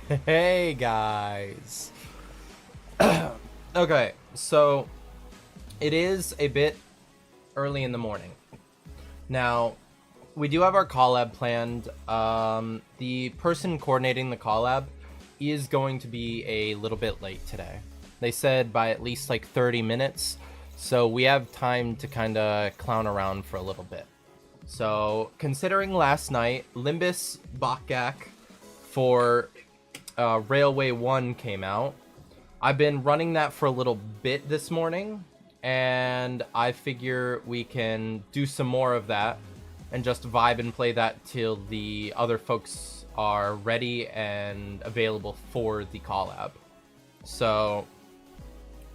Hey guys. Okay, so it is a bit early in the morning. Now, we do have our collab planned. The person coordinating the collab is going to be a little bit late today. They said by at least like 30 minutes, so we have time to kind of clown around for a little bit. So, considering last night, Limbus Bokgak for Railway 1 came out. I've been running that for a little bit this morning, and I figure we can do some more of that and just vibe and play that till the other folks are ready and available for the collab. So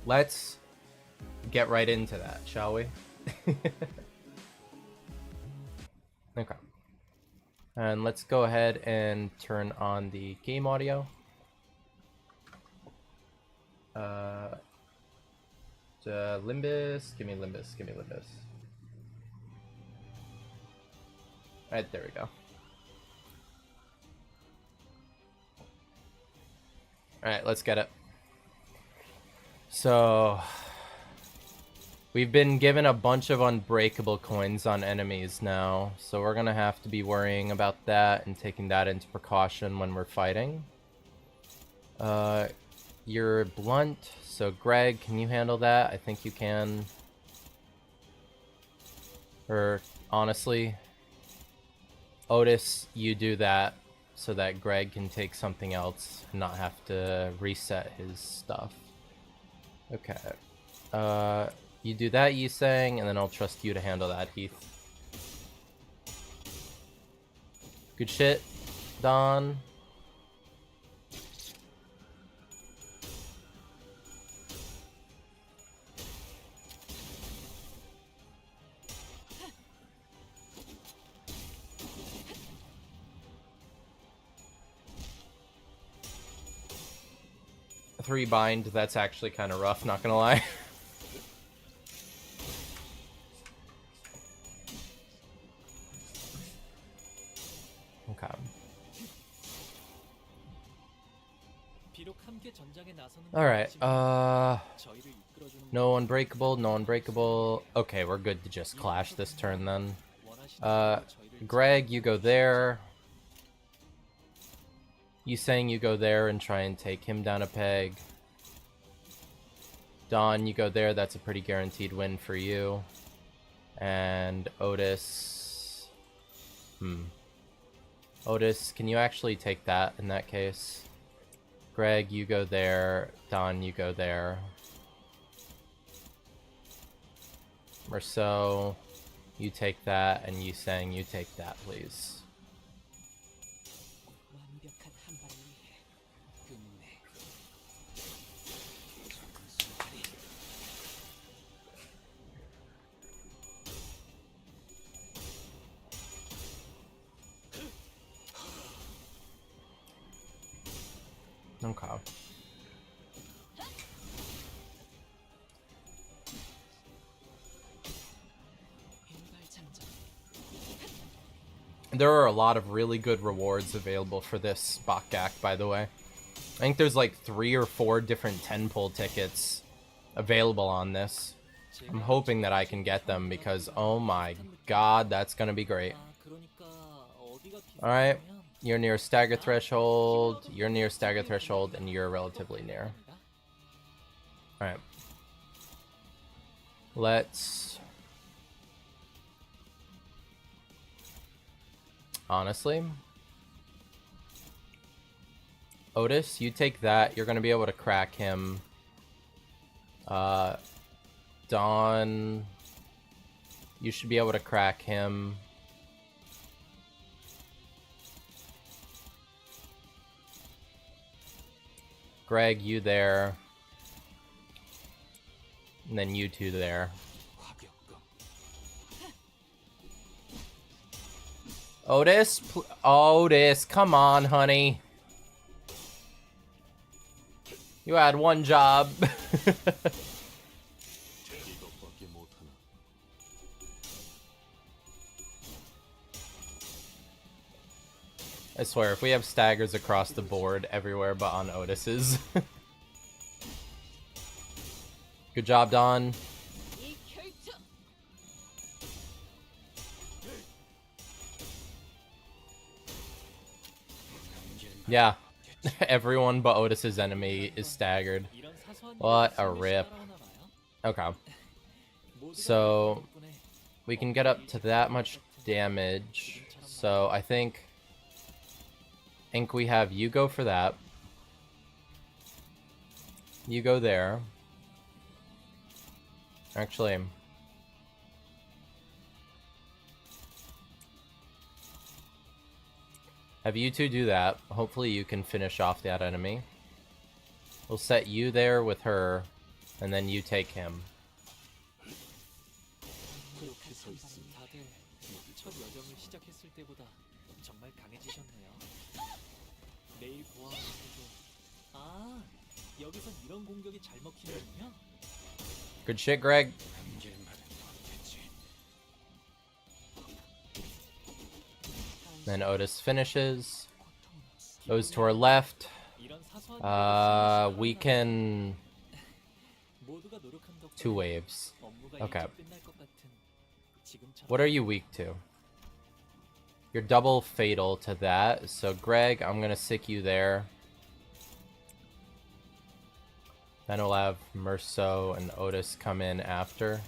let's get right into that, shall we? Okay. And let's go ahead and turn on the game audio. Limbus, give me Limbus. Alright, there we go. Alright, let's get it. So, we've been given a bunch of unbreakable coins on enemies now, so we're gonna have to be worrying about that and taking that into precaution when we're fighting. You're blunt, so Greg, can you handle that? I think you can. Or, honestly, Otis, you do that so that Greg can take something else and not have to reset his stuff. Okay. You do that, Yisang, and then I'll trust you to handle that, Heath. Good shit, Don. Three bind, that's actually kind of rough, not gonna lie. Okay. Alright, no unbreakable. Okay, we're good to just clash this turn then. Greg, you go there. You saying you go there and try and take him down a peg. Don, you go there, that's a pretty guaranteed win for you. And Otis... Otis, can you actually take that in that case? Greg, you go there. Don, you go there. Marceau, you take that, and Yusang, you take that, please. Okay. There are a lot of really good rewards available for this Bokgak, by the way. I think there's like 3 or 4 different 10-pull tickets available on this. I'm hoping that I can get them because, oh my god, that's gonna be great. Alright, you're near stagger threshold, you're near stagger threshold, and you're relatively near. Alright. Let's... Honestly, Otis, you take that. You're going to be able to crack him. Don, you should be able to crack him. Greg, you there. And then you two there. Otis, come on, honey. You had one job. I swear, if we have staggers across the board everywhere but on Otis's. Good job, Don. Yeah, everyone but Otis's enemy is staggered. What a rip. Okay. So, we can get up to that much damage. So, I think we have you go for that. You go there. Actually, have you two do that. Hopefully you can finish off that enemy. We'll set you there with her, and then you take him. Good shit, Greg. Then Otis finishes. Goes to our left. We can... 2 waves. Okay. What are you weak to? You're double fatal to that. So Greg, I'm gonna sick you there. Then we'll have Merceau and Otis come in after.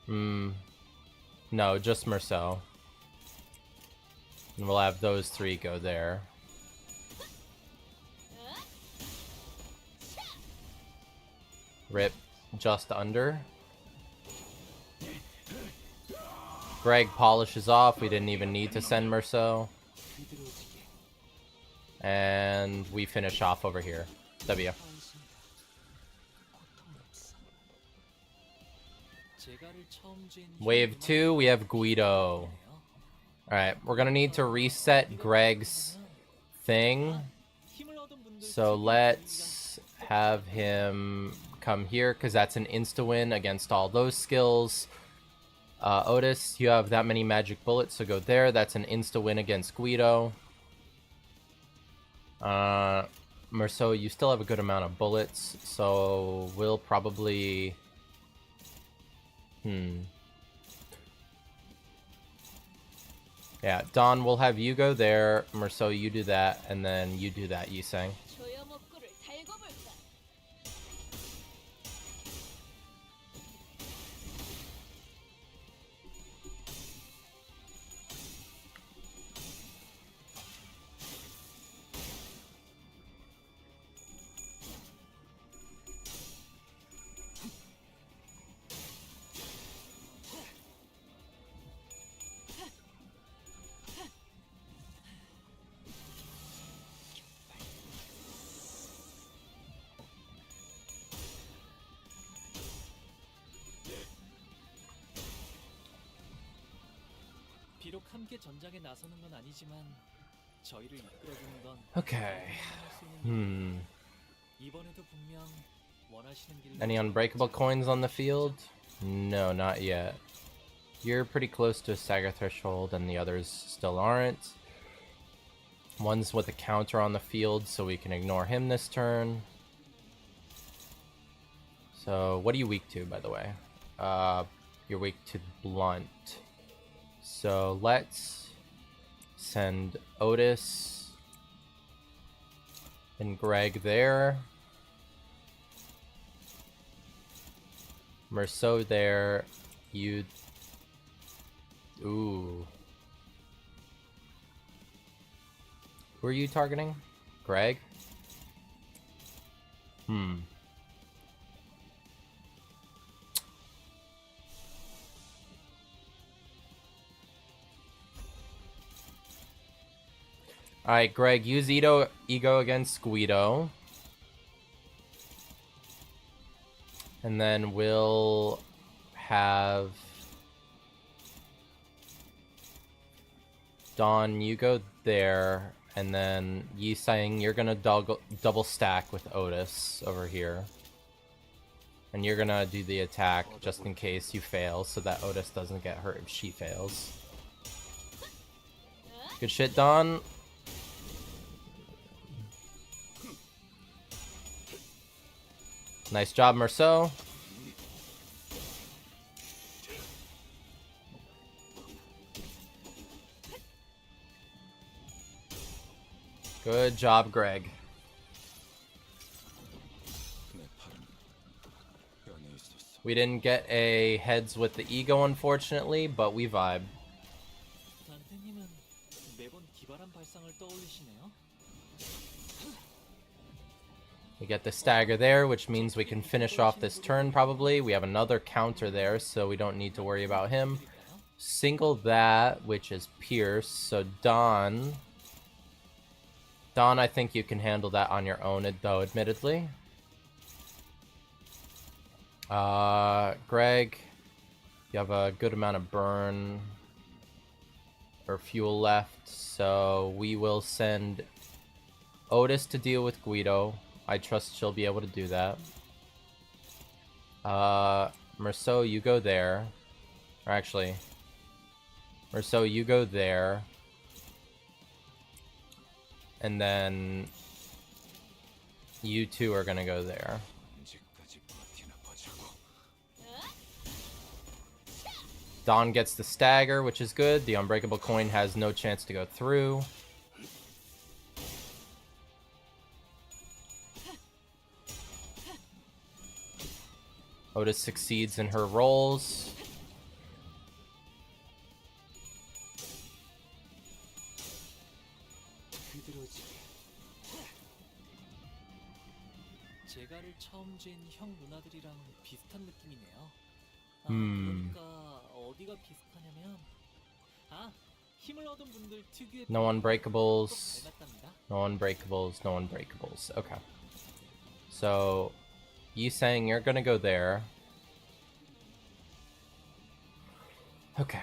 No, just Merceau. And we'll have those 3 go there. Rip just under. Greg polishes off. We didn't even need to send Merceau. And we finish off over here. W. Wave 2, we have Guido. Alright, we're gonna need to reset Greg's thing. So let's have him come here, because that's an insta-win against all those skills. Otis, you have that many magic bullets, so go there. That's an insta-win against Guido. Merceau, you still have a good amount of bullets, so we'll probably... Yeah, Don, we'll have you go there. Merceau, you do that, and then you do that, Yiseng. Okay. Any unbreakable coins on the field? No, not yet. You're pretty close to a stagger threshold and the others still aren't. One's with a counter on the field, so we can ignore him this turn. So, what are you weak to, by the way? You're weak to blunt. So, let's send Otis and Greg there. Merceau there. You... Ooh. Who are you targeting? Greg? Alright, Greg, use Ego against Guido. And then we'll have... Dawn, you go there. And then Yiseng, you're gonna double stack with Otis over here. And you're gonna do the attack just in case you fail, so that Otis doesn't get hurt if she fails. Good shit, Don. Nice job, Merceau. Good job, Greg. We didn't get a heads with the ego, unfortunately, but we vibe. We get the stagger there, which means we can finish off this turn probably. We have another counter there, so we don't need to worry about him. Single that, which is Pierce. So Don, I think you can handle that on your own, though, admittedly. Greg, you have a good amount of burn or fuel left, so we will send Otis to deal with Guido. I trust she'll be able to do that. Merceau, you go there. Or actually, Merceau, you go there. And then you two are gonna go there. Don gets the stagger, which is good. The unbreakable coin has no chance to go through. Otis succeeds in her rolls. No unbreakables. No unbreakables. No unbreakables. Okay. So, you saying you're gonna go there. Okay.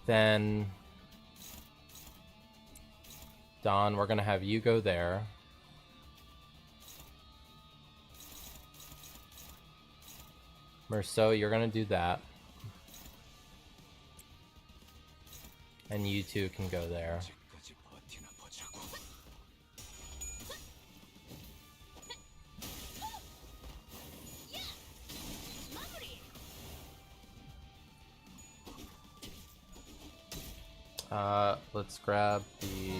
Then, Don, we're gonna have you go there. Merceau, you're gonna do that. And you two can go there. Let's grab the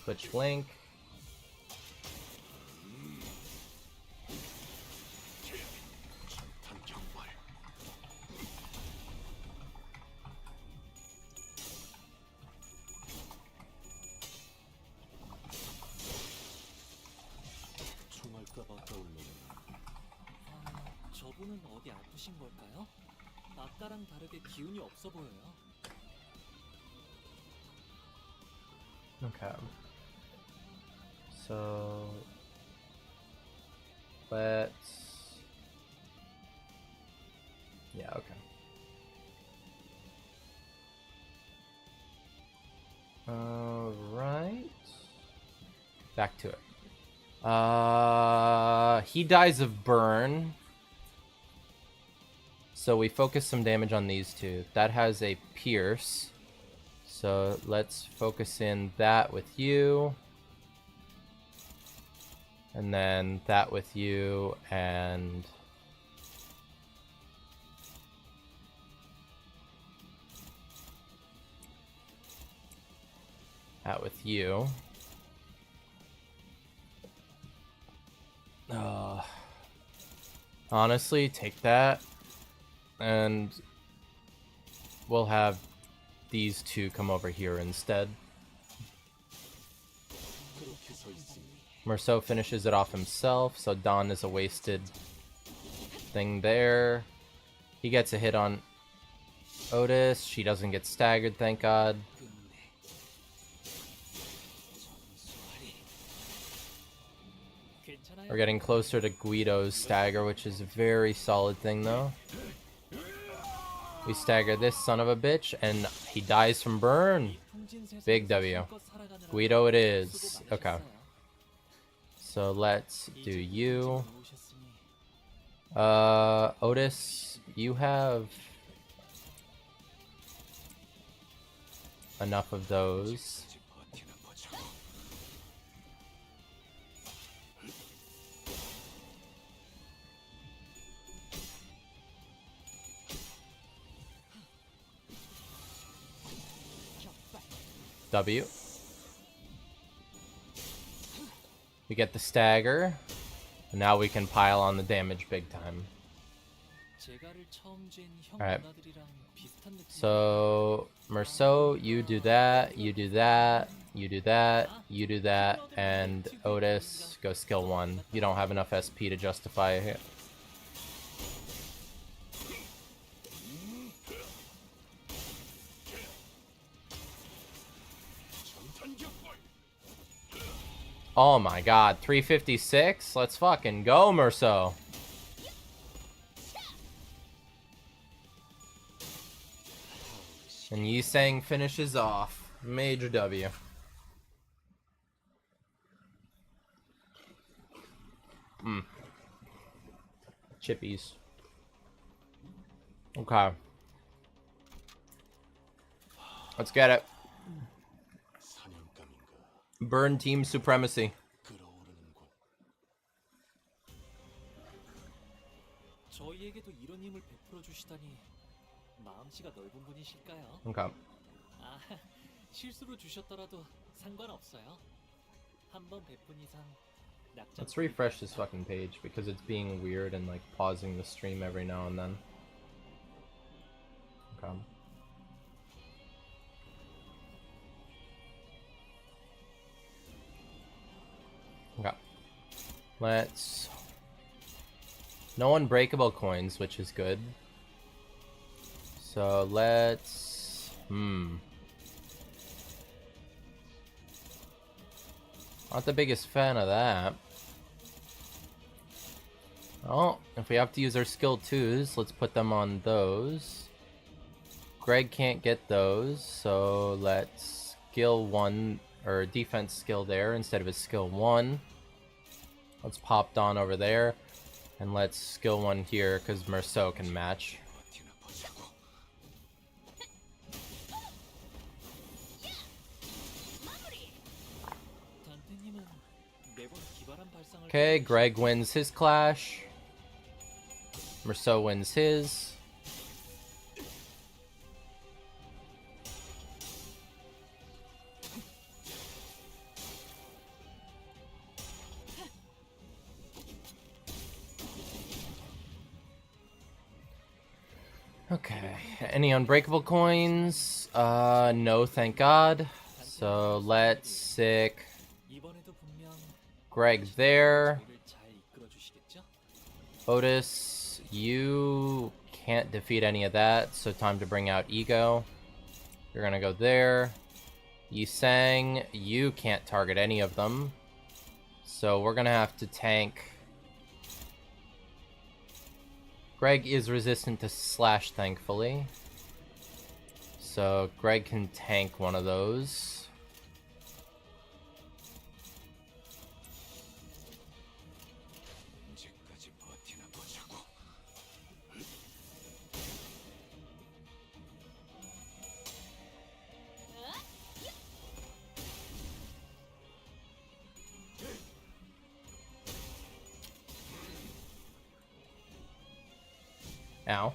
Twitch link. 저분은 어디 아프신 걸까요? 아까랑 다르게 기운이 없어 보여요. Okay. So let's okay. All right. Back to it. He dies of burn. So we focus some damage on these two. That has a pierce. So let's focus in that with you. And then that with you and that with you. Honestly, take that. And we'll have these two come over here instead. Merceau finishes it off himself, so Don is a wasted thing there. He gets a hit on Otis. She doesn't get staggered, thank God. We're getting closer to Guido's stagger, which is a very solid thing, though. We stagger this son of a bitch, and he dies from burn. Big W. Guido it is. Okay. So let's do you. Otis, you have enough of those. W. We get the stagger. And now we can pile on the damage big time. Alright. So, Merceau, you do that, you do that, you do that, you do that, and Otis, go skill 1. You don't have enough SP to justify it. Oh my god, 356? Let's fucking go, Merceau. And Yisang finishes off. Major W. Chippies. Okay. Let's get it. Burn team supremacy. 저희에게도 이런 힘을 베풀어 주시다니 마음씨가 넓은 분이실까요? Okay. 아, 실수로 주셨더라도 상관없어요. 한번 베푼 이상 낙장. Let's refresh this fucking page because it's being weird and like pausing the stream every now and then. Okay. Okay. Let's... No unbreakable coins, which is good. So let's... Not the biggest fan of that. Oh, if we have to use our skill 2s, let's put them on those. Greg can't get those, so let's skill 1, or defense skill there instead of a skill 1. Let's pop Dawn over there, and let's skill 1 here, because Merceau can match. Okay, Greg wins his clash. Merceau wins his. Okay, any unbreakable coins? No, thank God. So let's sick Greg there. Otis, you can't defeat any of that, so time to bring out Ego. You're gonna go there. Yisang, you can't target any of them, so we're gonna have to tank. Greg is resistant to slash, thankfully. So Greg can tank one of those. Ow.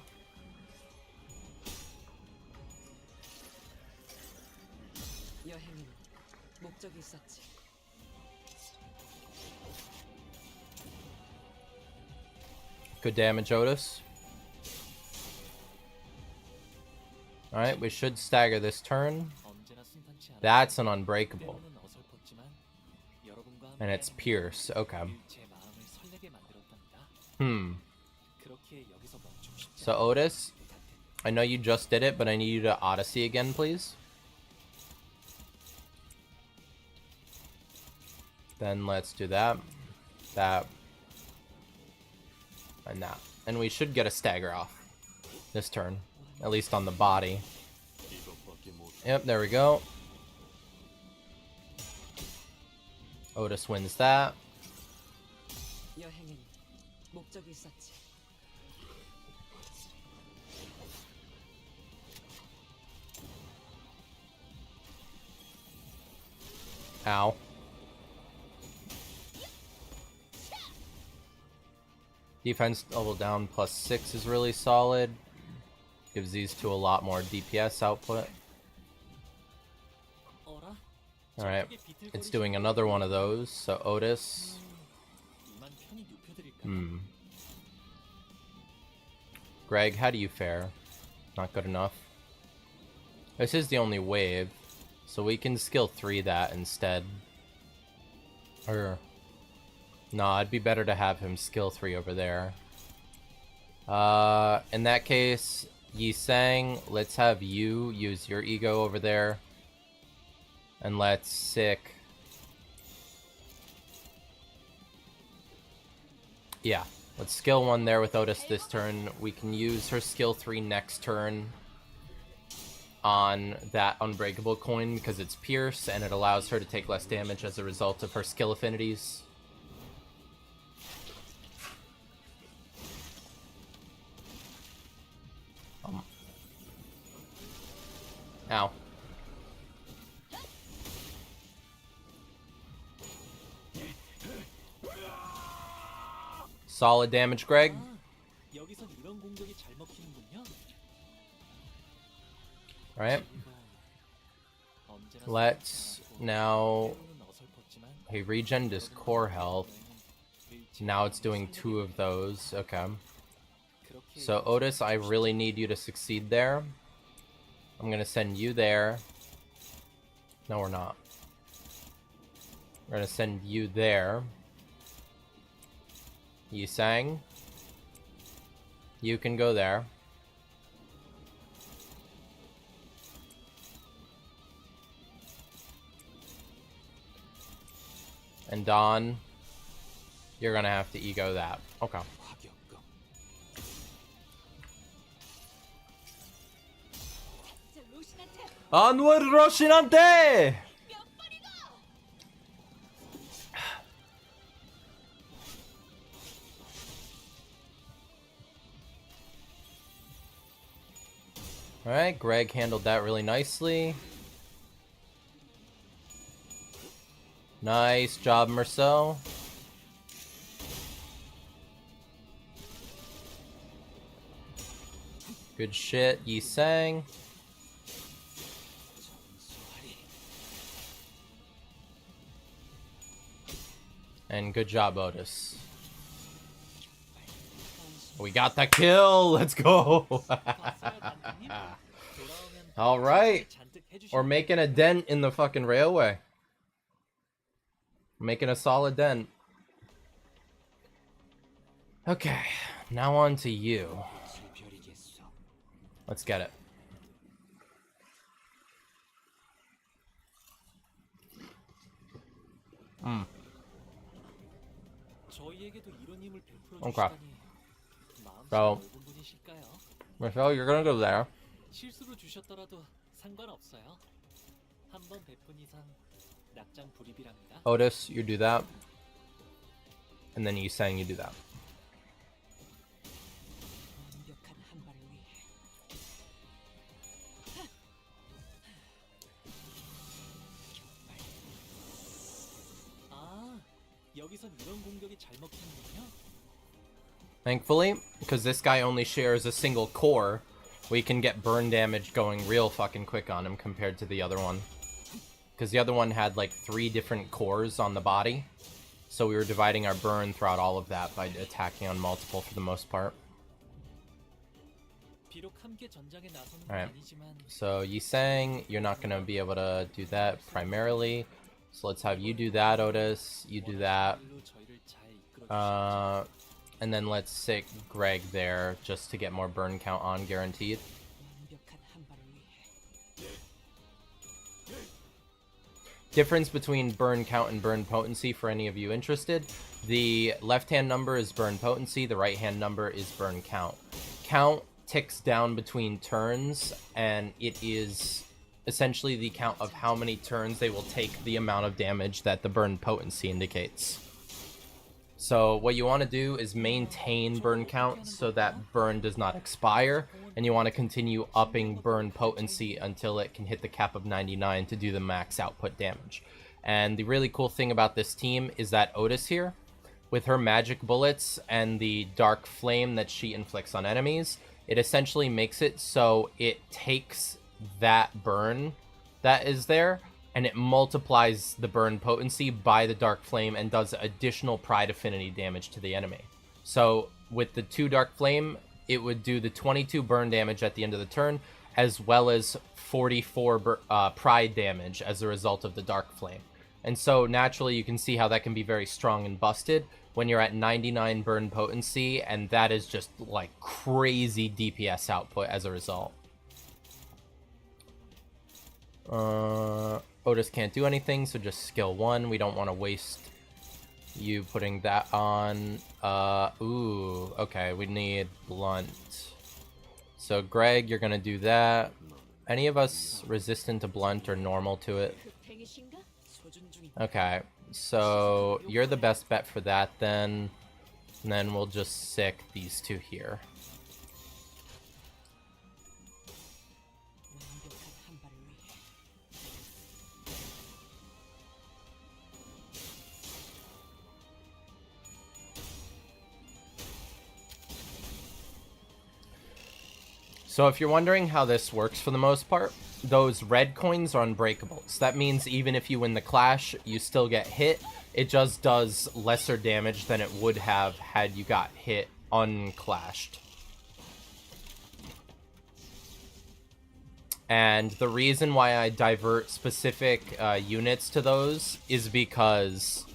Good damage, Otis. Alright, we should stagger this turn. That's an unbreakable. And it's Pierce, okay. So Otis, I know you just did it, but I need you to Odyssey again, please. Then let's do that, that, and that. And we should get a stagger off this turn, at least on the body. Yep, there we go. Otis wins that. Ow. Defense double down +6 is really solid. Gives these two a lot more DPS output. Alright, it's doing another one of those, so Otis. Greg, how do you fare? Not good enough. This is the only wave, so we can skill 3 that instead. Or, nah, it'd be better to have him skill 3 over there. In that case, Yi Sang, let's have you use your ego over there. And let's sick. Yeah, let's skill 1 there with Otis this turn. We can use her skill 3 next turn on that unbreakable coin because it's Pierce and it allows her to take less damage as a result of her skill affinities. Ow. Solid damage, Greg. Alright. Let's now... He regened his core health. Now it's doing 2 of those. Okay. So Otis, I really need you to succeed there. I'm gonna send you there. No, we're not. We're gonna send you there. Yi Sang. You can go there. And Don, you're gonna have to ego that. Okay. Onward, Roshinante! Alright, Greg handled that really nicely. Nice job, Merceau. Good shit, Yi Sang. And good job, Otis. We got the kill! Let's go! Alright. We're making a dent in the fucking railway. Making a solid dent. Okay. Now on to you. Let's get it. Okay. So, Michelle, you're gonna go there. Otis, you do that. And then Yi Sang, you do that. Thankfully, because this guy only shares a single core, we can get burn damage going real fucking quick on him compared to the other one. Because the other one had like 3 different cores on the body. So we were dividing our burn throughout all of that by attacking on multiple for the most part. Alright, so Yi Sang, you're not going to be able to do that primarily. So let's have you do that, Otis. You do that. And then let's sick Greg there just to get more burn count on, guaranteed. Difference between burn count and burn potency for any of you interested. The left-hand number is burn potency, the right-hand number is burn count. Count ticks down between turns, and it is essentially the count of how many turns they will take the amount of damage that the burn potency indicates. So what you want to do is maintain burn count so that burn does not expire, and you want to continue upping burn potency until it can hit the cap of 99 to do the max output damage. And the really cool thing about this team is that Otis here, with her magic bullets and the dark flame that she inflicts on enemies, it essentially makes it so it takes that burn that is there and it multiplies the burn potency by the dark flame and does additional pride affinity damage to the enemy. So with the 2 dark flame, it would do the 22 burn damage at the end of the turn, as well as 44 pride damage as a result of the dark flame. And so naturally you can see how that can be very strong and busted when you're at 99 burn potency, and that is just like crazy DPS output as a result. Otis can't do anything, so just skill 1. We don't want to waste you putting that on. Ooh, okay, we need blunt. So Greg, you're gonna do that. Any of us resistant to blunt or normal to it? Okay, so you're the best bet for that then. And then we'll just sick these 2 here. So if you're wondering how this works for the most part, those red coins are unbreakable. So that means even if you win the clash, you still get hit. It just does lesser damage than it would have had you got hit unclashed. And the reason why I divert specific units to those is because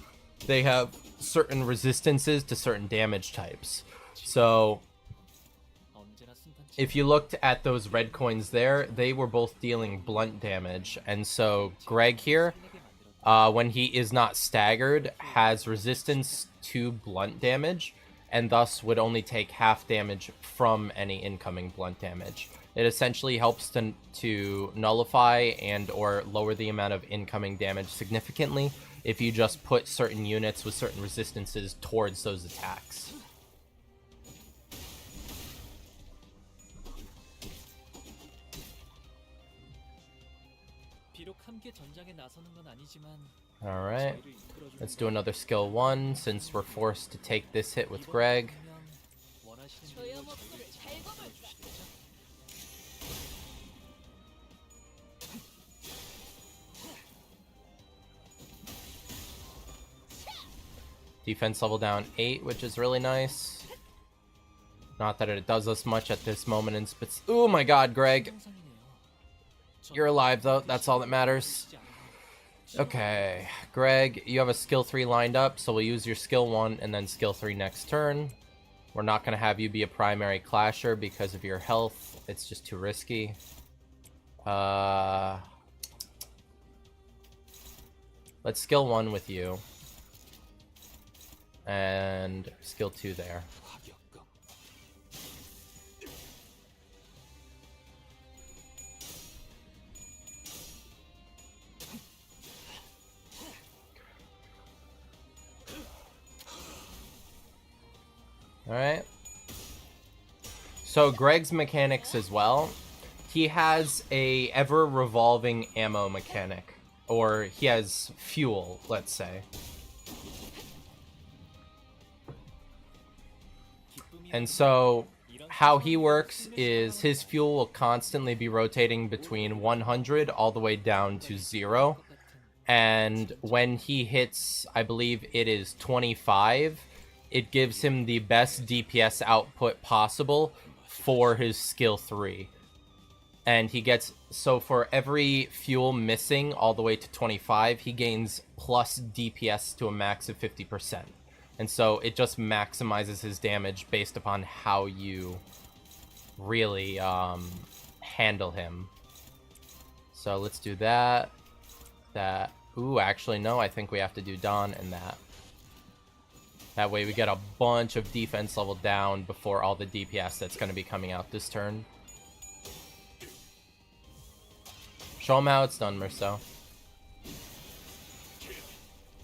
they have certain resistances to certain damage types. So if you looked at those red coins there, they were both dealing blunt damage. And so Greg here, when he is not staggered, has resistance to blunt damage, and thus would only take half damage from any incoming blunt damage. It essentially helps to nullify and or lower the amount of incoming damage significantly if you just put certain units with certain resistances towards those attacks. Alright, let's do another skill 1 since we're forced to take this hit with Greg. Defense level down 8, which is really nice. Not that it does us much at this moment in spits. Oh my god, Greg! You're alive though, that's all that matters. Okay, Greg, you have a skill 3 lined up, so we'll use your skill 1 and then skill 3 next turn. We're not going to have you be a primary clasher because of your health. It's just too risky. Let's skill 1 with you. And skill 2 there. Alright. So Greg's mechanics as well. He has a ever-revolving ammo mechanic. Or he has fuel, let's say. And so how he works is his fuel will constantly be rotating between 100 all the way down to 0. And when he hits, I believe it is 25, it gives him the best DPS output possible for his skill 3. And he gets, so for every fuel missing all the way to 25, he gains plus DPS to a max of 50%. And so it just maximizes his damage based upon how you really handle him. So let's do that. That. Ooh, actually, no, I think we have to do Dawn and that. That way we get a bunch of defense level down before all the DPS that's going to be coming out this turn. Show him how it's done, Merso.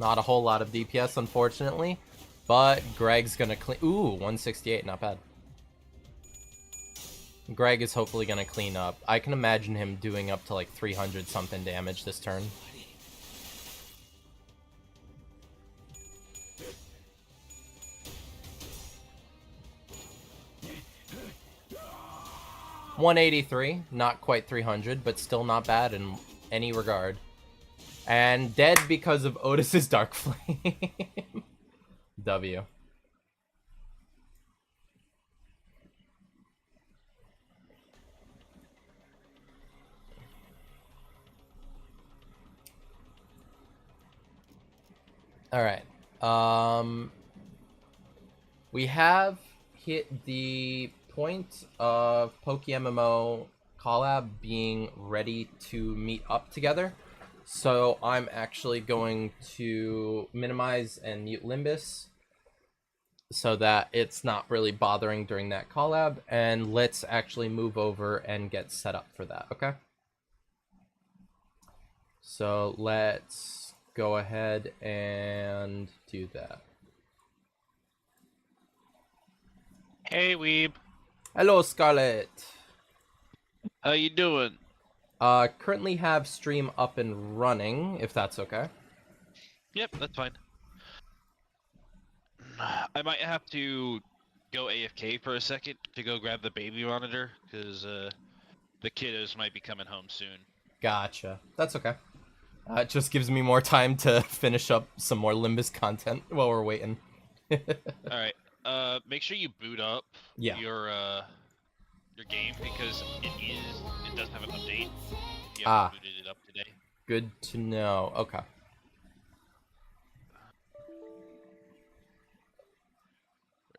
Not a whole lot of DPS, unfortunately. But Greg's going to clean... Ooh, 168, not bad. Greg is hopefully going to clean up. I can imagine him doing up to like 300 something damage this turn. 183, not quite 300, but still not bad in any regard. And dead because of Otis's Dark Flame. W. All right. We have hit the point of PokeMMO collab being ready to meet up together. So I'm actually going to minimize and mute Limbus so that it's not really bothering during that collab. And let's actually move over and get set up for that, okay? So let's go ahead and do that. Hey, Weeb. Hello, Scarlet. How you doing? Currently have stream up and running, if that's okay. Yep, that's fine. I might have to go AFK for a second to go grab the baby monitor, because the kiddos might be coming home soon. Gotcha. That's okay. It just gives me more time to finish up some more Limbus content while we're waiting. Alright, make sure you boot up your game, because it does have an update. You haven't booted it up today. Good to know. Okay.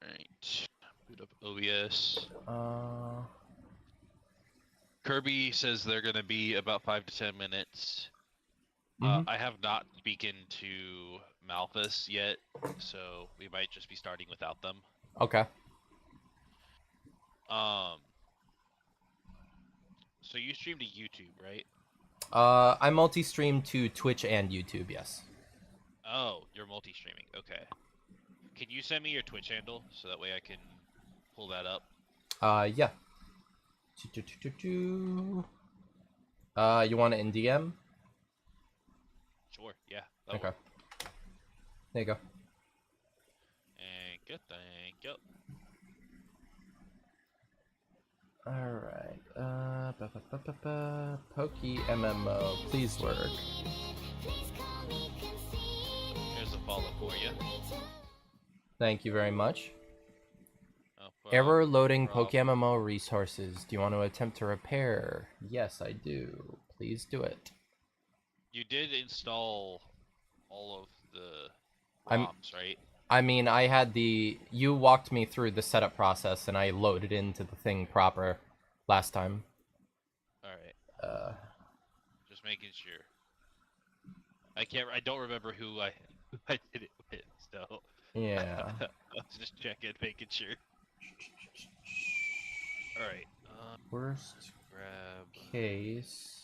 Right. Boot up OBS. Uh, Kirby says they're gonna be about 5 to 10 minutes. I have not spoken to Malthus yet, so we might just be starting without them. Okay. So you stream to YouTube, right? I multi-stream to Twitch and YouTube, yes. Oh, you're multi-streaming. Okay. Can you send me your Twitch handle so that way I can pull that up? Yeah. You want it in DM? Sure, yeah. Okay. There you go. Thank you. Alright. PokeMMO, please work. Here's a follow for you. Thank you very much. Oh, Error loading PokeMMO resources. Do you want to attempt to repair? Yes, I do. Please do it. You did install all of the ROMs, right? I mean, I had you walked me through the setup process, and I loaded into the thing proper last time. Alright. Just making sure. I don't remember who I did it with, so. Yeah. I was just checking, making sure. Alright. Worst grab case.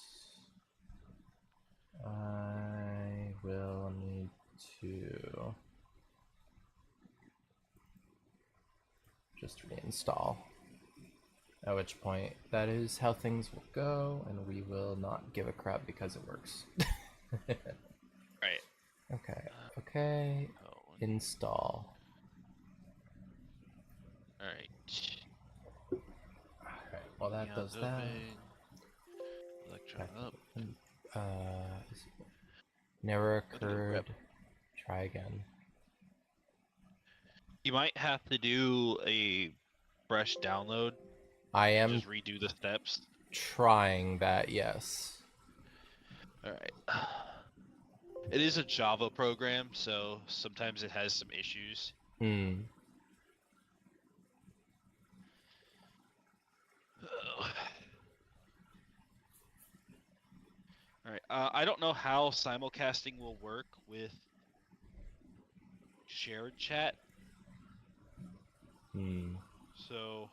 I will need to just reinstall. At which point, that is how things will go, and we will not give a crap because it works. Right. Okay. Okay. Install. Alright. Alright, well that does that. Electron up. Never occurred. Try again. You might have to do a fresh download. I am just redo the steps. Trying that, yes. Alright. It is a Java program, so sometimes it has some issues. Alright, I don't know how simulcasting will work with shared chat. So,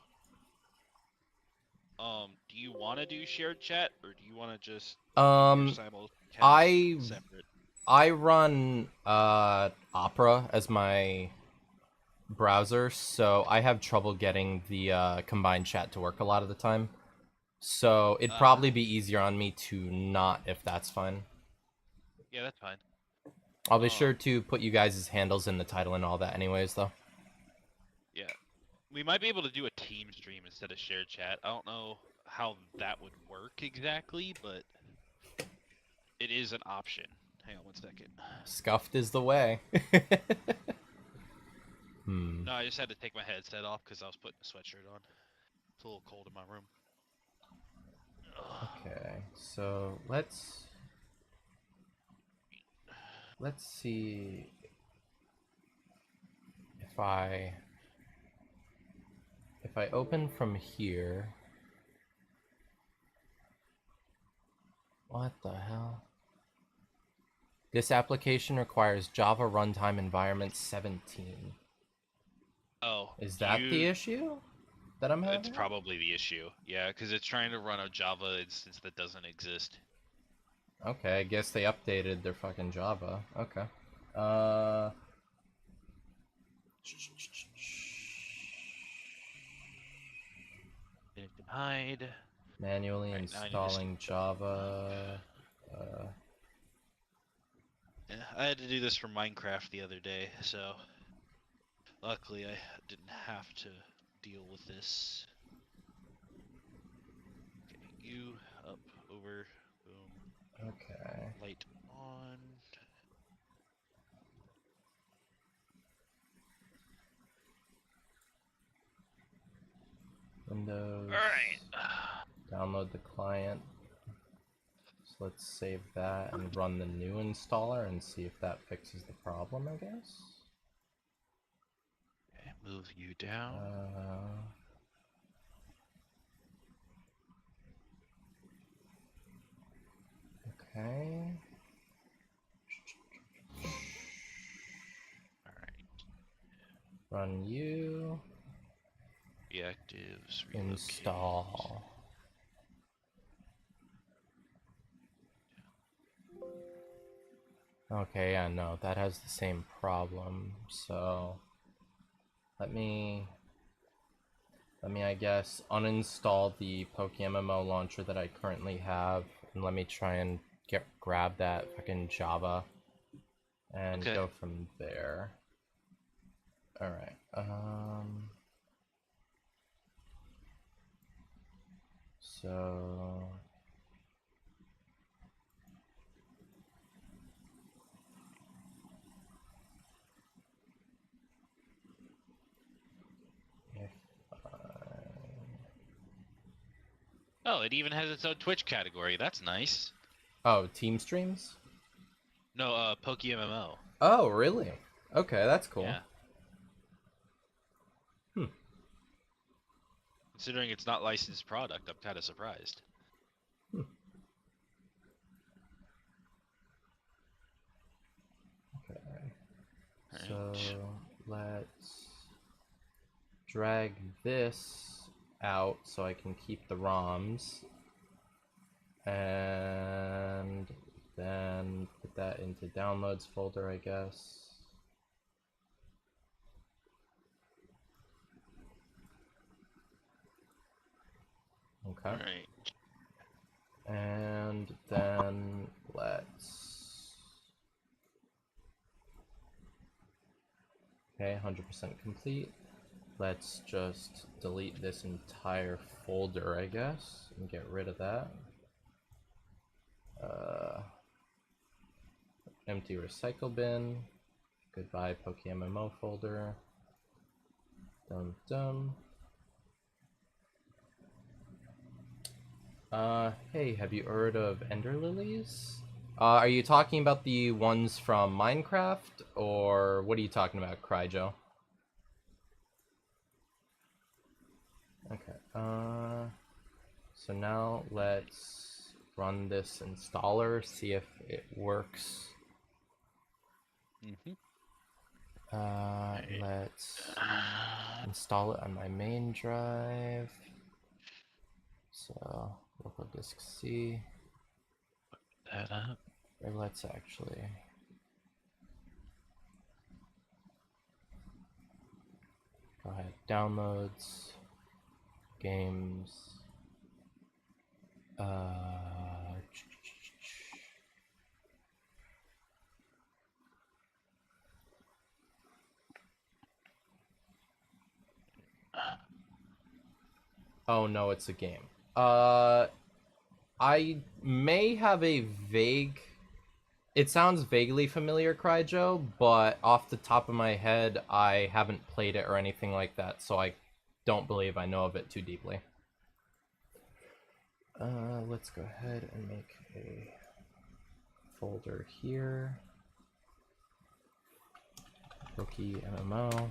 do you want to do shared chat, or do you want to just simulcast separate? I run Opera as my browser, so I have trouble getting the combined chat to work a lot of the time. So it'd probably be easier on me to not, if that's fine. Yeah, that's fine. I'll be sure to put you guys' handles in the title and all that anyways, though. Yeah. We might be able to do a team stream instead of shared chat. I don't know how that would work exactly, but it is an option. Hang on 1 second. Scuffed is the way. No, I just had to take my headset off because I was putting a sweatshirt on. It's a little cold in my room. Okay, so let's see if I open from here. What the hell? This application requires Java Runtime Environment 17. Oh, Is that the issue that I'm having? It's probably the issue. Yeah, because it's trying to run a Java instance that doesn't exist. Okay, I guess they updated their fucking Java. Okay. Hide. Manually installing Java. Yeah, I had to do this for Minecraft the other day, so luckily I didn't have to deal with this. Okay, you up, over, boom. Okay. Light on. Windows. Alright. Download the client. So let's save that and run the new installer and see if that fixes the problem, I guess. Okay, move you down. Okay. Alright. Run you. Reactives. Install. Okay, yeah, no, that has the same problem. So let me I guess uninstall the PokeMMO launcher that I currently have, and let me try and grab that fucking Java and go from there. All right. So Oh, it even has its own Twitch category. That's nice. Oh, team streams? No, PokeMMO. Oh, really? Okay, that's cool. Yeah. Considering it's not licensed product, I'm kind of surprised. Okay. So let's drag this out so I can keep the ROMs, and then put that into downloads folder, I guess. Okay. Alright. And then let's... Okay, 100% complete. Let's just delete this entire folder, I guess, and get rid of that. Empty recycle bin. Goodbye PokeMMO folder. Dum dum. Hey, have you heard of Ender Lilies? Are you talking about the ones from Minecraft, or what are you talking about, Cryjo? Okay, so now let's run this installer, see if it works. Let's install it on my main drive. So, local disk C. Put that up. Or let's actually... Go ahead, downloads, games, oh no, it's a game. I may have a vague... It sounds vaguely familiar, Cryjo, but off the top of my head, I haven't played it or anything like that, so I don't believe I know of it too deeply. Let's go ahead and make a folder here. Rookie MMO.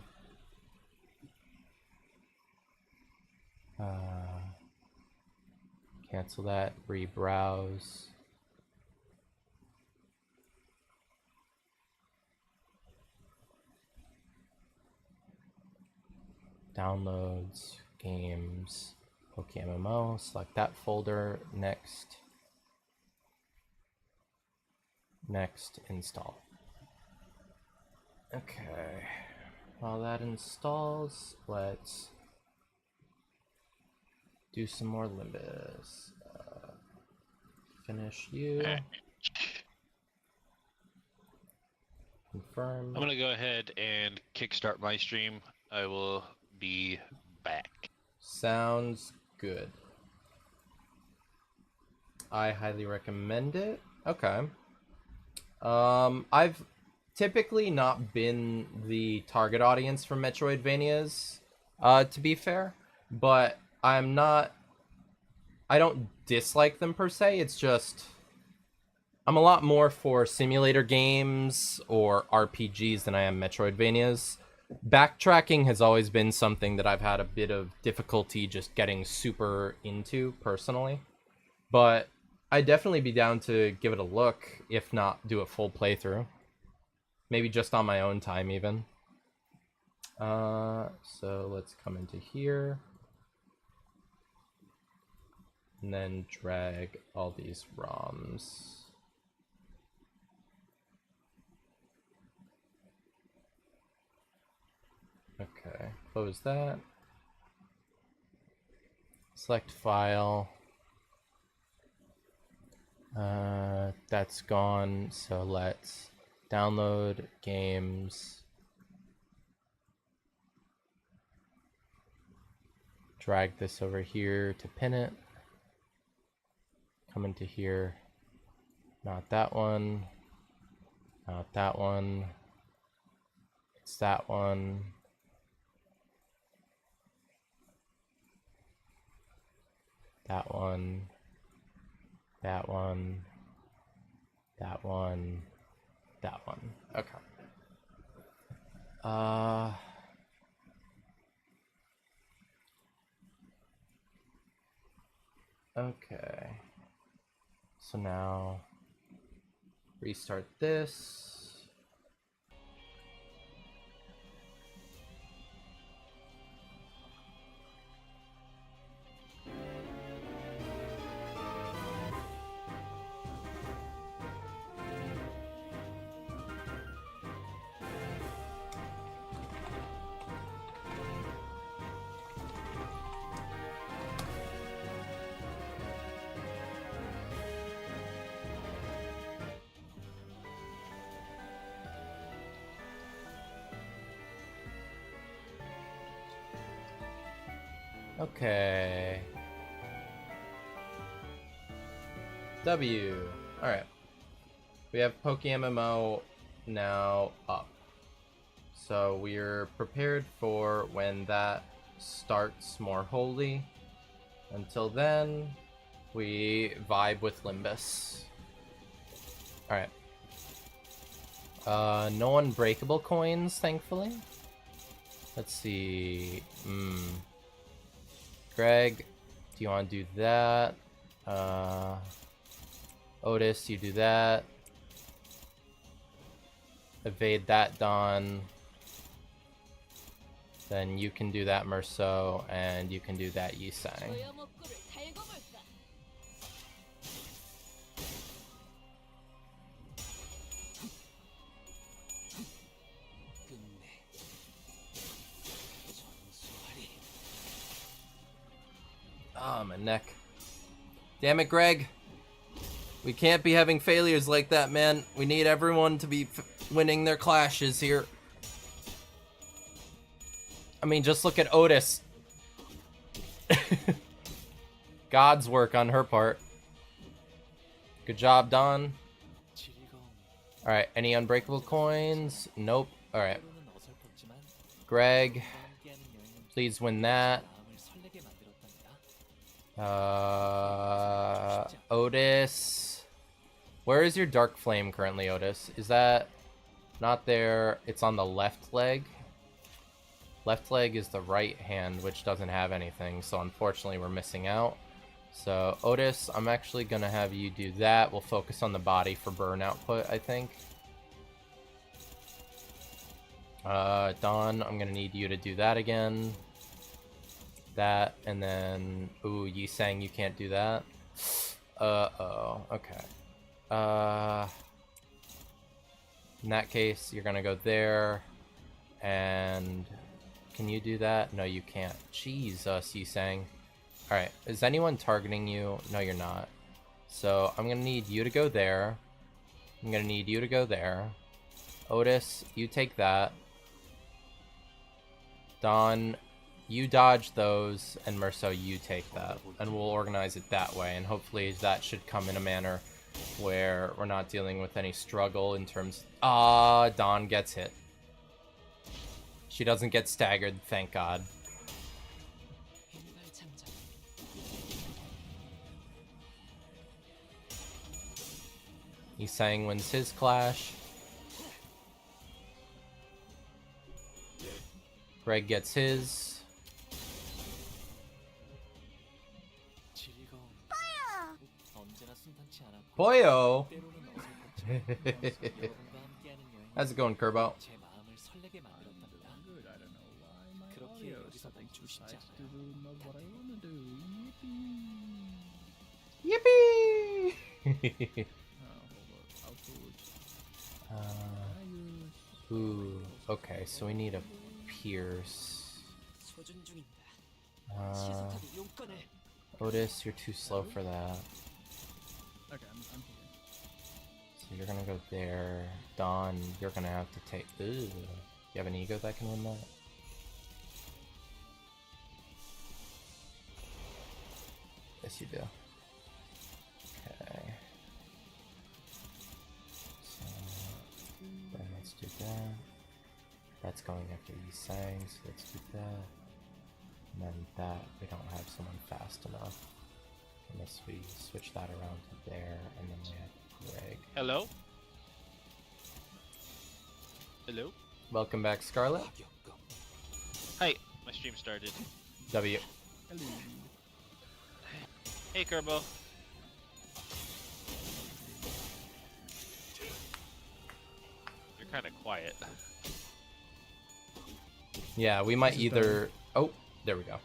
Cancel that, rebrowse. Downloads, games, PokeMMO, select that folder, next, install. Okay, while that installs, let's do some more Limbus. Finish you. Confirm. I'm gonna go ahead and kickstart my stream. I will be back. Sounds good. I highly recommend it. Okay. I've typically not been the target audience for Metroidvanias, to be fair, but I don't dislike them per se, it's just I'm a lot more for simulator games or RPGs than I am Metroidvanias. Backtracking has always been something that I've had a bit of difficulty just getting super into personally, but I'd definitely be down to give it a look, if not do a full playthrough. Maybe just on my own time even. So let's come into here. And then drag all these ROMs. Okay, close that. Select file. That's gone, so let's download games. Drag this over here to pin it. Come into here. Not that one. Not that one. It's that one. That one. That one. That one. That one. Okay. Okay. So now restart this. Okay. W. Alright. We have PokeMMO now up. So we're prepared for when that starts more wholly. Until then, we vibe with Limbus. Alright. No unbreakable coins, thankfully. Let's see. Greg, do you want to do that? Otis, you do that. Evade that, Dawn. Then you can do that, Merceau, and you can do that, Yisang. Oh, my neck. Damn it, Greg. We can't be having failures like that, man. We need everyone to be winning their clashes here. I mean, just look at Otis. God's work on her part. Good job, Dawn. Alright, any unbreakable coins? Nope. Alright. Greg, please win that. Otis. Where is your Dark Flame currently, Otis? Is that not there? It's on the left leg. Left leg is the right hand, which doesn't have anything, so unfortunately we're missing out. So, Otis, I'm actually going to have you do that. We'll focus on the body for burn output, I think. Dawn, I'm going to need you to do that again. That, and then... Ooh, Yi Sang, you can't do that. Uh-oh, okay. In that case, you're going to go there, and... Can you do that? No, you can't. Jesus, Yi Sang. Alright, is anyone targeting you? No, you're not. So, I'm gonna need you to go there. I'm gonna need you to go there. Otis, you take that. Dawn, you dodge those. And Merso, you take that. And we'll organize it that way. And hopefully that should come in a manner where we're not dealing with any struggle in terms... Dawn gets hit. She doesn't get staggered, thank God. Yi Sang wins his clash. Greg gets his. Boyo! How's it going, Kerbo? Yippee! Ooh, okay, so we need a Pierce. Otis, you're too slow for that. Okay, I'm here. So you're gonna go there. Dawn, you're gonna have to take... Ooh. You have an ego that can win that? Yes, you do. Okay. So, then let's do that. That's going after Yi Sang, so let's do that. And then that, we don't have someone fast enough. Unless we switch that around to there, and then we have Greg. Hello? Hello? Welcome back, Scarlet. Hi, my stream started. W. Hello. Hey, Kerbo. You're kind of quiet. Yeah, we might either... Oh, there we go.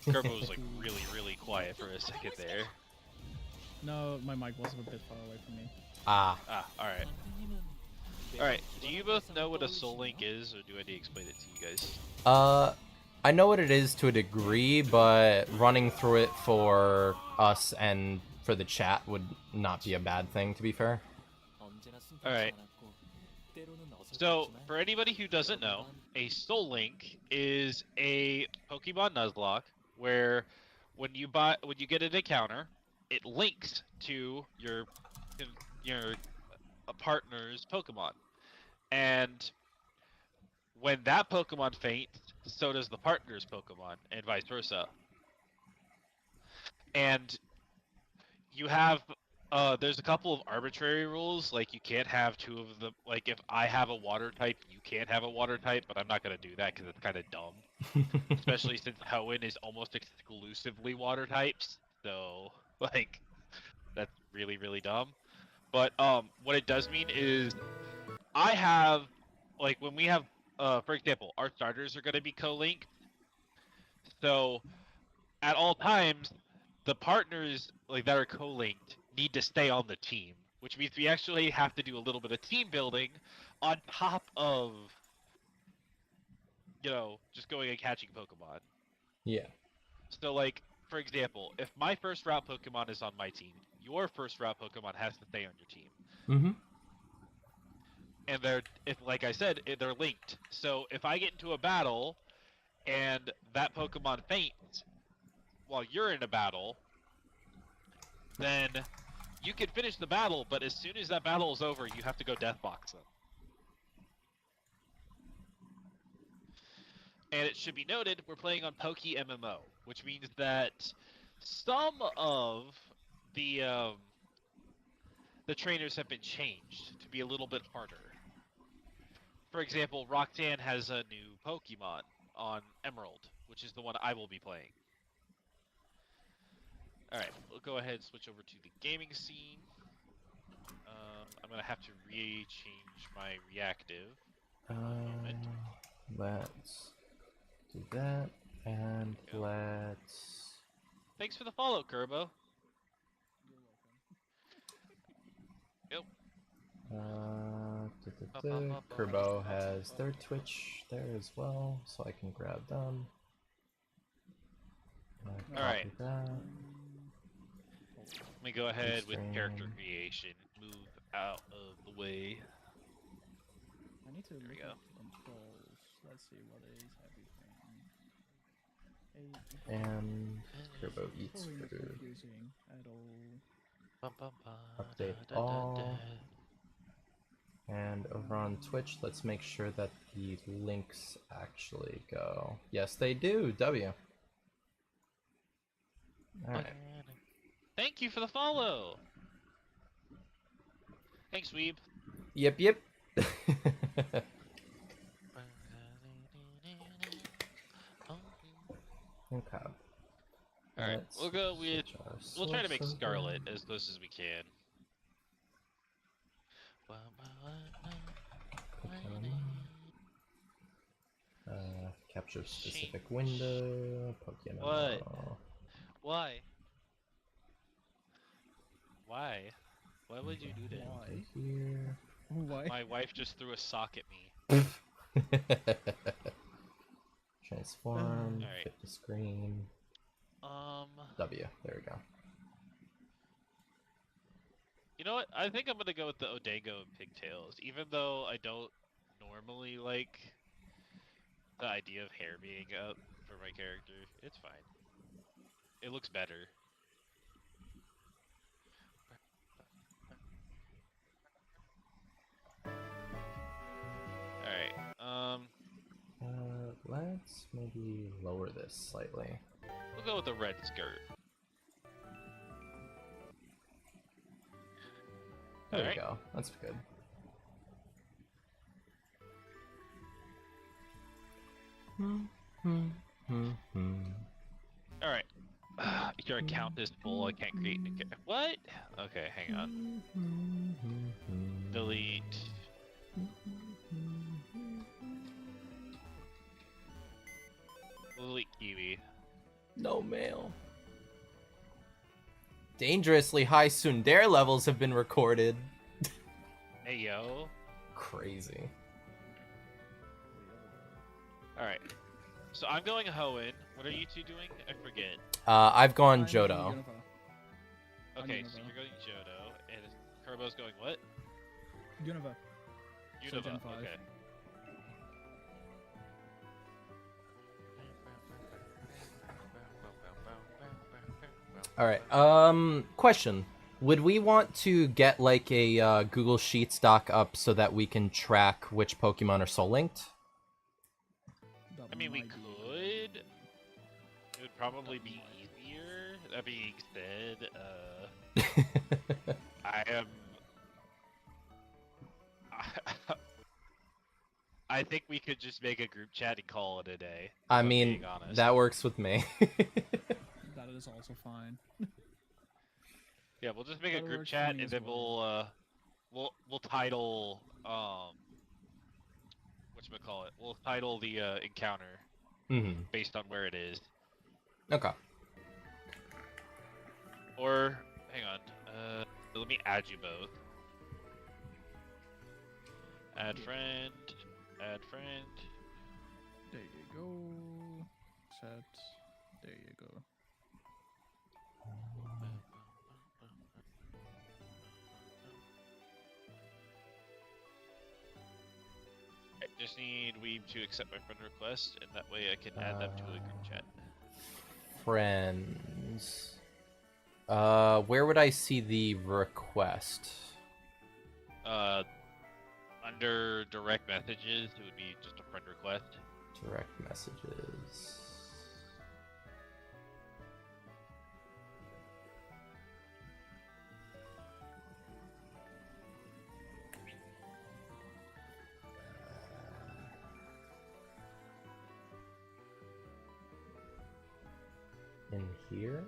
Kerbo was like really quiet for a second there. No, my mic was a bit far away from me. Ah. Ah, alright. Alright, do you both know what a soul link is, or do I need to explain it to you guys? I know what it is to a degree, but running through it for us and for the chat would not be a bad thing, to be fair. Alright. So, for anybody who doesn't know, a soul link is a Pokemon Nuzlocke where when you get an encounter, it links to your partner's Pokemon. And when that Pokemon faints, so does the partner's Pokemon, and vice versa. And you have, there's a couple of arbitrary rules, like you can't have two of them, like if I have a water type, you can't have a water type, but I'm not going to do that because it's kind of dumb. Especially since Hoenn is almost exclusively water types, so, like, that's really dumb. But, what it does mean is, I have, like, when we have, for example, our starters are going to be co-linked. So, at all times, the partners, like, that are co-linked need to stay on the team. Which means we actually have to do a little bit of team building on top of, you know, just going and catching Pokemon. Yeah. So, like, for example, if my first route Pokemon is on my team, your first route Pokemon has to stay on your team. Mm-hmm. And they're, if like I said, they're linked. So if I get into a battle and that Pokemon faints while you're in a battle, then you can finish the battle, but as soon as that battle is over, you have to go death box them. And it should be noted, we're playing on Poke MMO, which means that some of the trainers have been changed to be a little bit harder. For example, Roxanne has a new Pokemon on Emerald, which is the one I will be playing. Alright, we'll go ahead and switch over to the gaming scene. I'm gonna have to change my reactive. Let's do that, and let's... Thanks for the follow, Kerbo. Yep. Kerbo has their Twitch there as well, so I can grab them. Alright. That. Let me go ahead with character creation. Move out of the way. I need to There we look go. at controls. Let's see what is everything. And Kerbo eats Probably not food. confusing at all. Update all. And over on Twitch, let's make sure that the links actually go. Yes, they do. W. Alright. Thank you for the follow. Thanks, Weeb. Yep, yep. Okay. Alright, Let's we'll go with... switch our We'll try to make source over. Scarlet as close as we can. Capture specific window. Pokemon. What? Why? Why? Why would you do that? Why? Here. Why? My wife just threw a sock at me. Transform. Alright. Fit the screen. W. There we go. You know what? I think I'm gonna go with the Odango and Pigtails, even though I don't normally like the idea of hair being up for my character. It's fine. It looks better. Alright, Let's maybe lower this slightly. we'll go with the red skirt. There we Alright. go. That's good. Alright. Your account is full, I can't create an account. What? Okay, hang on. Delete. Delete Kiwi. No mail. Dangerously high Sundare levels have been recorded. Hey yo. Crazy. Alright. So I'm going Hoenn. What are you two doing? I forget. I've gone I'm Johto. Unova. Okay, Unova. so you're going Johto, and Kerbo's going what? Unova. So Unova. Gen 5. Okay. All right. Question: would we want to get like a Google Sheets doc up so that we can track which Pokemon are soul linked? That I mean, we might be- could. It would probably be easier. That being said, I am. I think we could just make a group chat and call it a day. I if I'm mean, being honest. that works with me. That is also fine. Yeah, we'll just make a That group works for chat me and as then well. we'll title whatchamacallit? We'll title the encounter based on where it is. Okay. Or hang on. Let me add you both. Add friend. Add friend. There you go. Set. There you go. Just need Weeb to accept my friend request, and that way I can add them to a group chat. Friends. Where would I see the request? Under direct messages, it would be just a friend request. Direct messages. In here?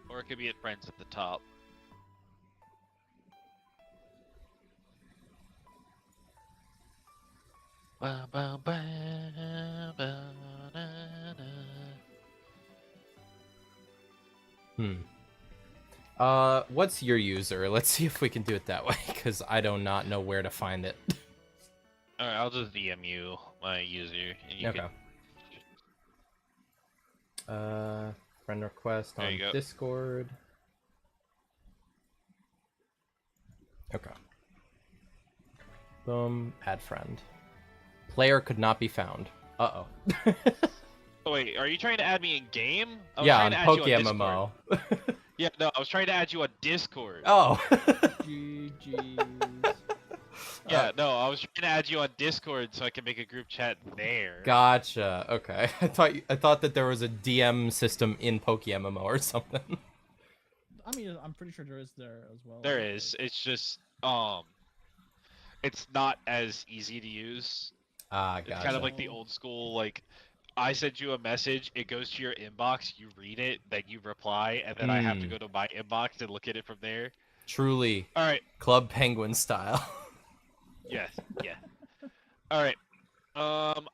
Or it could be at friends at the top. Ba, ba, ba, ba, na, na. What's your user? Let's see if we can do it that way, because I do not know where to find it. Alright, I'll just DM you my user, and you Okay. Friend request There on you go. Discord. Okay. Boom. Add friend. Player could not be found. Uh-oh. Oh wait, are you trying to add me in game? I was Yeah, trying on to add you PokeMMO. Discord. Yeah, no, I was trying to add you on Discord. Oh. GG's. Yeah, no, I was trying to add you on Discord so I can make a group chat there. Gotcha. Okay. I thought that there was a DM system in PokeMMO or something. I mean, I'm pretty sure there is there as well. There is. It's just it's not as easy to use. Ah, It's gotcha. kind of like the old school, like, I send you a message, it goes to your inbox, you read it, then you reply, and then I have to go to my inbox and look at it from there. Truly Alright, Club Penguin style. yes, yeah. Alright, I'm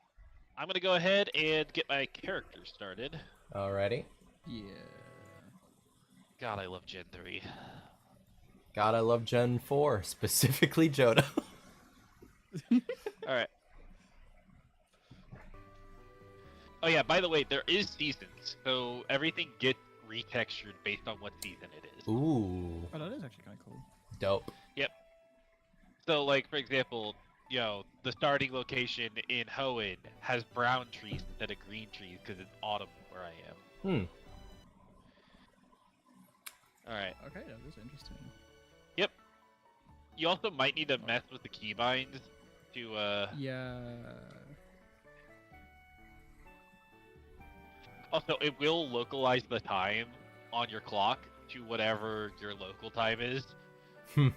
gonna go ahead and get my character started. Alrighty. Yeah. God, I love Gen 3. God, I love Gen 4, specifically Johto. Alright. Oh yeah, by the way, there is seasons, so everything gets retextured based on what season it is. Ooh. Oh, that is actually kind of cool. Dope. So, like, for example, you know, the starting location in Hoenn has brown trees instead of green trees because it's autumn where I am. Alright. Okay, that is interesting. You also might need to mess with the keybinds to, Yeah. Also, it will localize the time on your clock to whatever your local time is. Yeah,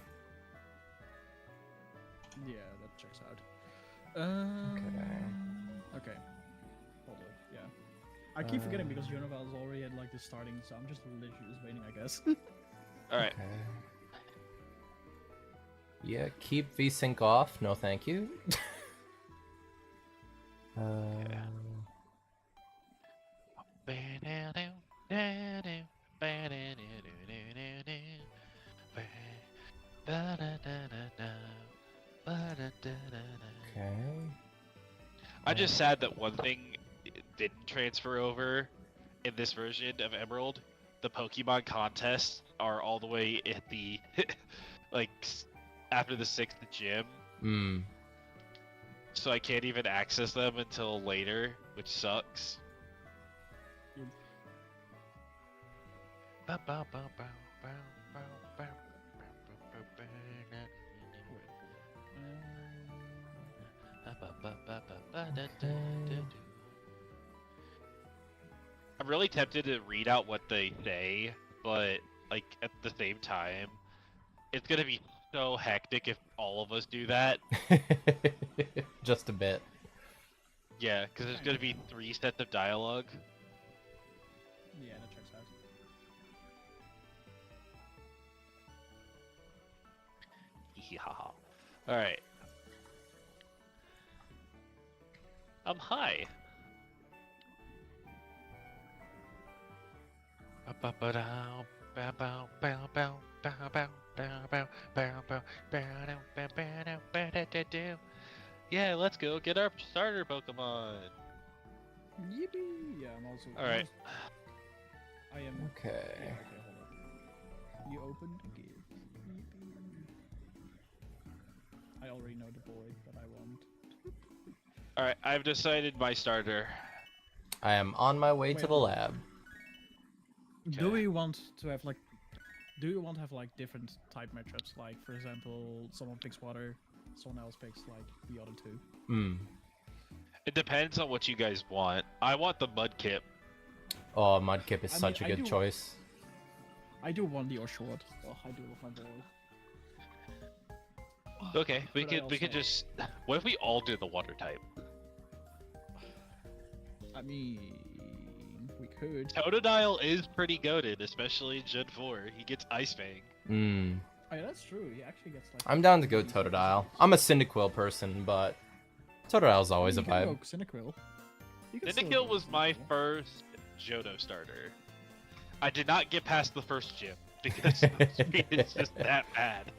that checks out. Okay. Hold on. Yeah. I keep forgetting because Jonoval's already had like the starting, so I'm just literally just waiting, I guess. Alright. Okay. Yeah, keep VSync off. No, thank you. Okay. I'm just sad that one thing didn't transfer over in this version of Emerald. The Pokemon contests are all the way at the like after the 6th gym, so I can't even access them until later, which sucks. I'm really tempted to read out what they say, but like at the same time, it's gonna be so hectic if all of us do that. Just a bit. Yeah, because there's gonna be 3 sets of dialogue. Yeah, that checks out. Haha. Alright. Hi. Yeah, let's go get our starter Pokemon. Yippee! Yeah, I'm also. Alright. I am. Okay. Yeah, okay, hold on. You opened a gift. Yippee. I already know the boy that I want. Alright, I've decided my starter. I am on my way to Wait, the hold on. lab. Do we want to have like? Do you want to have like different type matchups? Like, for example, someone picks water, someone else picks like the other two. Hmm. It depends on what you guys want. I want the Mudkip. Oh, Mudkip is I such mean, a I good do- choice. I do want the Oshawott. Oh, I do love my boy. Okay, we But I could also- just. What if we all do the water type? I mean, we could. Totodile is pretty goated, especially in Gen 4. He gets Ice Fang. Hmm. Oh, yeah, that's true. He actually gets like. I'm down to go decent Totodile. results. I'm a Cyndaquil person, but Totodile's always a You can vibe. go Cyndaquil. You can still Cyndaquil go was my Cyndaquil. first Johto starter. I did not get past the first gym because it's just that bad.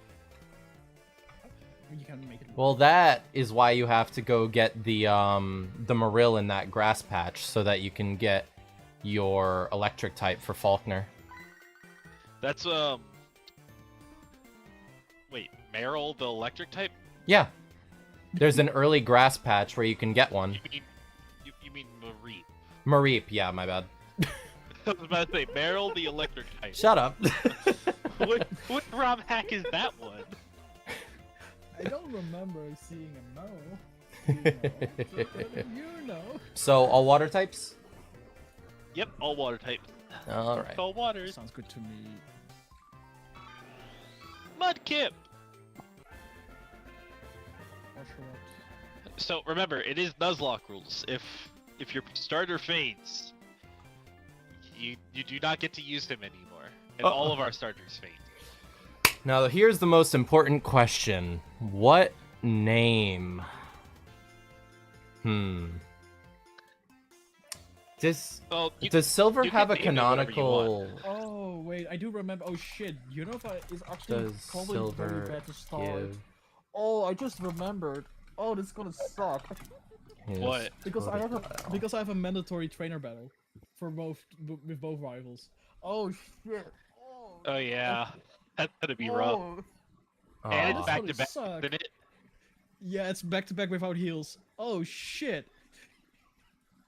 You can make it. Well, that is why you have to go get the Marill in that grass patch so that you can get your electric type for Faulkner. That's Wait, Meryl the electric type? Yeah. There's an early grass patch where you can get one. You mean Marie? Mareep, yeah, my bad. I was about to say Meryl the electric type. Shut up. What ROM hack is that one? I don't remember seeing a no. You know. So, all water types? Yep, all water types. Alright. All waters. Sounds good to me. Mudkip. Oshawott. So remember, it is Nuzlocke rules. If your starter fades, you do not get to use him anymore, and all of our starters fade. Now, here's the most important question. What name? Does Well, Silver you have a can name it whatever you canonical... Oh wait, I do remember. Oh shit, Unova is actually Does probably Silver very bad to start. give Oh, I just remembered. Oh, this is gonna suck. his What? Because I Totodile? have a mandatory trainer battle for with both rivals. Oh shit. oh yeah, that's gonna be rough. Oh. And Aw. it's back to gonna back, suck. isn't it? Yeah, it's back to back without heals. Oh shit.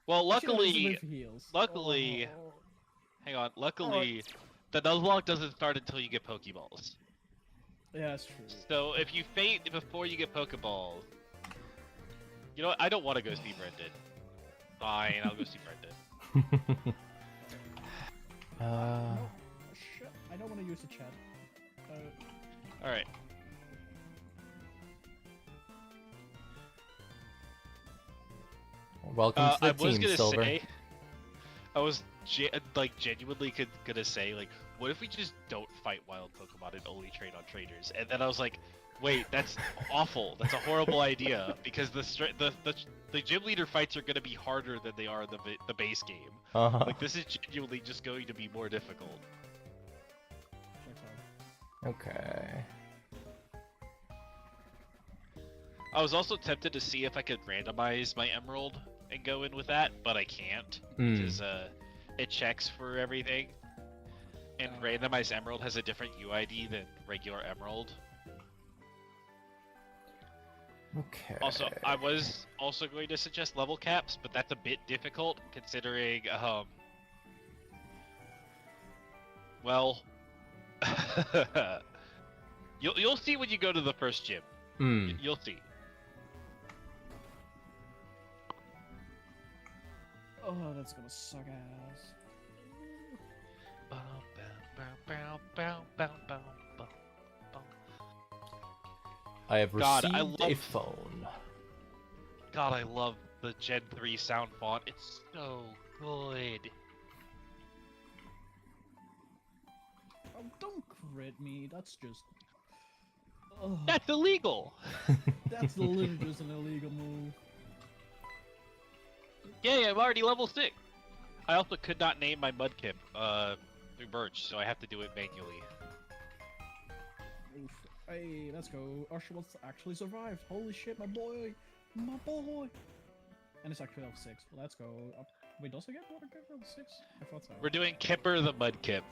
Well, I should've used luckily, with heals. luckily- Oh. hang on. Luckily, the Nuzlocke doesn't start until you get Pokeballs. Yeah, that's true. So if you faint before you get Pokeballs, you know what? I don't want to go see Brendan. Fine, I'll go see Brendan. Oh, shit. I don't want to use the chat. All right. Welcome to the I was team, gonna Silver. say, I was genuinely gonna say, like, what if we just don't fight wild Pokemon and only train on trainers? And then I was like, wait, that's awful. That's a horrible idea because the gym leader fights are gonna be harder than they are in the base game. Uh-huh. Like, this is genuinely just going to be more difficult. Okay. I was also tempted to see if I could randomize my Emerald and go in with that, but I can't because it checks for everything. And Oh. randomized Emerald has a different UID than regular Emerald. Okay. Also, I was also going to suggest level caps, but that's a bit difficult considering, well, you'll see when you go to the first gym. You'll see. Oh, that's gonna suck ass. I have God, received I a love- phone. God, I love the Gen 3 sound font. It's so good. Oh, don't crit me. That's just. Oh, That's illegal. that's literally just an illegal move. Yeah, I'm already level 6. I also could not name my Mudkip through Birch, so I have to do it manually. Oof. Hey, let's go. Oshawott actually survived. Holy shit, my boy. My boy. And it's actually level 6. Well, let's go. Up. Wait, does it get water get level 6? I thought so. We're doing Kipper the Mudkip.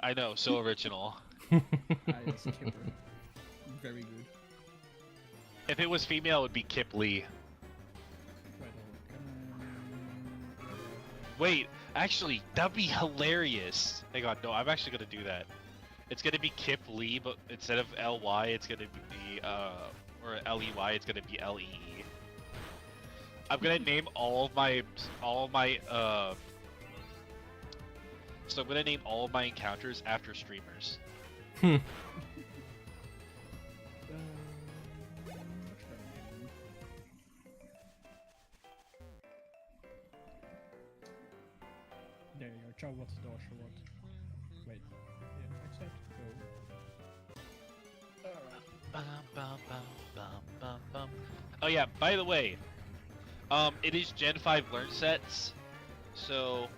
I know, so original. Ah, yes, Kipper. Very good. If it was female, it would be Kip Lee. Wait, hold on. Wait, actually, that'd be hilarious. Hang on, no, I'm actually gonna do that. It's gonna be Kip Lee, but instead of L-Y, it's gonna be, or L-E-Y, it's gonna be L-E-E. I'm gonna name all of my, so I'm gonna name all of my encounters after streamers. What should I name? There you go. Ciao, what's the door? What? Wait. Yeah, accept. Go. Alright. Oh yeah, by the way, it is Gen 5 learn sets, so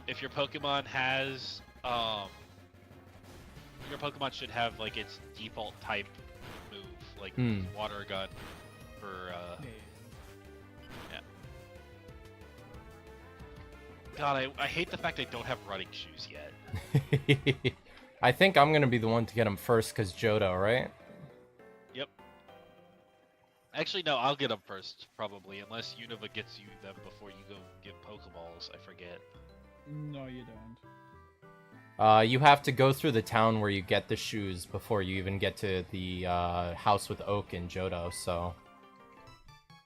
if your Pokemon has your Pokemon should have like its default type move, like Water Gun for yeah. God, I hate the fact I don't have running shoes yet. I think I'm gonna be the one to get him first, cause Johto, right? Yep. Actually, no, I'll get them first, probably, unless Unova gets you them before you go get Pokeballs. I forget. No, you don't. You have to go through the town where you get the shoes before you even get to the house with Oak and Johto, so...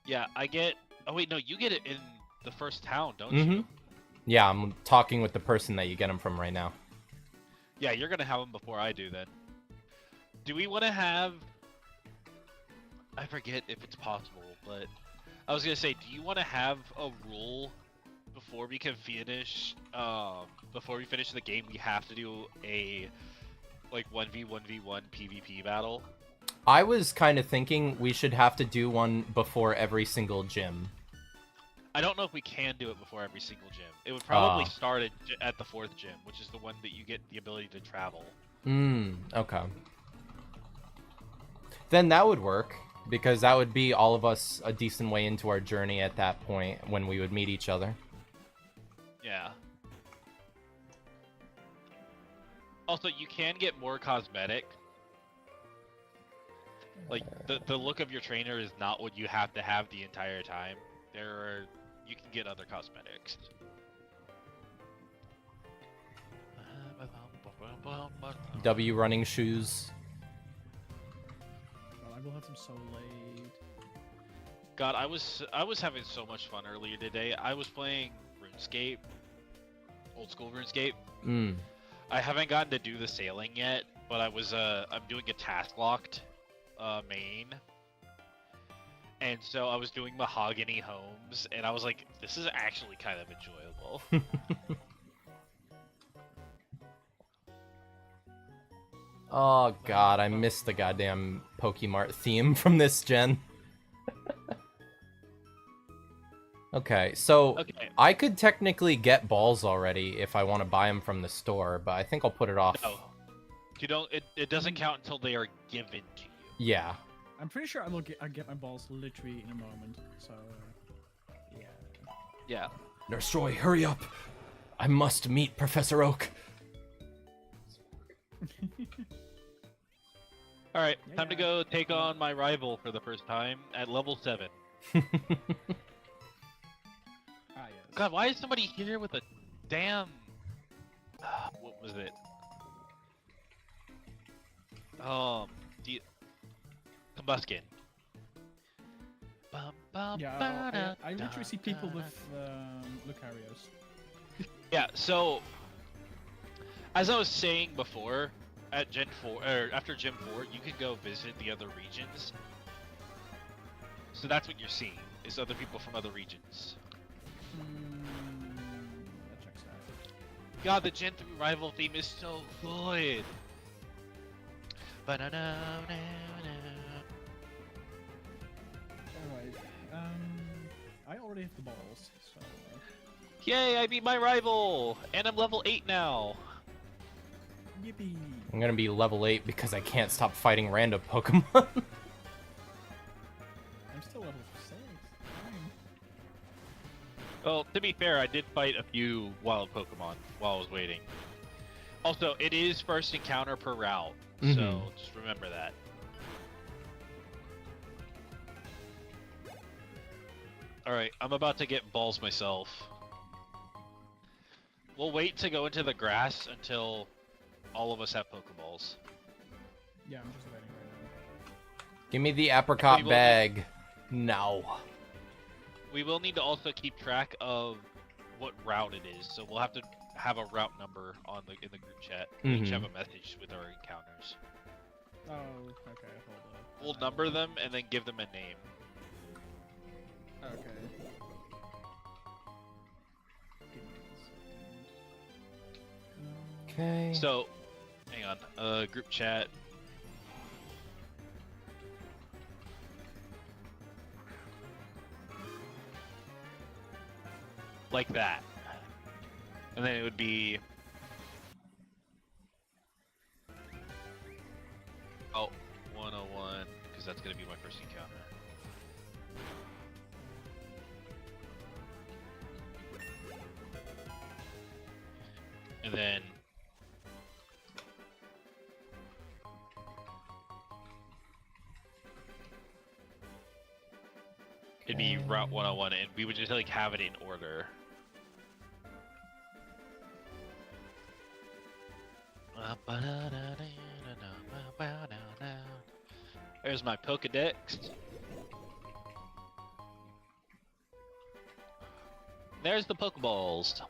Yeah, I get... Oh wait, no, you get it in the first town, don't Mm-hmm. you? Yeah, I'm talking with the person that you get them from right now. Yeah, you're gonna have them before I do then. Do we want to have... I forget if it's possible, but... I was gonna say, do you want to have a rule before we can finish... before we finish the game, we have to do a... like, 1v1v1 PvP battle? I was kind of thinking we should have to do one before every single gym. I don't know if we can do it before every single gym. It would probably start at the 4th gym, which is the one that you get the ability to travel. Okay. Then that would work, because that would be all of us a decent way into our journey at that point when we would meet each other. Yeah. Also, you can get more cosmetic. Like, the look of your trainer is not what you have to have the entire time. You can get other cosmetics. W running shoes. Well, I will have them so late. God, I was having so much fun earlier today. I was playing RuneScape, old school RuneScape. I haven't gotten to do the sailing yet, but I'm doing a task locked main. And so I was doing Mahogany Homes, and I was like, this is actually kind of enjoyable. Oh god, I missed the goddamn Pokemart theme from this gen. Okay, so Okay. I could technically get balls already if I want to buy them from the store, but I think I'll put it off. No. You don't. It doesn't count until they are given to you. Yeah. I'm pretty sure I get my balls literally in a moment. So, yeah. Yeah. Nurse Joy, hurry up! I must meet Professor Oak. All right, Yeah, time to yeah. go take on my rival for the first time at level 7. Ah, yes. God, why is somebody here with a damn... what was it? Combuskin. Yeah, I literally see people with Lucarios. Yeah, so... As I was saying before, at Gen 4, or after Gen 4, you can go visit the other regions. So that's what you're seeing, is other people from other regions. That checks out. God, the Gen 3 rival theme is so good! Alright, I already have the balls, so... Yay, I beat my rival! And I'm level 8 now! Yippee! I'm gonna be level 8 because I can't stop fighting random Pokemon. I'm still level 6. Fine. Well, to be fair, I did fight a few wild Pokemon while I was waiting. Also, it is first encounter per route, so just remember that. Alright, I'm about to get balls myself. We'll wait to go into the grass until all of us have Pokeballs. Yeah, I'm just waiting right Give me the apricot We will bag. No. We will need to also keep track of what route it is, so we'll have to have a route number in the group chat. We each have a message with our encounters. now. Oh, okay, hold on. We'll number them and then give them a name. Okay. Give me a second. Okay. So, hang on. Group chat. Like that. And then it would be... Oh, 101, because that's going to be my first encounter. And then... it'd be Route 101, and we would just like have it in order. There's my Pokedex. There's the Pokeballs.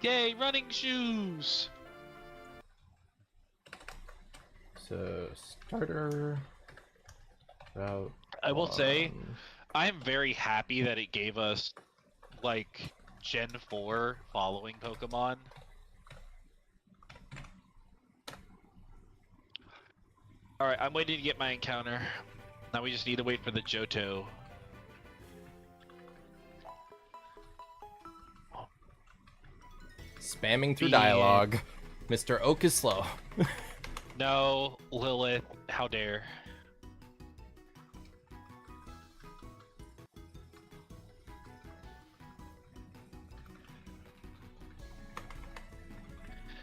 Yay, running shoes! So starter. Route. I will say, 1. I'm very happy that it gave us, like, Gen 4 following Pokemon. Alright, I'm waiting to get my encounter. Now we just need to wait for the Johto. Spamming through Yeah. dialogue. Mr. Oak is slow. No, Lilith, how dare.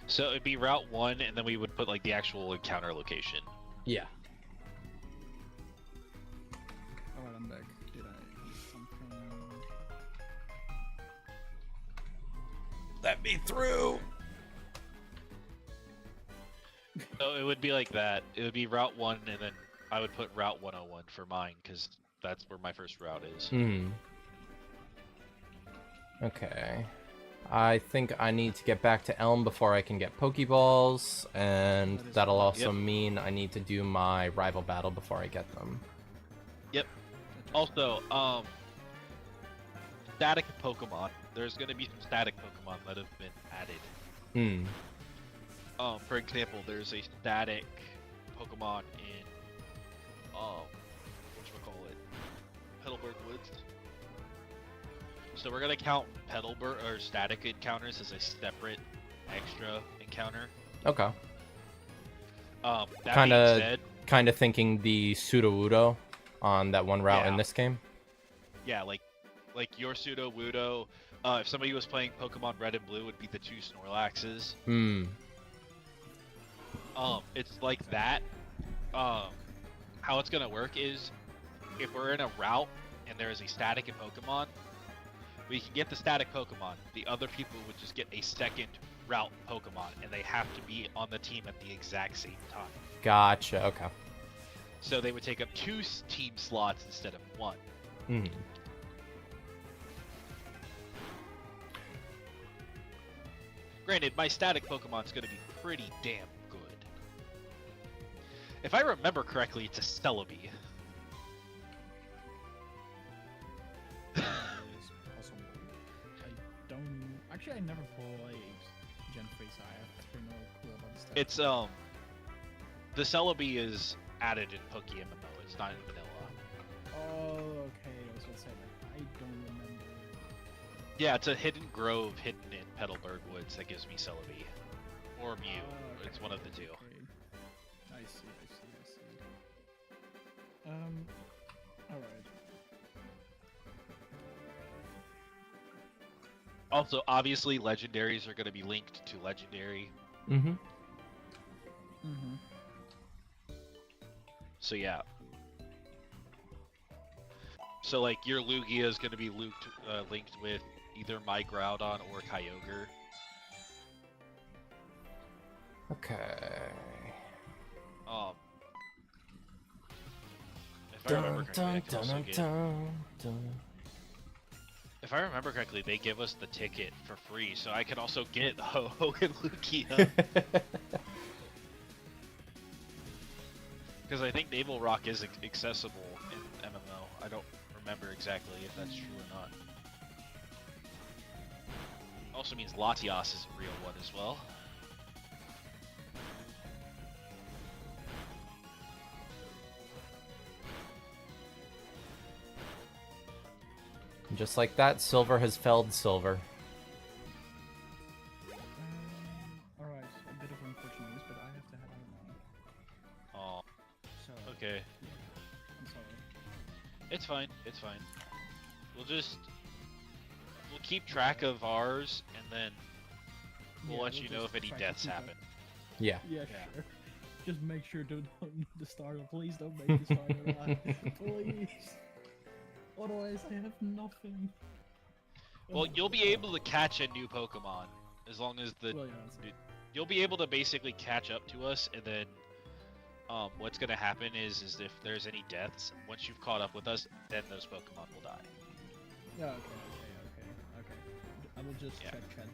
So it'd be Route 1, and then we would put like the actual encounter location. Yeah. Alright, I'm back. Did I do something? Let me through. So it would be like that. It would be Route 1, and then I would put Route 101 for mine, because that's where my first route is. Hmm. Okay. I think I need to get back to Elm before I can get Pokeballs, and That is that'll fine. also Yep. mean I need to do my rival battle before I get them. Yep. Also, static Pokemon. There's going to be some static Pokemon that have been added. Hmm. For example, there's a static Pokemon in, whatchamacallit, Petalburg Woods. So we're gonna count Petalburg or static encounters as a separate extra encounter. Okay. That Kinda- being said, Kind of thinking the Sudowoodo on that one route in Yeah. this game. yeah, like your pseudo Wudo. If somebody was playing Pokemon Red and Blue, it would be the 2 Snorlaxes. Hmm. It's like that. How it's gonna work is, if we're in a route and there is a static in Pokemon, we can get the static Pokemon. The other people would just get a second route Pokemon, and they have to be on the team at the exact same time. Gotcha. Okay. So they would take up 2 team slots instead of 1. Hmm. Granted, my static Pokemon's gonna be pretty damn good. If I remember correctly, it's a Celebi. Also, I don't. Actually, I never played Gen 3, so I have pretty no clue about the stats. It's the Celebi is added in PokeMMO. It's not in vanilla. Oh, okay. I was gonna say that. I don't remember. Yeah, it's a hidden grove hidden in Petalburg Woods that gives me Celebi. Or Mew. Okay. It's one of the 2. Okay. I see. Alright. Also, obviously, legendaries are going to be linked to legendary. Mm-hmm. Mm-hmm. So yeah. So like your Lugia is gonna be linked with either my Groudon or Kyogre. Okay. If I remember correctly, I can also get. If I remember correctly, they give us the ticket for free, so I can also get Ho-Oh and Lugia. Because I think Naval Rock is accessible in MMO. I don't remember exactly if that's true or not. Also means Latias is a real one as well. Just like that, Silver has felled Silver. Alright, a bit of unfortunate news, but I have to head out now. Oh, So, okay. yeah, I'm sorry. It's fine. It's fine. We'll keep track of ours, and then we'll let you know if any deaths happen. Yeah. Yeah, sure. Just make sure to don't need the starter. Please don't make the starter run. Please. Otherwise, I have nothing. Well, you'll be able to catch a new Pokemon as long as Well, yeah, that's you'll be able to basically catch up to us, and then what's gonna happen is if there's any deaths, once you've caught up with us, then those Pokemon will die. Yeah, okay. I will just check chat then.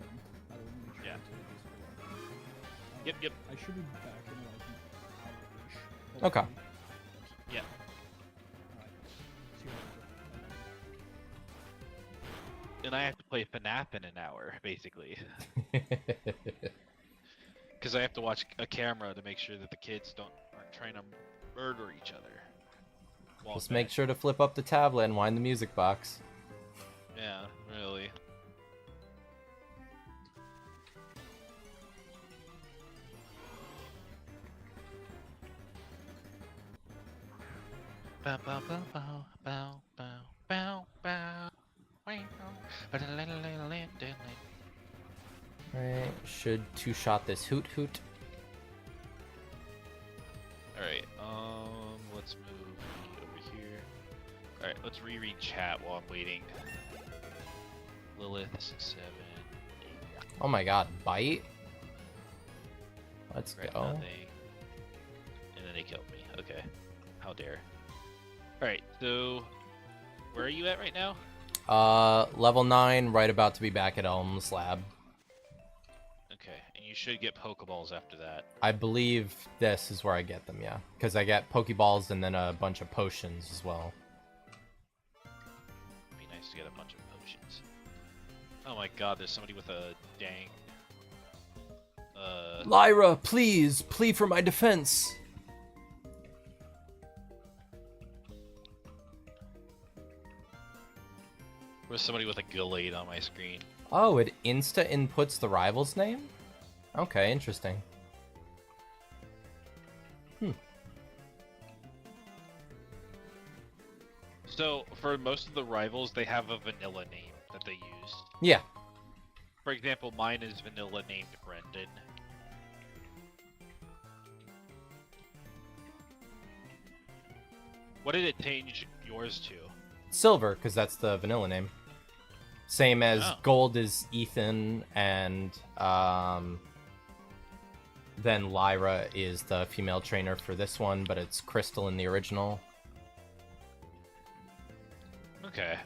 I will make sure Yeah. to do this for Yep. I should be back in like an hour-ish. Okay. hopefully. Yeah. Alright. See you later. And I have to play FNAF in an hour, basically. Because I have to watch a camera to make sure that the kids aren't trying to murder each other. Just make sure to flip up the tablet and wind the music box. Yeah, really. Bow, bow, bow, bow, bow, bow, bow, bow. Right, should two-shot this hoot hoot. Alright, let's move over here. Alright, let's reread chat while I'm waiting. Lilith, 6, 7, 8. Oh my god, bite? Let's Right, go. nothing. And then they killed me. Okay. How dare. Alright, so where are you at right now? Level 9, right about to be back at Elm's lab. Okay, and you should get Pokeballs after that. I believe this is where I get them, yeah. Because I get Pokeballs and then a bunch of potions as well. It'd be nice to get a bunch of potions. Oh my god, there's somebody with a dang... Lyra, please! Plea for my defense! There's somebody with a Gallade on my screen. Oh, it insta-inputs the rival's name? Okay, interesting. So, for most of the rivals, they have a vanilla name that they use. Yeah. For example, mine is vanilla named Brendan. What did it change yours to? Silver, because that's the vanilla name. Same as Oh. Gold is Ethan, and then Lyra is the female trainer for this one, but it's Crystal in the original. Okay.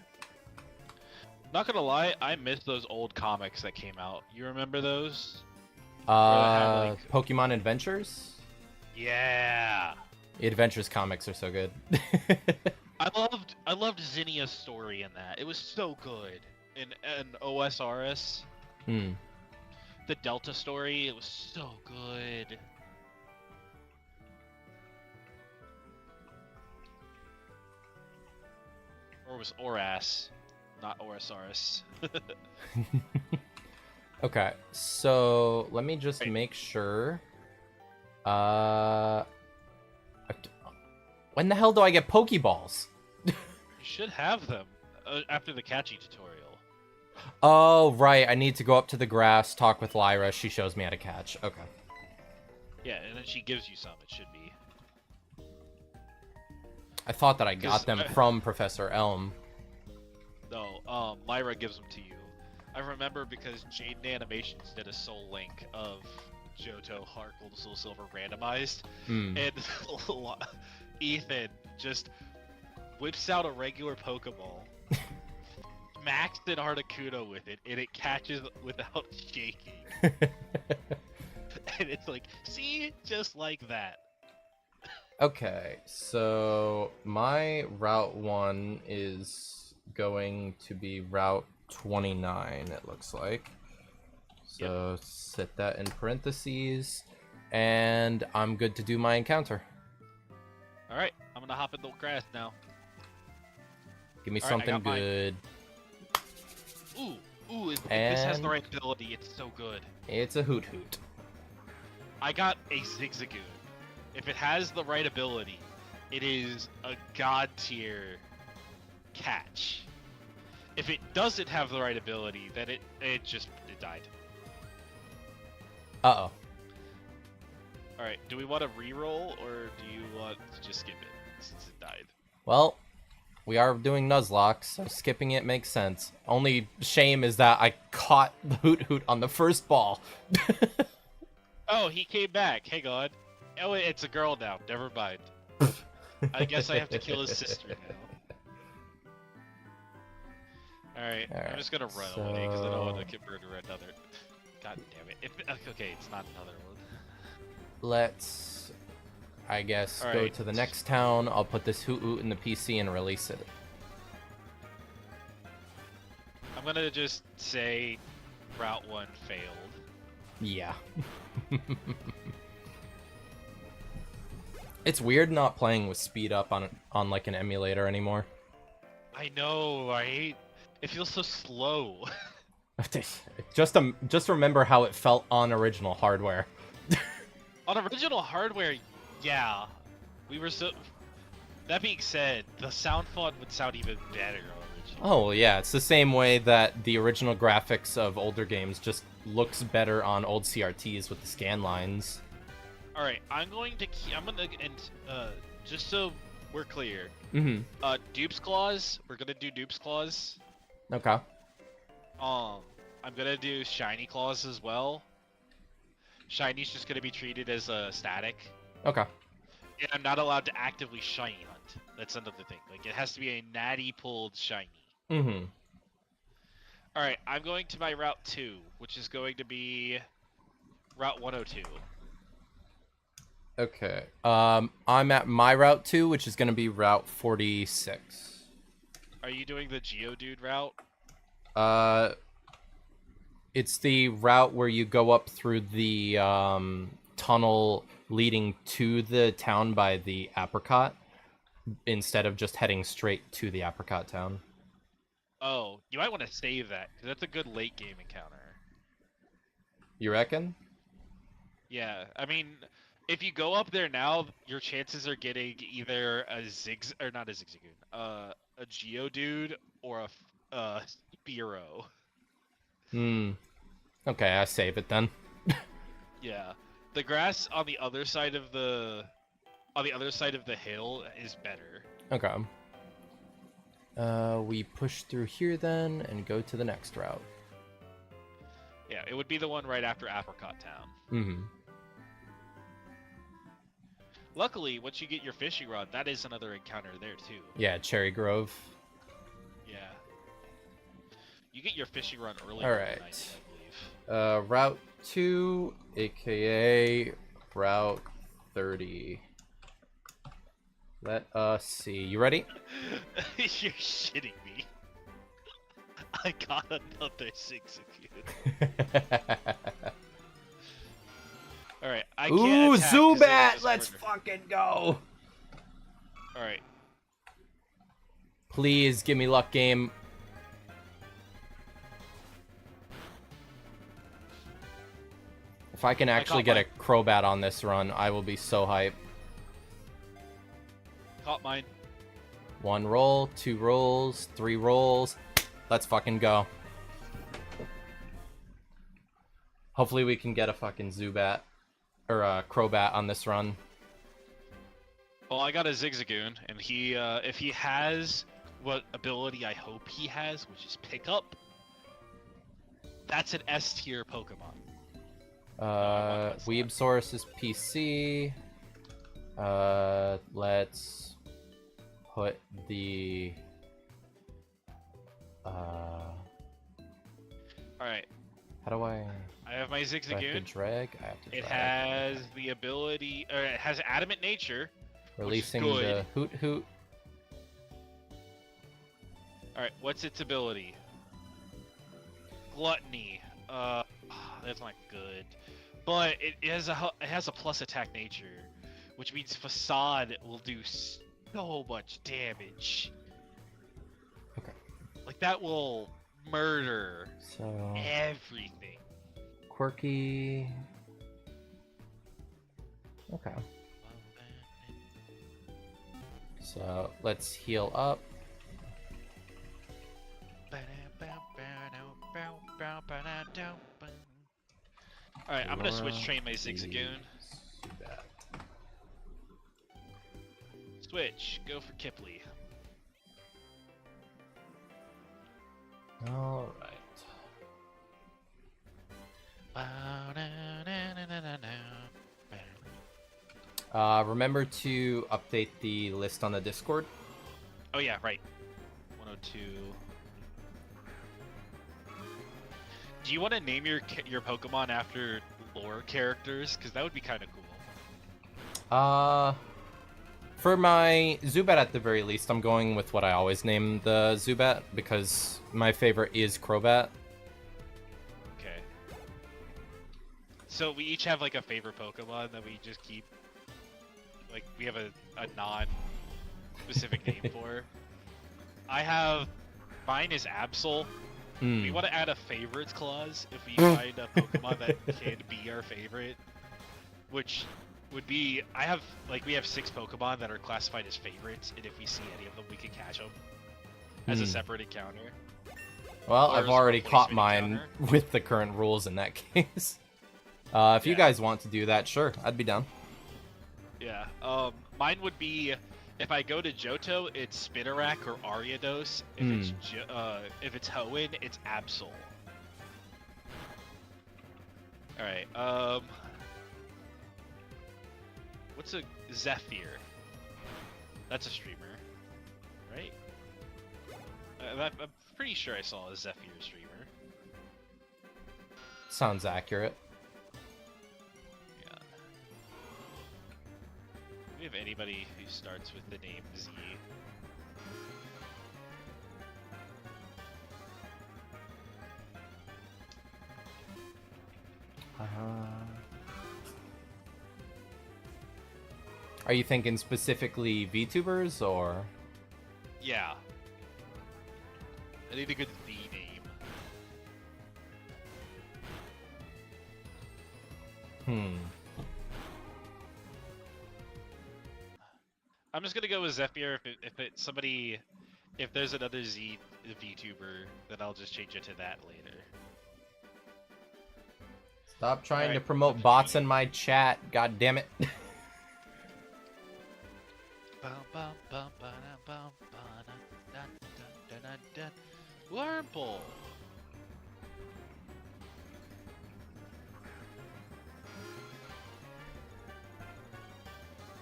Not gonna lie, I miss those old comics that came out. You remember those? had, like- Pokemon Adventures? Yeah. The Adventures comics are so good. I loved Zinnia's story in that. It was so good. In OSRS, Hmm. the Delta story, it was so good. Or it was Oras, not OSRS. Okay, so let me just Right. make sure. When the hell do I get Pokeballs? You should have them after the catchy tutorial. Oh, right. I need to go up to the grass, talk with Lyra. She shows me how to catch. Okay. Yeah, and then she gives you some. It should be. I thought that I got 'Cause them I- from Professor Elm. No, Lyra gives them to you. I remember because Jaden Animations did a Soul Link of Johto, Heart Gold, Soul Silver randomized, Hmm. and Ethan just whips out a regular Pokeball, maxed an Articuno with it, and it catches without shaking. And it's like, see, just like that. Okay, so my Route 1 is going to be Route 29, it looks like. So set that in parentheses, and I'm good to do my encounter. All right, I'm gonna hop in the grass now. Give me All right, I something got mine. good. Ooh, if this has the And- right ability, it's so good. It's a Hoot Hoot. I got a Zigzagoon. If it has the right ability, it is a god tier catch. If it doesn't have the right ability, then it died. Uh-oh. Alright, do we want to reroll or do you want to just skip it since it died? Well, we are doing Nuzlocke, so skipping it makes sense. Only shame is that I caught the Hoot Hoot on the first ball. Oh, he came back. Hang on. Oh, it's a girl now. Never mind. I guess I have to kill his sister now. Alright, I'm Alright, just gonna run away because I don't want to so- convert her another. God damn it. Okay, it's not another one. Let's, I guess, go Alright. to the next town. I'll put this Hoot Hoot in the PC and release it. I'm gonna just say Route 1 failed. Yeah. It's weird not playing with speed up on like an emulator anymore. I know, right? It feels so slow. Just remember how it felt on original hardware. On original hardware, yeah. We were so... That being said, the sound font would sound even better on original. Oh yeah, it's the same way that the original graphics of older games just looks better on old CRTs with the scan lines. Alright, I'm gonna, just so we're clear, Mm-hmm. Dupe's Claws, we're gonna do Dupe's Claws. Okay. I'm gonna do Shiny Claws as well. Shiny's just gonna be treated as a static. Okay. And I'm not allowed to actively shiny hunt. That's another thing. Like, it has to be a natty pulled shiny. Mm-hmm. Alright, I'm going to my Route 2, which is going to be Route 102. Okay. I'm at my Route 2, which is gonna be Route 46. Are you doing the Geodude route? It's the route where you go up through the tunnel leading to the town by the apricot, instead of just heading straight to the apricot town. Oh, you might want to save that, because that's a good late game encounter. You reckon? Yeah, I mean, if you go up there now, your chances are getting either a not a Zigzagoon, a Geodude or a Spearow. Hmm. Okay, I save it then. Yeah, the grass on the other side of the hill is better. Okay. We push through here then and go to the next route. Yeah, it would be the one right after Apricot Town. Mm-hmm. Luckily, once you get your fishing rod, that is another encounter there too. Yeah, Cherry Grove. Yeah. You get your fishing rod early. Alright. I believe. Route 2, aka Route 30. Let us see. You ready? You're shitting me. I got another Zigzagoon. Alright, I can't Ooh, attack 'cause they Zubat! just Let's murder. fucking go! Alright, Please give me luck, game. If I can actually caught get a Crobat on this run, I will be so hype. caught mine. 1 roll, 2 rolls, 3 rolls. Let's fucking go. Hopefully we can get a fucking Zubat. Crobat on this run. Well, I got a Zigzagoon, and he, if he has what ability I hope he has, which is Pickup, that's an S tier Pokemon. Weebsaurus is PC. Let's put the Alright, how do I have my do I have to Zigzagoon. drag? I have to drag. It has the ability, or it has Adamant Nature. Releasing good. the Hoot Hoot. Alright, what's its ability? Gluttony. That's not good. But it has a plus attack nature, which means Facade will do so much damage. Okay. Like that will murder So everything. quirky. Okay. So let's heal up. Alright, I'm gonna switch train my Zigzagoon. Switch, go for Kipley. All right. Remember to update the list on the Discord. Oh yeah, right. 102. Do you want to name your Pokemon after lore characters? Because that would be kind of cool. For my Zubat at the very least, I'm going with what I always name the Zubat because my favorite is Crobat. Okay. So we each have like a favorite Pokemon that we just keep, like we have a non-specific name for. Mine is Absol. We want to add a favorites clause if we find a Pokemon that can be our favorite, which would be we have 6 Pokemon that are classified as favorites, and if we see any of them, we can catch them as a separate encounter. Well, Or I've as a already caught replacement mine encounter. with the current rules in that case. If you Yeah. guys want to do that, sure, I'd be down. Yeah. Mine would be if I go to Johto, it's Spinarak or Ariados. If it's Hoenn, it's Absol. All right. What's a Zephyr? That's a streamer, right? I'm pretty sure I saw a Zephyr streamer. Sounds accurate. Yeah. Do we have anybody who starts with the name Z? Are you thinking specifically VTubers or? Yeah. I need a good V name. I'm just gonna go with Zephyr. If there's another Z VTuber, then I'll just change it to that later. Stop trying to Alright, promote what's bots your in my chat. God damn it. Wurmple.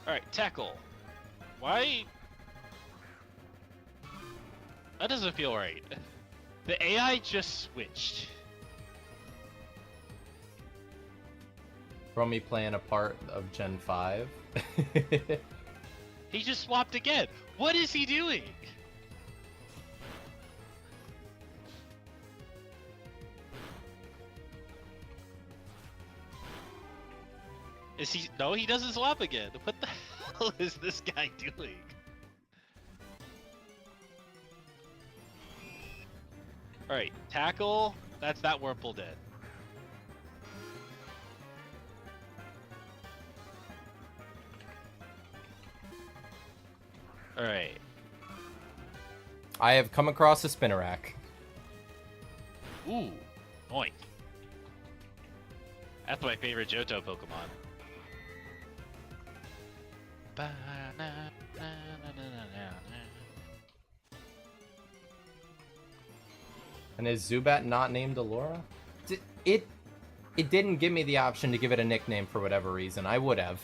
Alright, tackle. Why? That doesn't feel right. The AI just switched. From me playing a part of Gen 5. He just swapped again. What is he doing? Is he? No, he doesn't swap again. What the hell is this guy doing? Alright, tackle. That's that Wurmple dead. Alright. I have come across a Spinarak. Ooh. Oink. That's my favorite Johto Pokemon. And is Zubat not named Allura? It didn't give me the option to give it a nickname for whatever reason. I would have.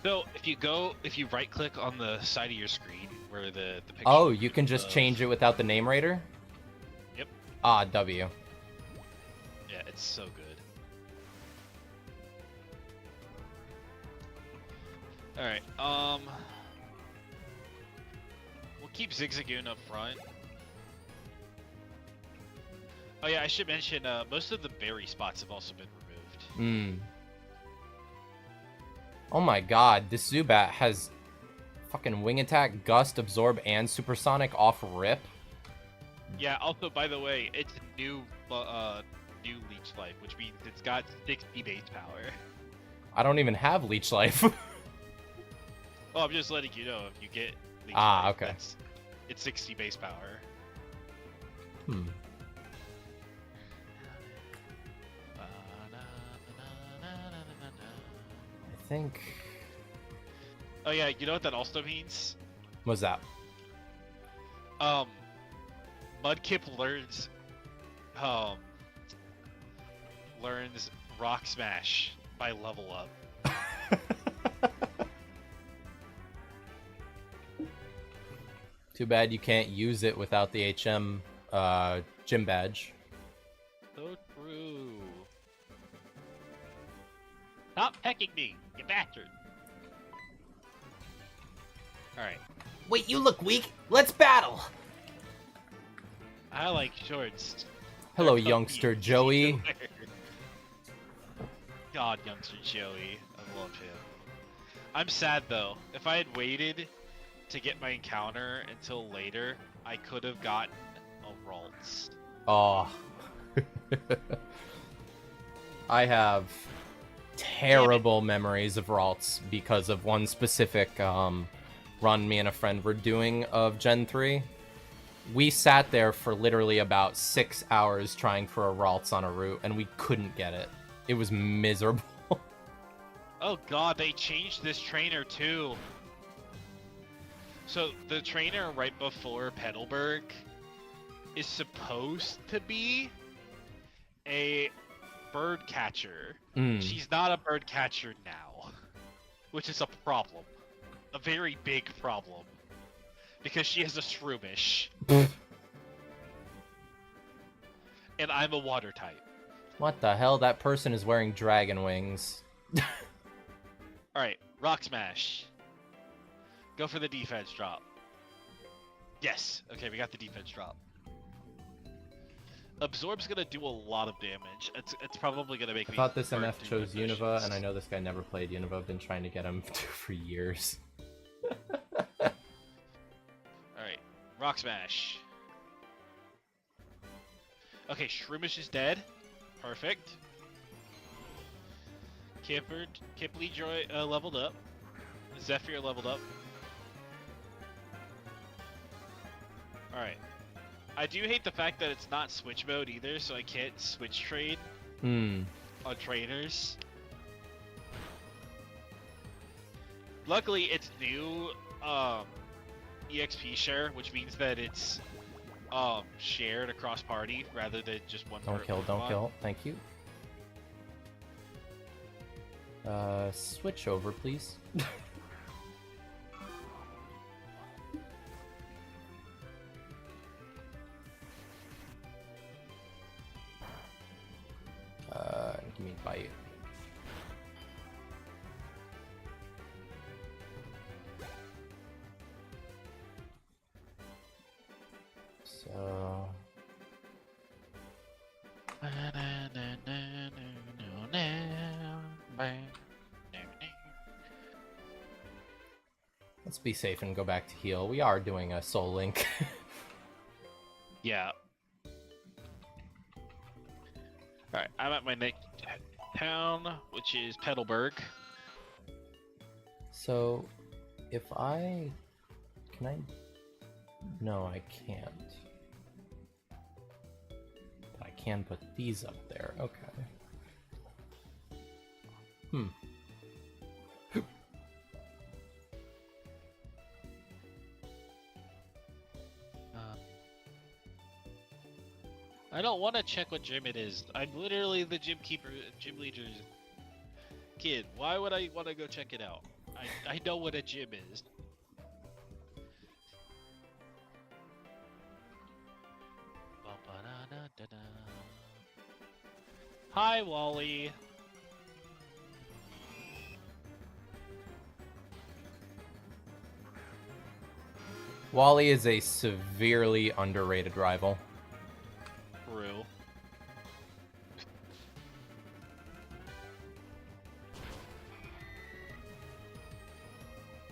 So if you right click on the side of your screen where the picture. Oh, you can just change it without the name raider? Yep. Ah, W. Yeah, it's so good. Alright, we'll keep Zigzagoon up front. Oh yeah, I should mention, most of the berry spots have also been removed. Oh my god, this Zubat has fucking Wing Attack, Gust, Absorb, and Supersonic off rip. Yeah, also, by the way, it's new Leech Life, which means it's got 60 base power. I don't even have Leech Life. Well, I'm just letting you know if you get Leech Ah, Life, okay. It's 60 base power. I think... Oh yeah, you know what that also means? What's that? Mudkip learns Rock Smash by level up. Too bad you can't use it without the HM gym badge. So true. Stop pecking me, you bastard! Alright. Wait, you look weak. Let's battle. I like shorts. Hello, They're comfy youngster and easy Joey. to wear. God, youngster Joey. I love him. I'm sad though. If I had waited to get my encounter until later, I could have gotten a Ralts. Oh. I have terrible memories of Ralts because of one specific run me and a friend were doing of Gen 3. We sat there for literally about 6 hours trying for a Ralts on a route, and we couldn't get it. It was miserable. Oh god, they changed this trainer too. So the trainer right before Petalburg is supposed to be a bird catcher. She's not a bird catcher now, which is a problem. A very big problem. Because she has a Shroomish. And I'm a water type. What the hell? That person is wearing dragon wings. Alright, Rock Smash. Go for the defense drop. Yes! Okay, we got the defense drop. Absorb's gonna do a lot of damage. It's probably gonna make I me... thought this burn MF through chose my Unova, potions. and I know this guy never played Unova. I've been trying to get him for years. Alright, Rock Smash. Okay, Shroomish is dead. Perfect. Kipley Joy leveled up. Zephyr leveled up. Alright. I do hate the fact that it's not switch mode either, so I can't switch trade on trainers. Luckily, it's new EXP share, which means that it's shared across party rather than just one. Don't kill, don't kill. Thank you. Switch over, please. Give me a bite. So... Let's be safe and go back to heal. We are doing a Soul Link. Yeah. Alright, I'm at my next town, which is Petalburg. So, if I... Can I... No, I can't. But I can put these up there. Okay. I don't want to check what gym it is. I'm literally the gym keeper, gym leader's kid. Why would I want to go check it out? I know what a gym is. Hi, Wally. Wally is a severely underrated rival. True.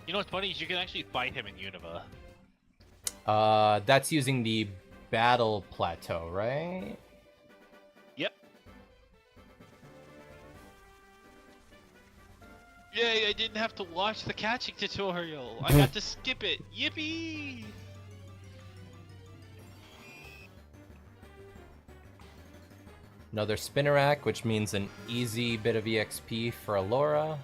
You know what's funny is you can actually fight him in Unova. That's using the battle plateau, right? Yep. Yay, I didn't have to watch the catching tutorial. I got to skip it. Yippee! Another Spinnerack, which means an easy bit of EXP for Alora.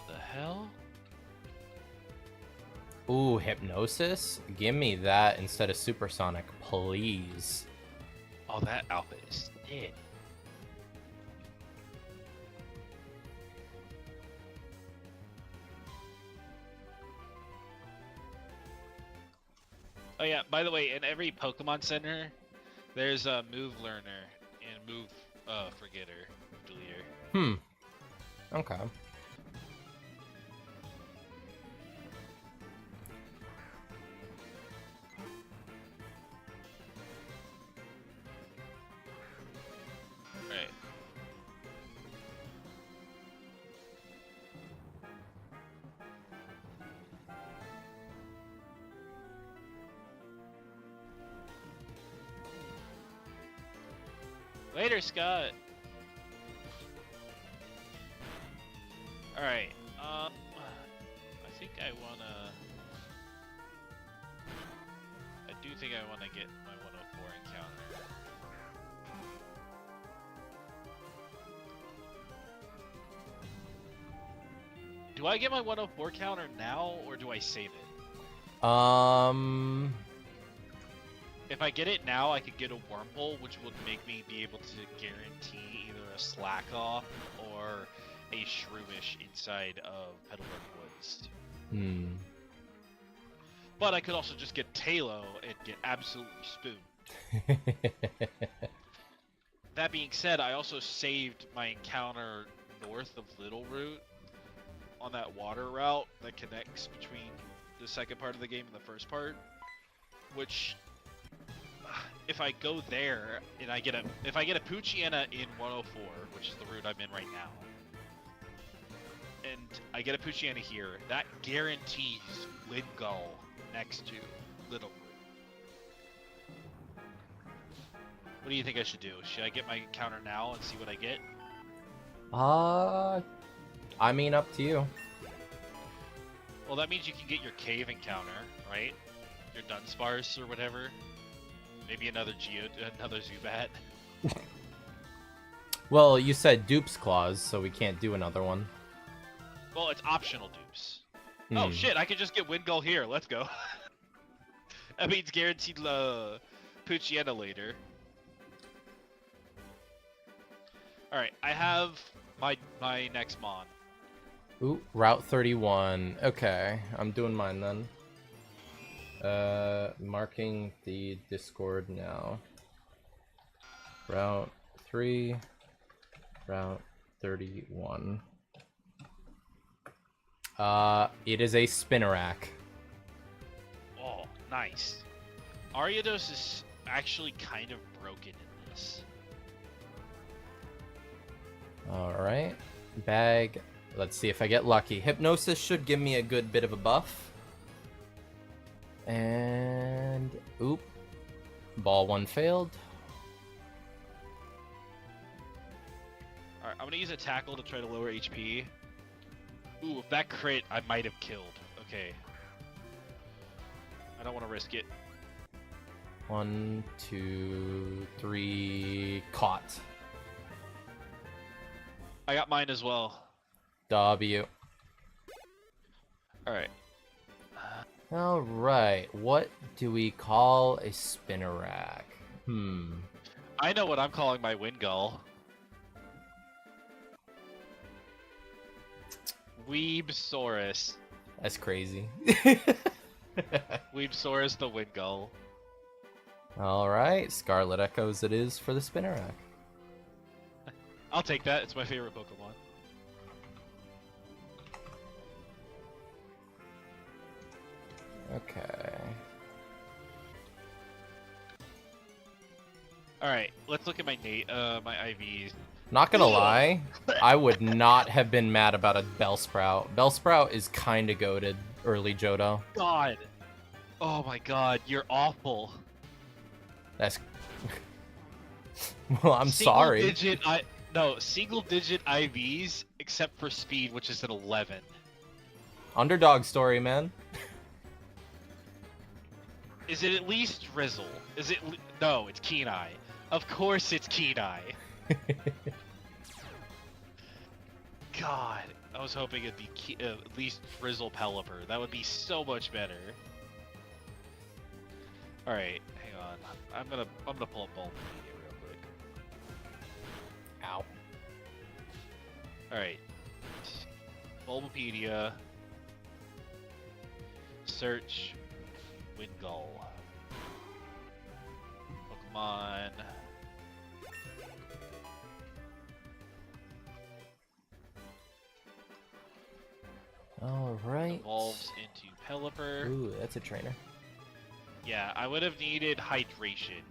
The hell? Ooh, Hypnosis? Give me that instead of Supersonic, please. Oh, that outfit is dead. Oh yeah, by the way, in every Pokemon Center, there's a move learner and move forgetter, deleter. Okay. Right. Later, Scott. Alright, I think I wanna... I do think I wanna get my 104 encounter. Do I get my 104 counter now, or do I save it? If I get it now, I could get a Wormhole, which would make me be able to guarantee either a Slack Off or a Shroomish inside of Petalburg Woods. But I could also just get Talo and get absolutely spooned. That being said, I also saved my encounter north of Little Root on that water route that connects between the second part of the game and the first part, which if I go there and if I get a Poochyena in 104, which is the route I'm in right now, and I get a Poochyena here, that guarantees Wingull next to Little Root. What do you think I should do? Should I get my encounter now and see what I get? I mean, up to you. Well, that means you can get your cave encounter, right? Your Dunsparce or whatever. Maybe another Zubat. Well, you said Dupe's Claws, so we can't do another one. Well, it's optional dupes. Oh shit, I could just get Wingull here. Let's go. That means guaranteed Poochyena later. Alright, I have my next Mon. Ooh, Route 31. Okay, I'm doing mine then. Marking the Discord now. Route 3, Route 31. It is a Spinnerack. Oh, nice. Ariados is actually kind of broken in this. Alright. Bag. Let's see if I get lucky. Hypnosis should give me a good bit of a buff. And... oop. Ball 1 failed. Alright, I'm gonna use a tackle to try to lower HP. Ooh, if that crit, I might have killed. Okay. I don't want to risk it. 1, 2, 3... Caught. I got mine as well. W. Alright. All right. What do we call a spinnerack? I know what I'm calling my Wingull. Weebsaurus. That's crazy. Weebsaurus the Wingull. All right. Scarlet Echoes it is for the spinnerack. I'll take that. It's my favorite Pokemon. Okay. Alright, let's look at my my IVs. Not gonna Ugh. lie, I would not have been mad about a Bellsprout. Bellsprout is kind of goated early Johto. God. Oh my god, you're awful. That's... Well, I'm sorry. Single digit IVs except for speed, which is an 11. Underdog story, man. Is it at least Drizzle? Is it? No, it's Keen-Eye. Of course it's Keen-Eye. God, I was hoping it'd be at least Drizzle Pelipper. That would be so much better. All right, hang on. I'm gonna pull up Bulbapedia real quick. Ow. All right, Bulbapedia. Search Wingull. Pokemon. All right. Evolves into Pelipper. Ooh, that's a trainer. Yeah, I would have needed hydration.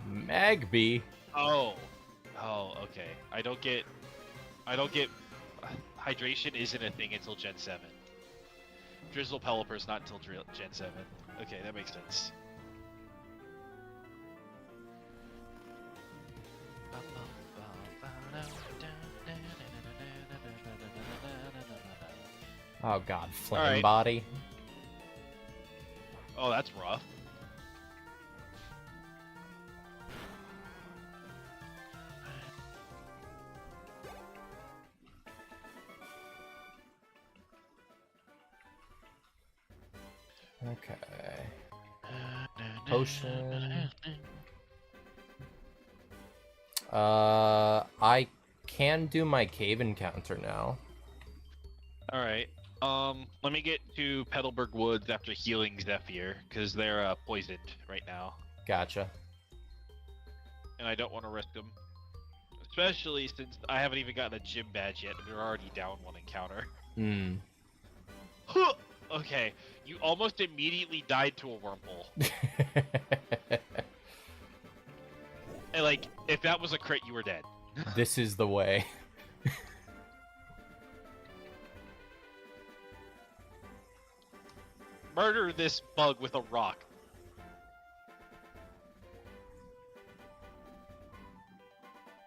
Magby. Oh, okay. I don't get. Hydration isn't a thing until Gen 7. Drizzle Pelipper's not until Gen 7. Okay, that makes sense. Oh god, flame Alright. body. Oh, that's rough. Okay. Potion. I can do my cave encounter now. Alright. Let me get to Petalburg Woods after healing Zephyr, because they're poisoned right now. Gotcha. And I don't want to risk them. Especially since I haven't even gotten a gym badge yet, and they're already down one encounter. Hmm. Okay, you almost immediately died to a Wurmple. And like, if that was a crit, you were dead. This is the way. Murder this bug with a rock.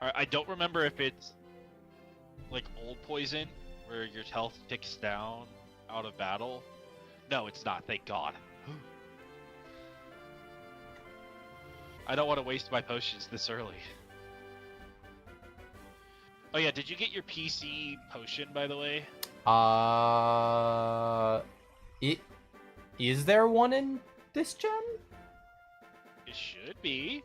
Alright, I don't remember if it's like old poison, where your health ticks down out of battle. No, it's not, thank god. I don't want to waste my potions this early. Oh yeah, did you get your PC potion, by the way? Is there one in this gen? It should be.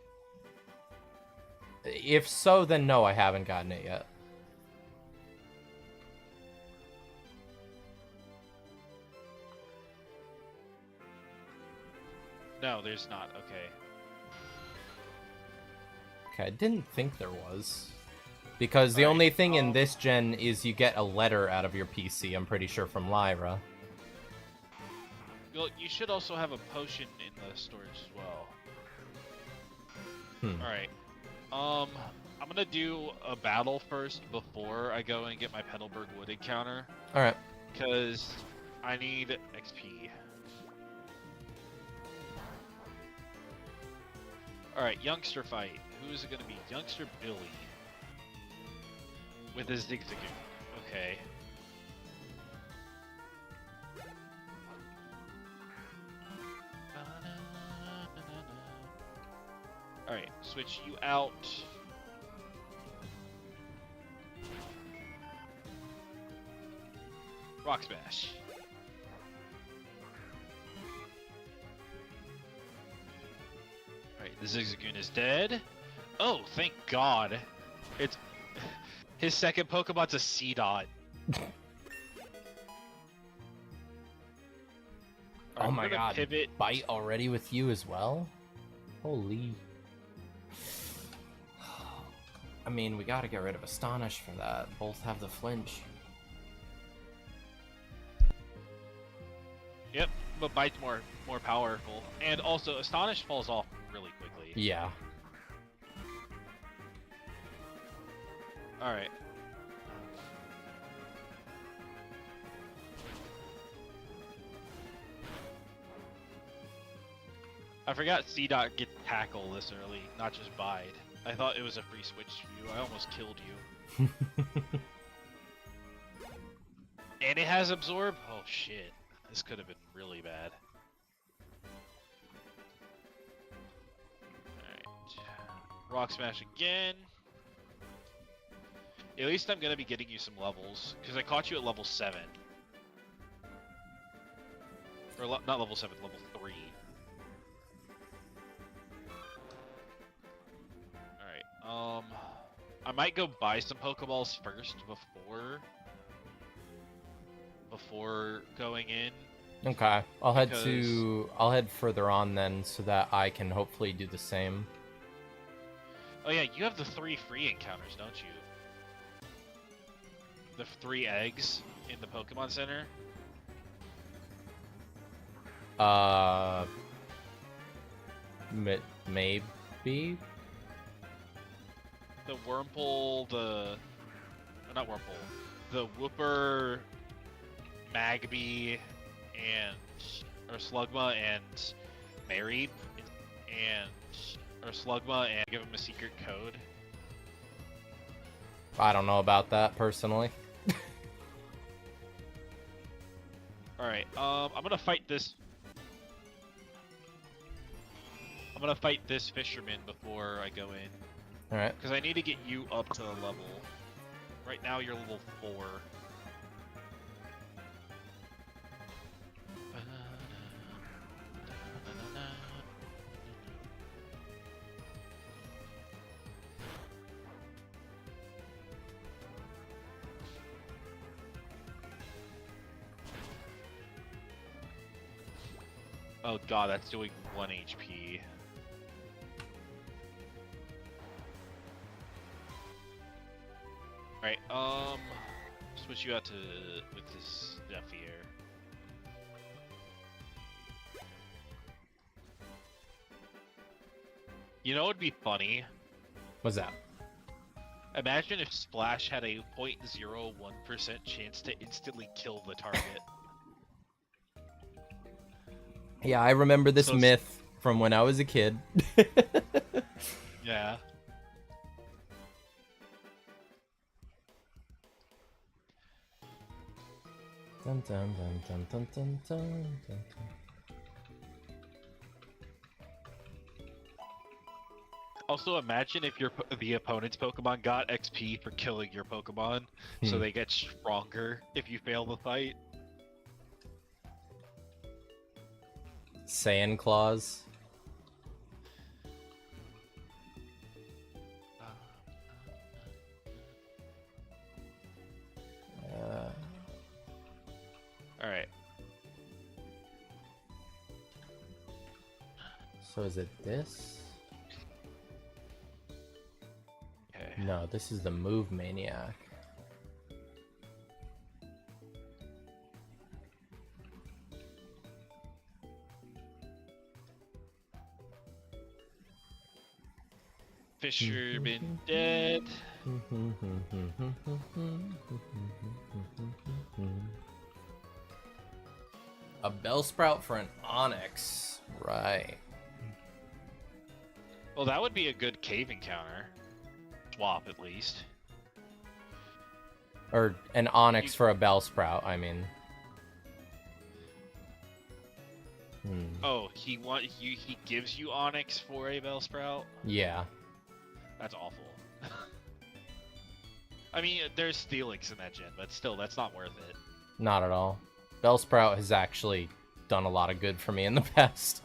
If so, then no, I haven't gotten it yet. No, there's not, okay. Okay, I didn't think there was. Because the Alright, only thing in this gen is you get a letter out of your PC, I'm pretty sure, from Lyra. Well, you should also have a potion in the storage as well. Alright. I'm gonna do a battle first before I go and get my Petalburg Wood encounter. Alright. Because I need XP. Alright, youngster fight. Who is it gonna be? Youngster Billy. With his Zigzagoon. Okay. Alright, switch you out. Rock Smash. Alright, the Zigzagoon is dead. Oh, thank God. It's... His second Pokemon's a C-Dot. Oh my god, Pivot. bite already with you as well? Holy. I mean, we gotta get rid of Astonish for that. Both have the flinch. Yep, but Bite's more powerful. And also, Astonish falls off really quickly. Yeah. Alright. I forgot C-Dot get tackle this early, not just Bide. I thought it was a free switch to you. I almost killed you. And it has Absorb? Oh shit. This could have been really bad. Alright. Rock Smash again. At least I'm gonna be getting you some levels, because I caught you at level 7. Or not level 7, level 3. Alright, I might go buy some Pokeballs first before going in. Okay, I'll head further on then, so that I can hopefully do the same. Oh yeah, you have the 3 free encounters, don't you? The 3 eggs in the Pokemon Center? Maybe? The Wurmple, not Wurmple, the Whooper, Magby, or Slugma and Mareep, or Slugma and give him a secret code. I don't know about that, personally. Alright, I'm gonna fight this... I'm gonna fight this fisherman before I go in. Alright. Because I need to get you up to the level. Right now you're level 4. Oh god, that's doing 1 HP. Alright, switch you out with this Zephyr. You know what would be funny? What's that? Imagine if Splash had a 0.01% chance to instantly kill the target. Yeah, I remember this So myth from when I was a kid. Yeah. Dun, dun, dun, dun, dun, dun, dun, dun. Also, imagine if the opponent's Pokemon got XP for killing your Pokemon, so they get stronger if you fail the fight. Sand Claws. Alright. So is it this? Okay. No, this is the Move Maniac. Fisherman dead. A Bellsprout for an Onyx. Right. Well, that would be a good cave encounter. Swap, at least. Or an Onyx for a Bellsprout, I mean. Oh, he gives you Onyx for a Bellsprout? Yeah. That's awful. I mean, there's Steelix in that gen, but still, that's not worth it. Not at all. Bellsprout has actually done a lot of good for me in the past.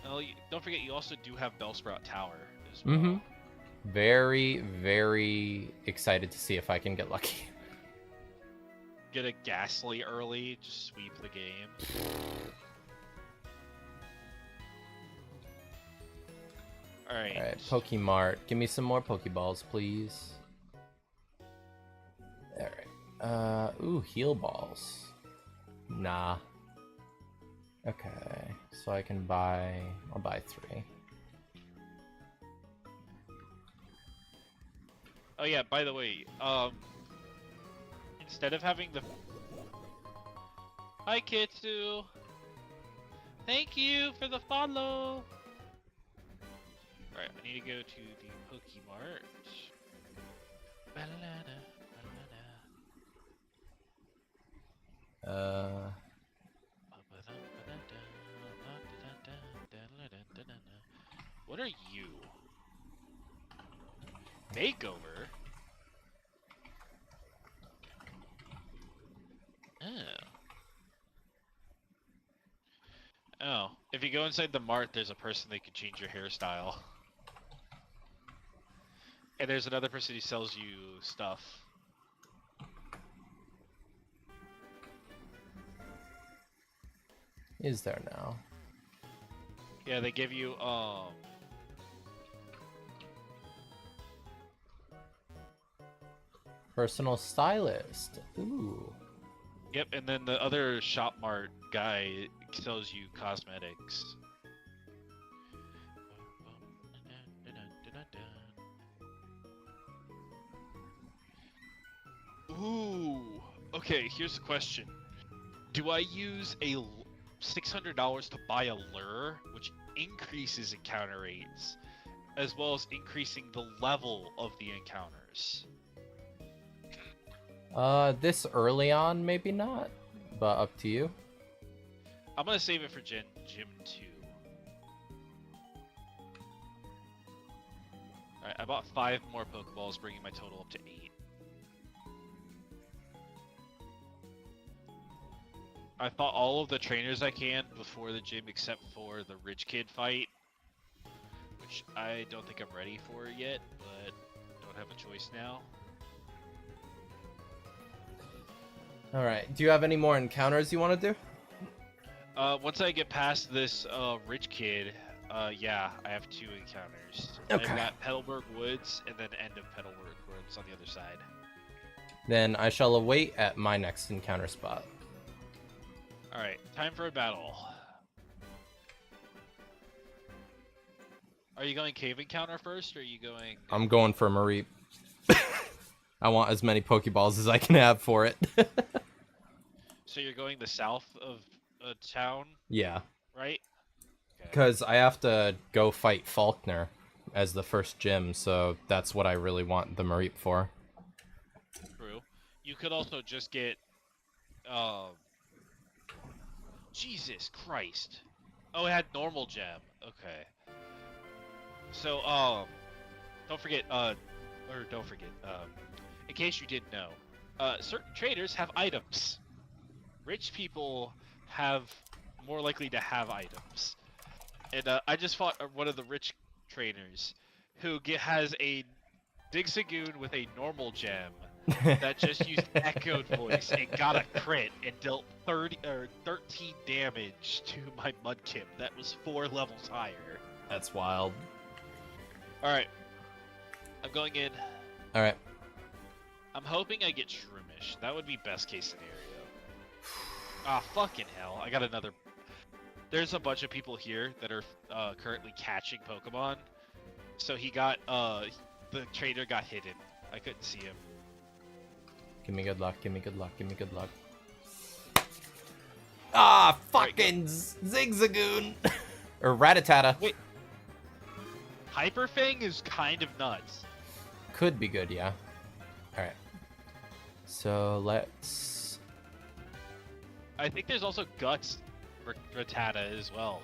Oh, don't forget you also do have Bellsprout Tower as well. Mm-hmm. Very, very excited to see if I can get lucky. Get a Ghastly early, just sweep the game. Alright. Alright, Pokemart. Give me some more Pokeballs, please. Alright. Ooh, heal balls. Nah. Okay, so I can buy... I'll buy 3. Oh yeah, by the way, instead of having the... Hi, Kitsu! Thank you for the follow! Alright, I need to go to the Pokemart. What are you? Makeover? Oh, if you go inside the mart, there's a person that can change your hairstyle. And there's another person who sells you stuff. Is there now? Yeah, they give you, Personal stylist. Ooh. Yep, and then the other shop mart guy sells you cosmetics. Ooh. Okay, here's the question. Do I use a $600 to buy a lure, which increases encounter rates, as well as increasing the level of the encounters? This early on, maybe not, but up to you. I'm gonna save it for Gym 2. Alright, I bought 5 more Pokeballs, bringing my total up to 8. I fought all of the trainers I can before the gym except for the rich kid fight, which I don't think I'm ready for yet, but don't have a choice now. Alright, do you have any more encounters you want to do? Once I get past this rich kid, yeah, I have 2 encounters. Okay. I've got Petalburg Woods and then end of Petalburg Woods on the other side. Then I shall await at my next encounter spot. Alright, time for a battle. Are you going cave encounter first, or are you going... I'm going for Mareep. I want as many Pokeballs as I can have for it. So you're going the south of town, Yeah, right? Okay. because I have to go fight Faulkner as the first gym, so that's what I really want the Mareep for. True. You could also just get... Jesus Christ. Oh, it had normal gem. Okay. So, don't forget, in case you didn't know, certain traders have items. Rich people have more likely to have items. And, I just fought one of the rich trainers who has a Digzagoon with a normal gem that just used echoed voice and got a crit and dealt 13 damage to my Mudkip. That was 4 levels higher. That's wild. Alright. I'm going in. Alright. I'm hoping I get Shroomish. That would be best case scenario. Ah, fucking hell. I got another... There's a bunch of people here that are currently catching Pokemon. So he got, the trader got hidden. I couldn't see him. Give me good luck, give me good luck, give me good luck. Ah, fucking Zigzagoon! Or Rattata. Wait. Hyperfang is kind of nuts. Could be good, yeah. Alright. So, let's... I think there's also Guts for Rattata as well.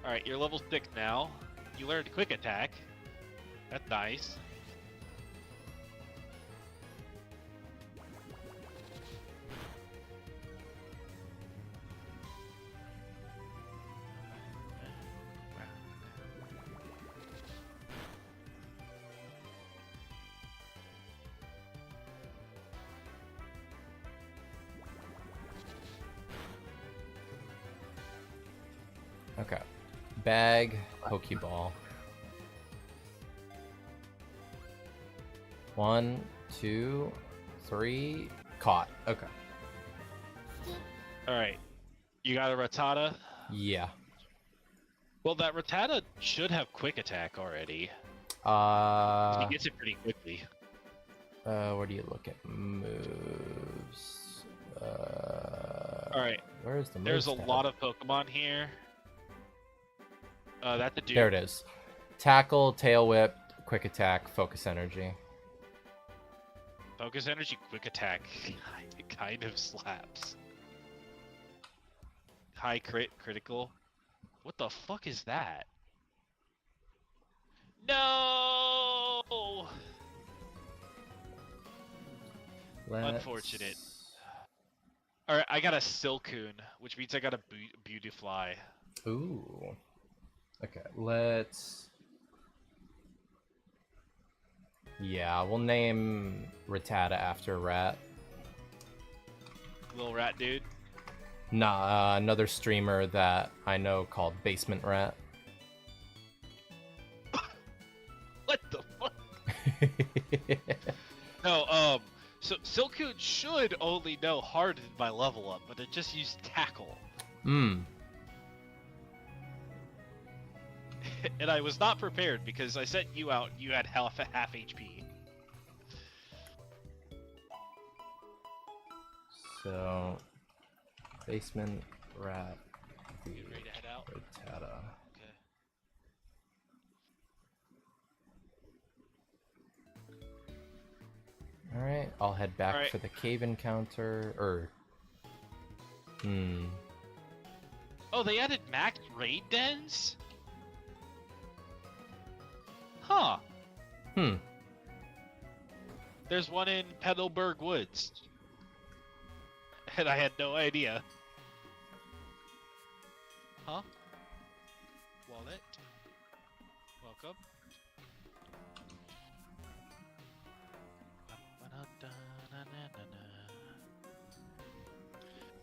Alright, you're level 6 now. You learned Quick Attack. That's nice. Okay. Bag, Pokeball. 1, 2, 3. Caught. Okay. All right. You got a Rattata? Yeah. Well, that Rattata should have quick attack already. He gets it pretty quickly. Where do you look at moves? All right. Where's the moves There's a tab? lot of Pokemon here. That's a dude. There it is. Tackle, Tail Whip, Quick Attack, Focus Energy. Focus Energy, quick attack. It kind of slaps. High critical. What the fuck is that? No! Unfortunate. Alright, I got a Silcoon, which means I got a Beautifly. Ooh. Okay, let's... Yeah, we'll name Rattata after Rat. Little rat dude. Nah, another streamer that I know called Basement Rat. What the fuck? No, so Silcoon should only know Hardened by level up, but it just used Tackle. Hmm. And I was not prepared because I sent you out and you had half HP. So, Basement Rat. You ready to head out? Rattata. Okay. Alright, I'll head back Alright. for the cave encounter, or... Oh, they added max raid dens? Huh. There's one in Petalburg Woods. And I had no idea. Huh? Wallet. Welcome.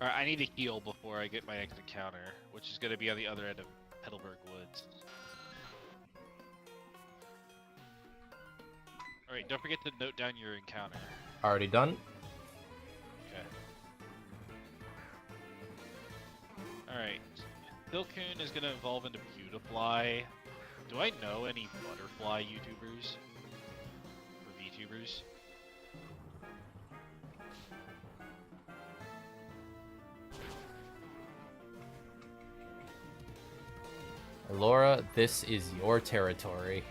Alright, I need to heal before I get my next encounter, which is going to be on the other end of Petalburg Woods. Alright, don't forget to note down your encounter. Already done? Okay. Alright. Silcoon is going to evolve into Beautifly. Do I know any butterfly YouTubers? Or VTubers? Laura, this is your territory.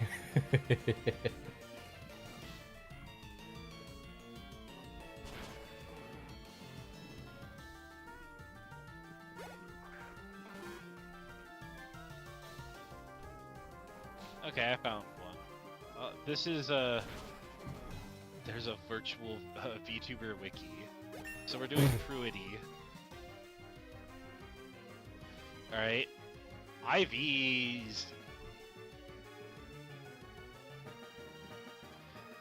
Okay, I found one. This is there's a virtual VTuber wiki. So we're doing Fruity. Alright. IVs.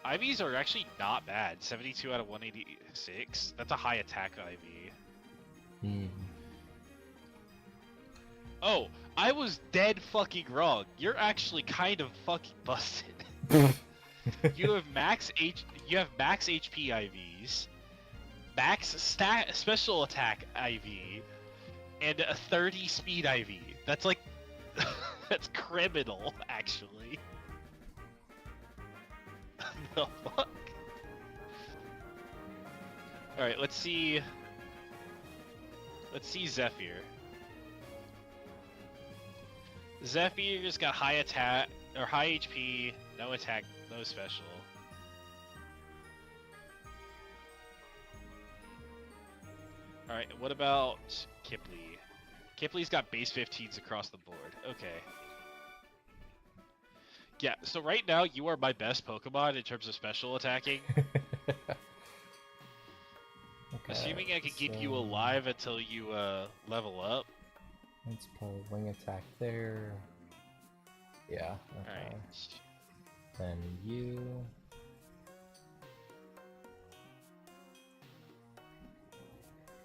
IVs are actually not bad. 72 out of 186. That's a high attack IV. Oh, I was dead fucking wrong. You're actually kind of fucking busted. You have max HP IVs, max special attack IV, and a 30 speed IV. That's like that's criminal, actually. The fuck? Alright, let's see. Let's see Zephyr. Zephyr's got high attack, or high HP, no attack, no special. Alright, what about Kipley? Kipley's got base 15s across the board. Okay. Yeah, so right now you are my best Pokemon in terms of special attacking. Okay, Assuming I can keep you alive until you level up. Let's pull wing attack there. Yeah. Okay. Alright. Then you.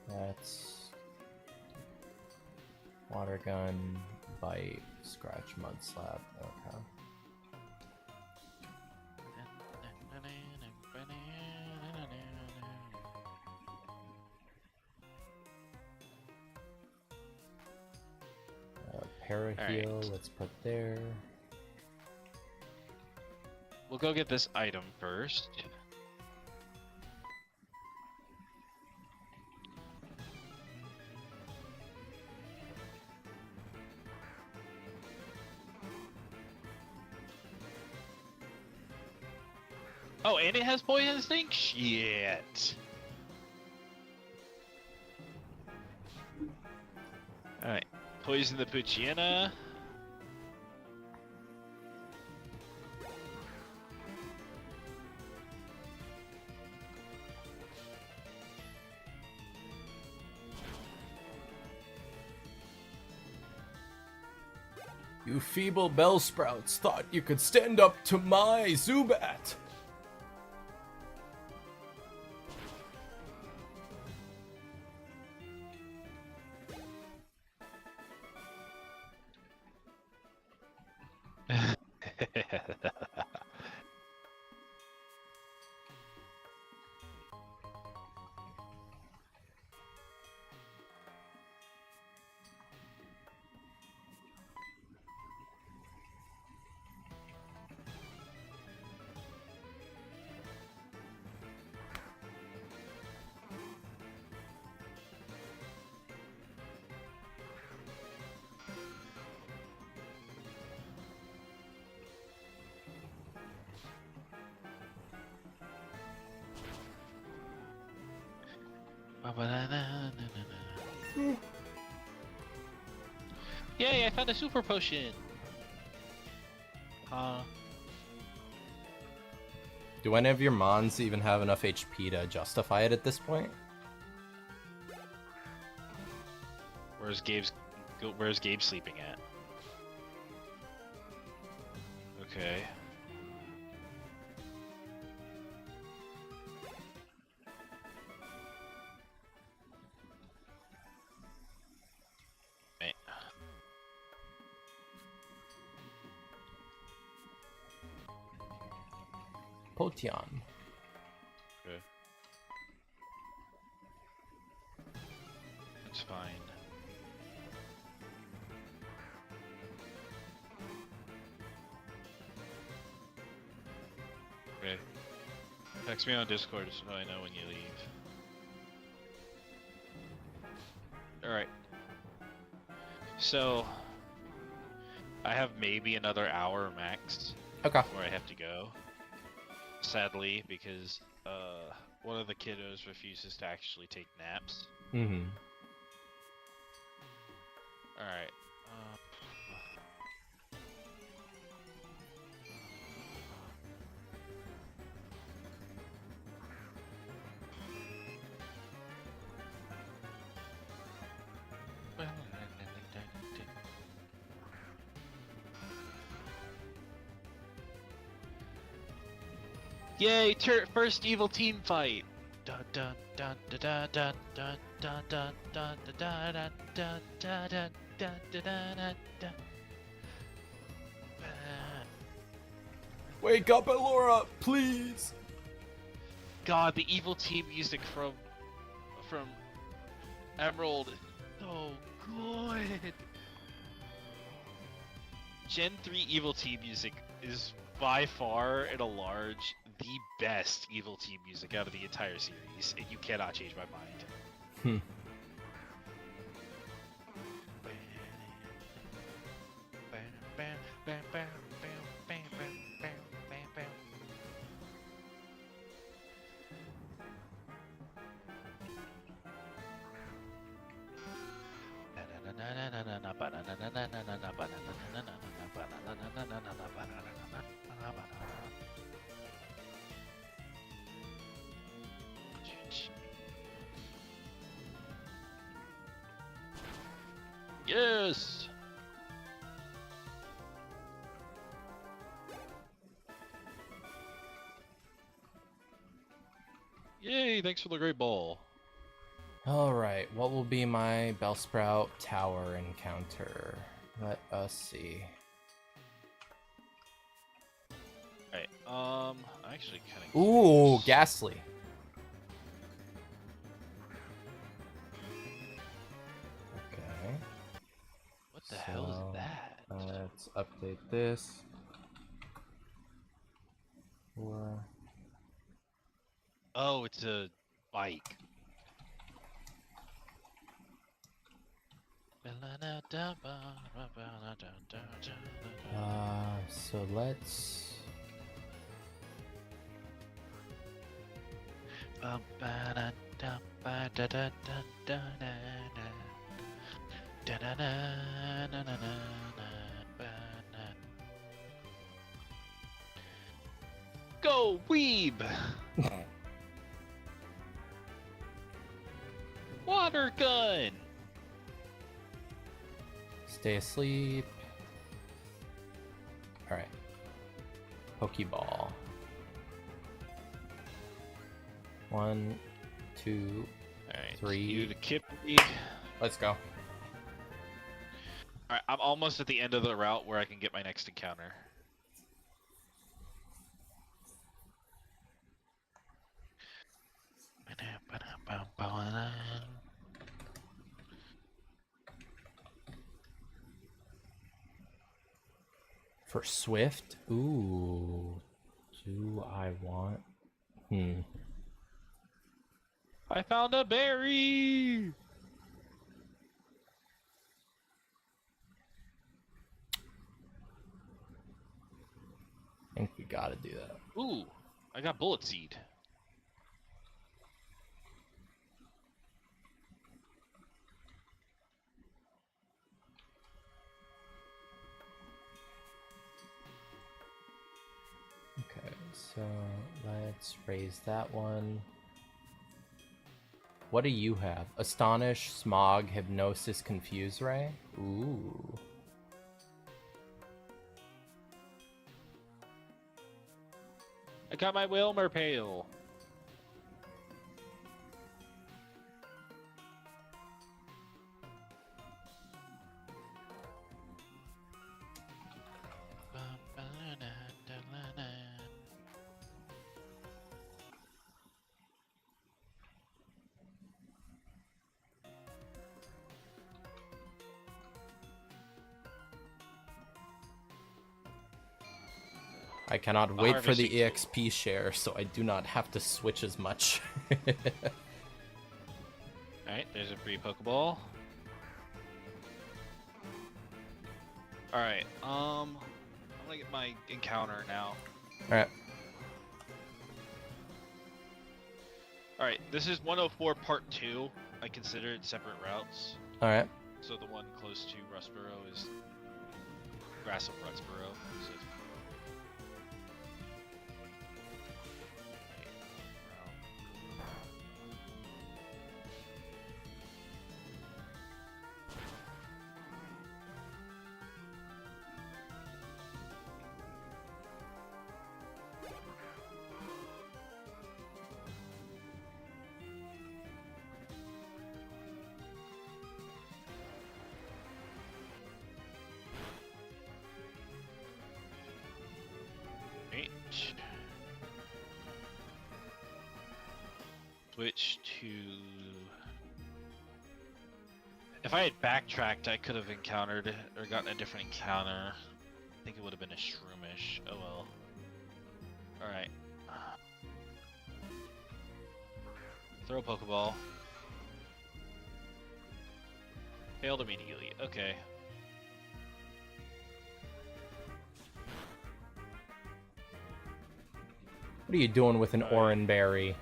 That's water gun. bite, scratch, mud slap. Okay. Paraheel, Alright. let's put there. We'll go get this item first. Oh, and it has poison sting? Shit. Alright. Poison the Puchiana. You feeble Bellsprouts thought you could stand up to my Zubat! Yay, I found a super potion! Do any of your Mons even have enough HP to justify it at this point? Where's Gabe sleeping at? Okay. Right. Potion. Okay. That's fine. Okay. Text me on Discord so I know when you leave. Alright. So, I have maybe another hour max Okay. before I have to go. Sadly, because one of the kiddos refuses to actually take naps. Mm-hmm. Alright. Yay! First evil team fight. Dun dun dun dun dun dun dun dun dun dun dun dun dun dun dun dun dun dun. Wake up, Elora, please! God, the evil team music from Emerald is so good. Gen 3 evil team music is by far and a large the best evil team music out of the entire series, and you cannot change my mind. Hmm. Yes! Yay, thanks for the great ball. Alright, what will be my Bellsprout Tower encounter? Let us see. Alright, I actually kind of. Ooh, Ghastly. Okay. What the hell is So, that? Let's update this. Or Oh, it's a bike. so let's. Go, weeb! Water gun! Stay asleep. Alright. Pokeball. 1, 2, Alright, 3. you to Kip me. Let's go. Alright, I'm almost at the end of the route where I can get my next encounter. For Swift? Ooh. Do I want? I found a berry! I think we gotta do that. Ooh, I got bullet seed. Okay, so let's raise that one. What do you have? Astonish, Smog, Hypnosis, Confuse Ray? Ooh. I got my Wilmer pail. I cannot wait for the harvesting EXP share, so I do not have to switch as much. Alright, there's a free Pokeball. Alright, I'm gonna get my encounter now. Alright. Alright, this is 104 Part 2. I consider it separate routes. Alright. So the one close to Rustboro is Grass of Rustboro. So it's switch to. If I had backtracked, I could have encountered or gotten a different encounter. I think it would have been a Shroomish. Oh well. Alright. Throw a Pokeball. Failed immediately. Okay. What are you doing with an Oran Berry?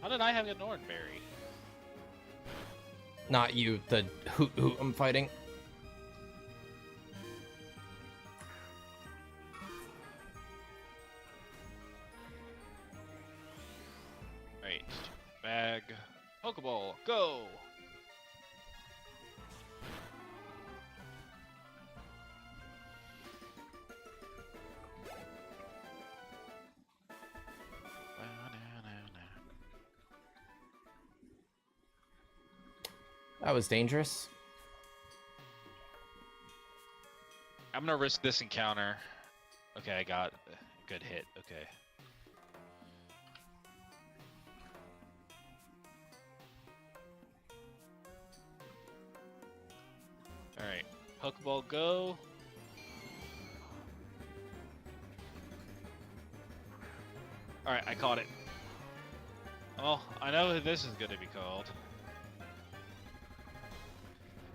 How did I have an Oranberry? Not you, the who I'm fighting. Right. Bag. Pokeball. Go! That was dangerous. I'm gonna risk this encounter. Okay, I got a good hit. Okay. Alright. Pokeball go. Alright, I caught it. Oh, I know who this is gonna be called.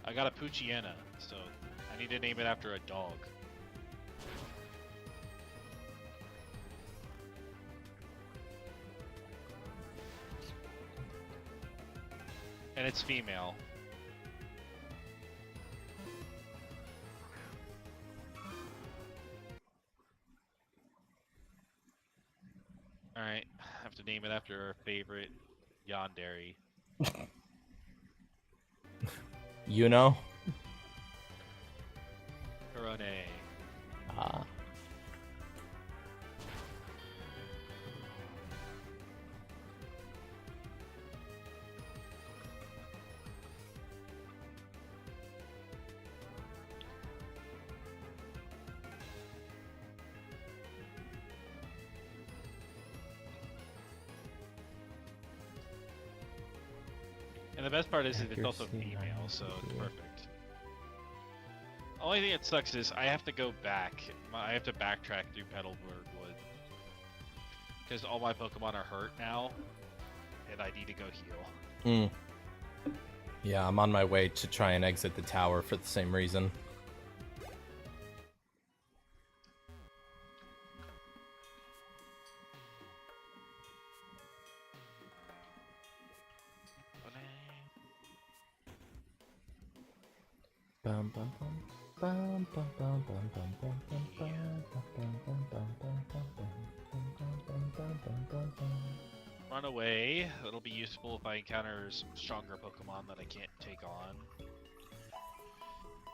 I got a Poochyena, so I need to name it after a dog. And it's female. Alright, I have to name it after our favorite yandere. You know? Kurone. Ah. And the best part is that it's also Accuracy, female, so it's 90. perfect. Only thing that sucks is I have to go back. I have to backtrack through Petalburg Wood. Because all my Pokemon are hurt now, and I need to go heal. Yeah, I'm on my way to try and exit the tower for the same reason. Bum, bum, bum. Bum, bum, bum, bum, bum, bum, bum, bum, bum, bum, bum, bum, bum, bum, bum, bum, bum, bum, bum. Run away. It'll be useful if I encounter some stronger Pokemon that I can't take on.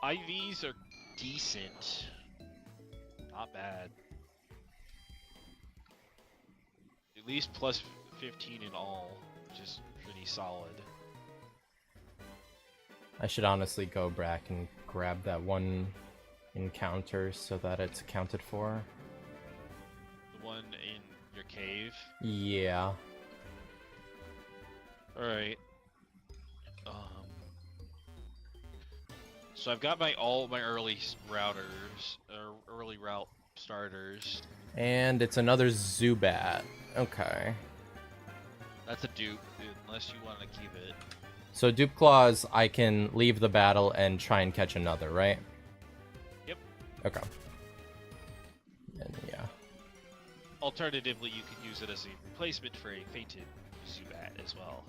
IVs are decent. Not bad. At least plus 15 in all, which is pretty solid. I should honestly go back and grab that one encounter so that it's accounted for. The one in your cave. Yeah. Alright. So I've got all my early routers, or early route starters. And it's another Zubat. Okay. That's a dupe, unless you want to keep it. So Dupe Claws, I can leave the battle and try and catch another, right? Yep. Okay. And yeah. Alternatively, you can use it as a replacement for a fainted Zubat as well.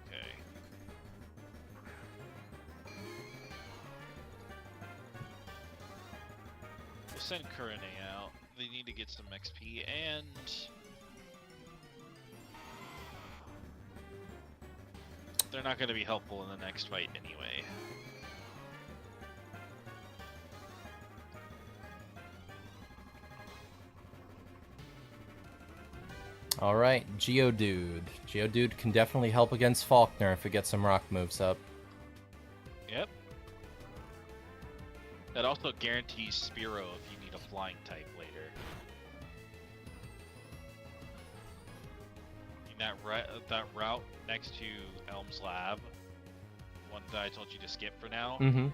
Okay. We'll send Kurone out. They need to get some XP and... they're not going to be helpful in the next fight anyway. Alright, Geodude. Geodude can definitely help against Faulkner if it gets some rock moves up. Yep. That also guarantees Spearow if you need a flying type later. That route next to Elm's Lab, one that I told you to skip for now, Mm-hmm.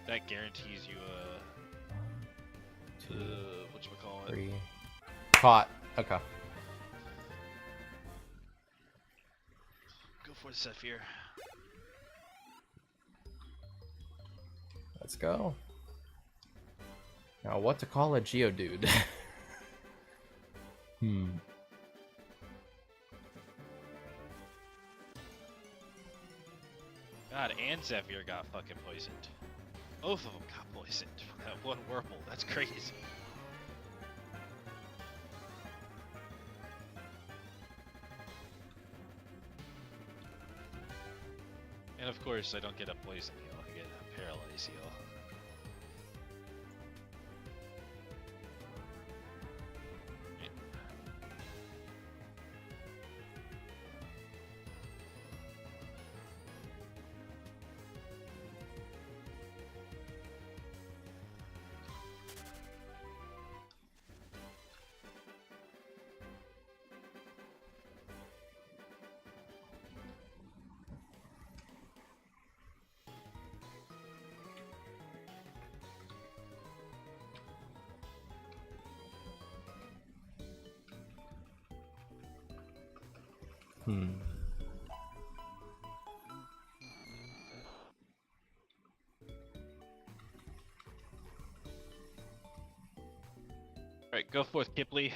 that guarantees you a... whatchamacallit? 3. Caught. Okay. Go for the Zephyr. Let's go. Now, what to call a Geodude? God, and Zephyr got fucking poisoned. Both of them got poisoned from that one Whirlpool. That's crazy. And of course, I don't get a poison heal. I get a paralyze Belly Seal. Hmm. Alright, go forth, Kipley.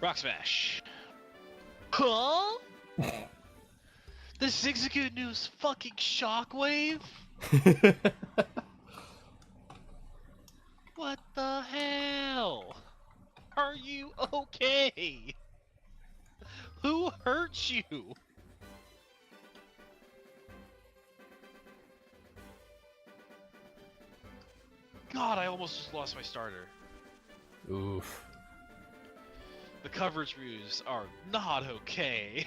Rock Smash. Huh? The Zigzagoon News fucking Shockwave? What the hell? Are you okay? Who hurt you? God, I almost just lost my starter. Oof. The coverage views are not okay.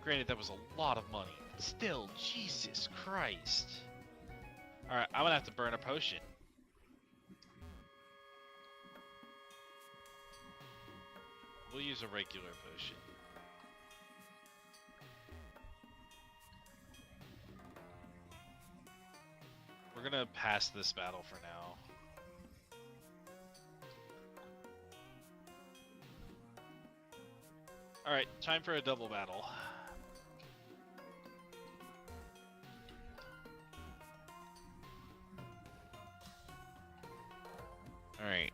Granted, that was a lot of money, but still, Jesus Christ. Alright, I'm gonna have to burn a potion. We'll use a regular potion. We're gonna pass this battle for now. Alright, time for a double battle. Alright.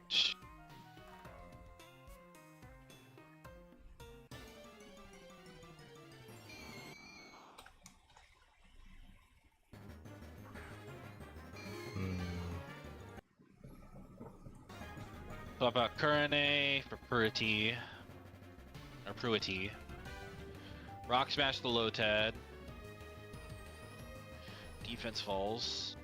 Swap out Kurane for Purity. Or Pruity. Rock Smash the Lotad. Defense falls.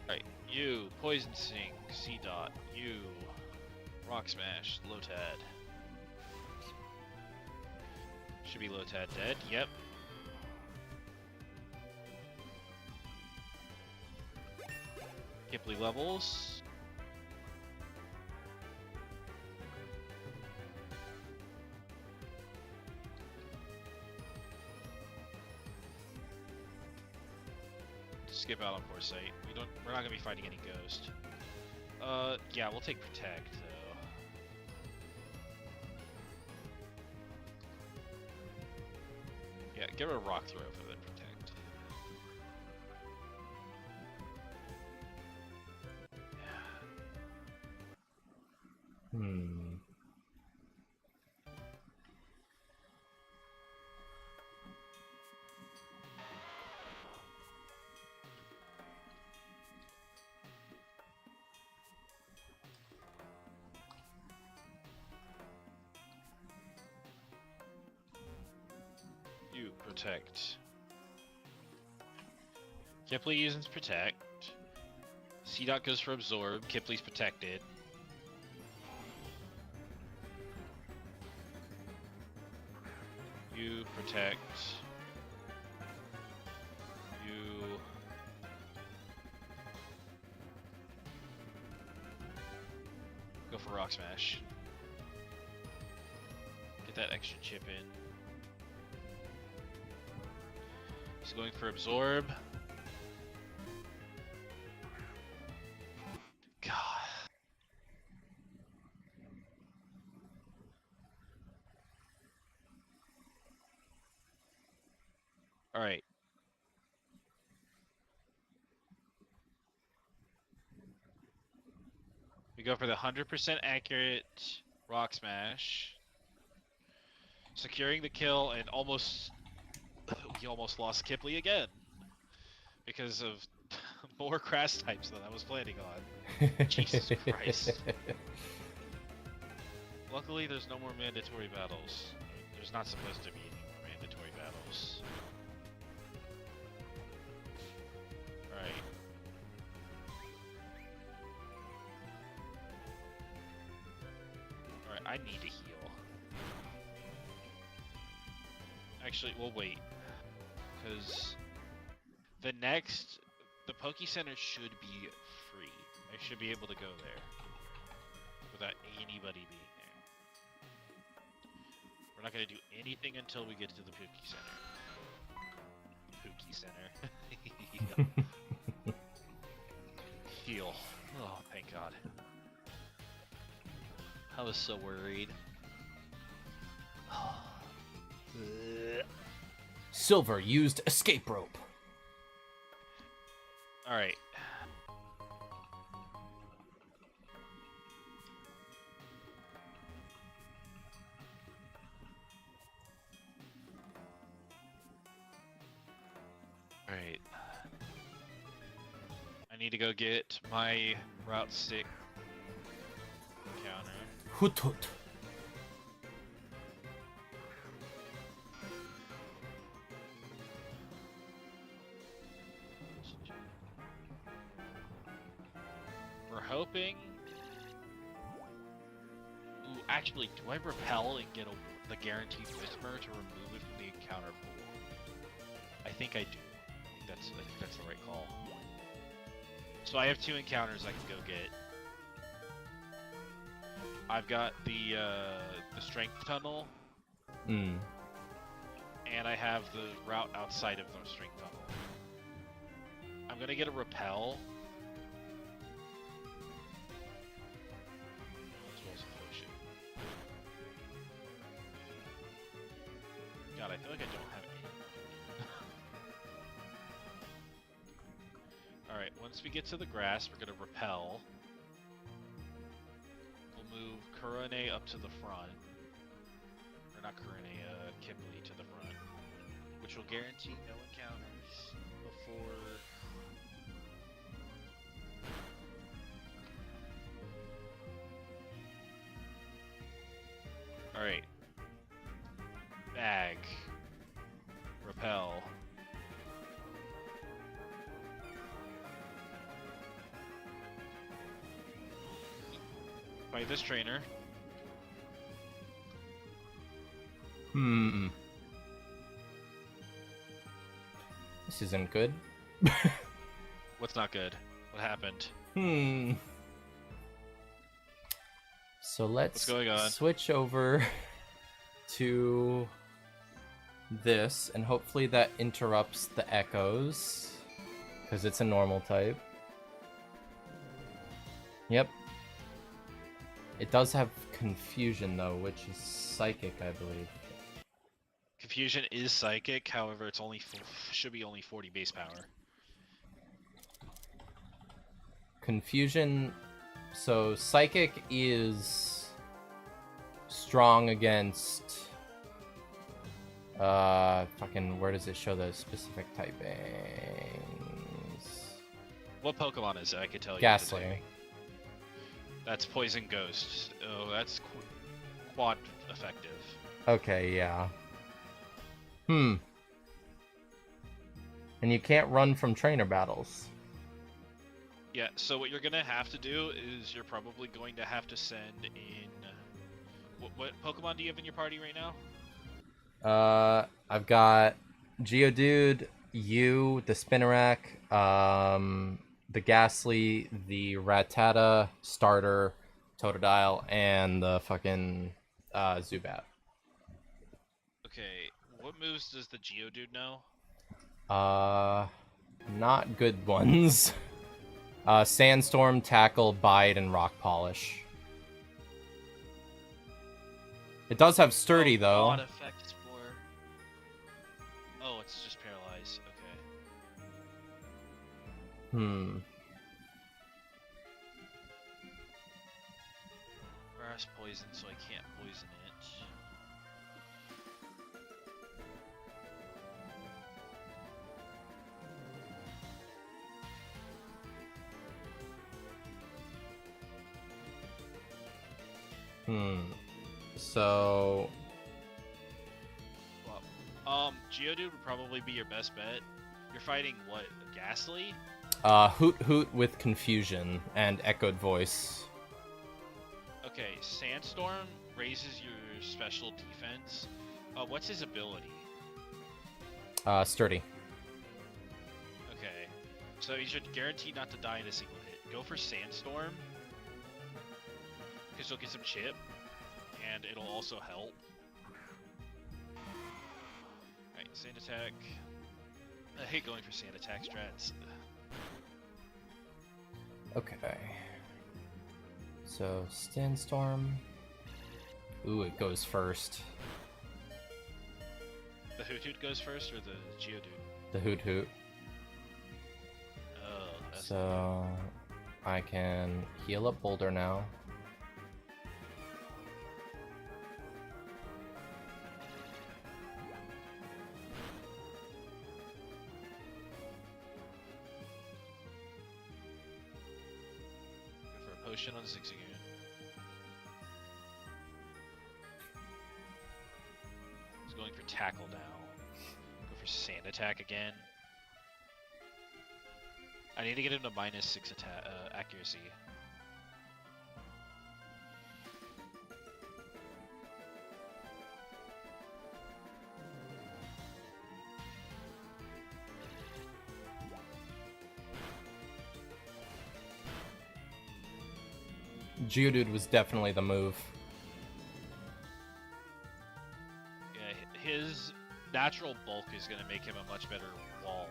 Alright, you, Poison Sting, C-Dot, you, Rock Smash, Lotad. Should be Lotad dead, yep. Kipley levels. Skip out on Foresight. We're not gonna be fighting any Ghost. Yeah, we'll take Protect though. Yeah, give her a Rock Throw for the Protect. Hmm. You Protect. Kipley uses Protect. C-Dot goes for Absorb. Kipley's protected. You Protect. You... Go for Rock Smash. Get that extra chip in. He's going for Absorb. God. Alright. We go for the 100% accurate rock smash, securing the kill, and we almost lost Kipley again because of more crash types than I was planning on. Jesus Christ. Luckily, there's no more mandatory battles. There's not supposed to be any more mandatory battles. Alright. Alright, I need to heal. Actually, we'll wait. Because the Poke Center should be free. I should be able to go there without anybody being there. We're not going to do anything until we get to the Poke Center. Poke Center. Heal. Oh, thank God. I was so worried. Silver used escape rope. Alright. Alright. I need to go get my Route 6 encounter. Hoot hoot. We're hoping... Ooh, actually, do I repel and get the guaranteed whisper to remove it from the encounter pool? I think I do. I think that's the right call. So I have 2 encounters I can go get. I've got the strength tunnel. Hmm. And I have the route outside of the strength tunnel. I'm gonna get a repel. As well as a potion. God, I feel like I don't have any. Alright, once we get to the grass, we're gonna repel. We'll move Kurone up to the front. Or not Kurone, Kipley to the front. Which will guarantee no encounters before... Alright. Bag. Repel. Fight this trainer. Hmm. This isn't good. What's not good? What happened? Hmm. So let's What's going on? switch over to this, and hopefully that interrupts the echoes, because it's a normal type. Yep. It does have confusion though, which is psychic, I believe. Confusion is psychic, however, it's only should be only 40 base power. Confusion. So psychic is strong against. Fucking. Where does it show the specific typings? What Pokemon is it? I could tell you. Ghastly. That's Poison Ghost. Oh, that's quad effective. Okay, yeah. Hmm. And you can't run from trainer battles. Yeah, so what you're gonna have to do is you're probably going to have to send in... What Pokemon do you have in your party right now? I've got Geodude, you, the Spinarak, the Ghastly, the Rattata, Starter, Totodile, and the fucking Zubat. Okay, what moves does the Geodude know? Not good ones. Sandstorm, Tackle, Bite, and Rock Polish. It does have Sturdy, though. What effects for... Oh, it's just Paralyze. Okay. grass poison, so I can't poison it. So Geodude would probably be your best bet. You're fighting what? Ghastly? Hoot Hoot with confusion and echoed voice. Okay, Sandstorm raises your special defense. What's his ability? Sturdy. Okay, so he should guarantee not to die in a single hit. Go for Sandstorm, because you'll get some chip, and it'll also help. Alright, Sand Attack. I hate going for Sand Attack strats. Okay. So, Sandstorm. Ooh, it goes first. The Hoot Hoot goes first, or the Geodude? The Hoot Hoot. Oh, that's So, I can heal up Boulder now. go for a potion on Zigzagoon. He's going for Tackle now. Go for Sand Attack again. I need to get him to -6 attack accuracy. Geodude was definitely the move. Yeah, his natural bulk is going to make him a much better wall.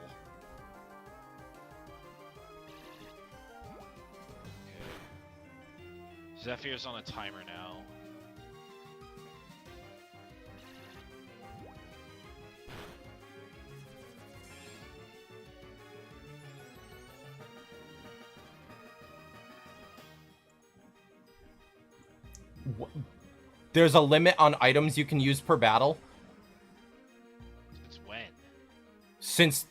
Okay. Zephyr's on a timer now. There's a limit on items you can use per battle. Since when? Since...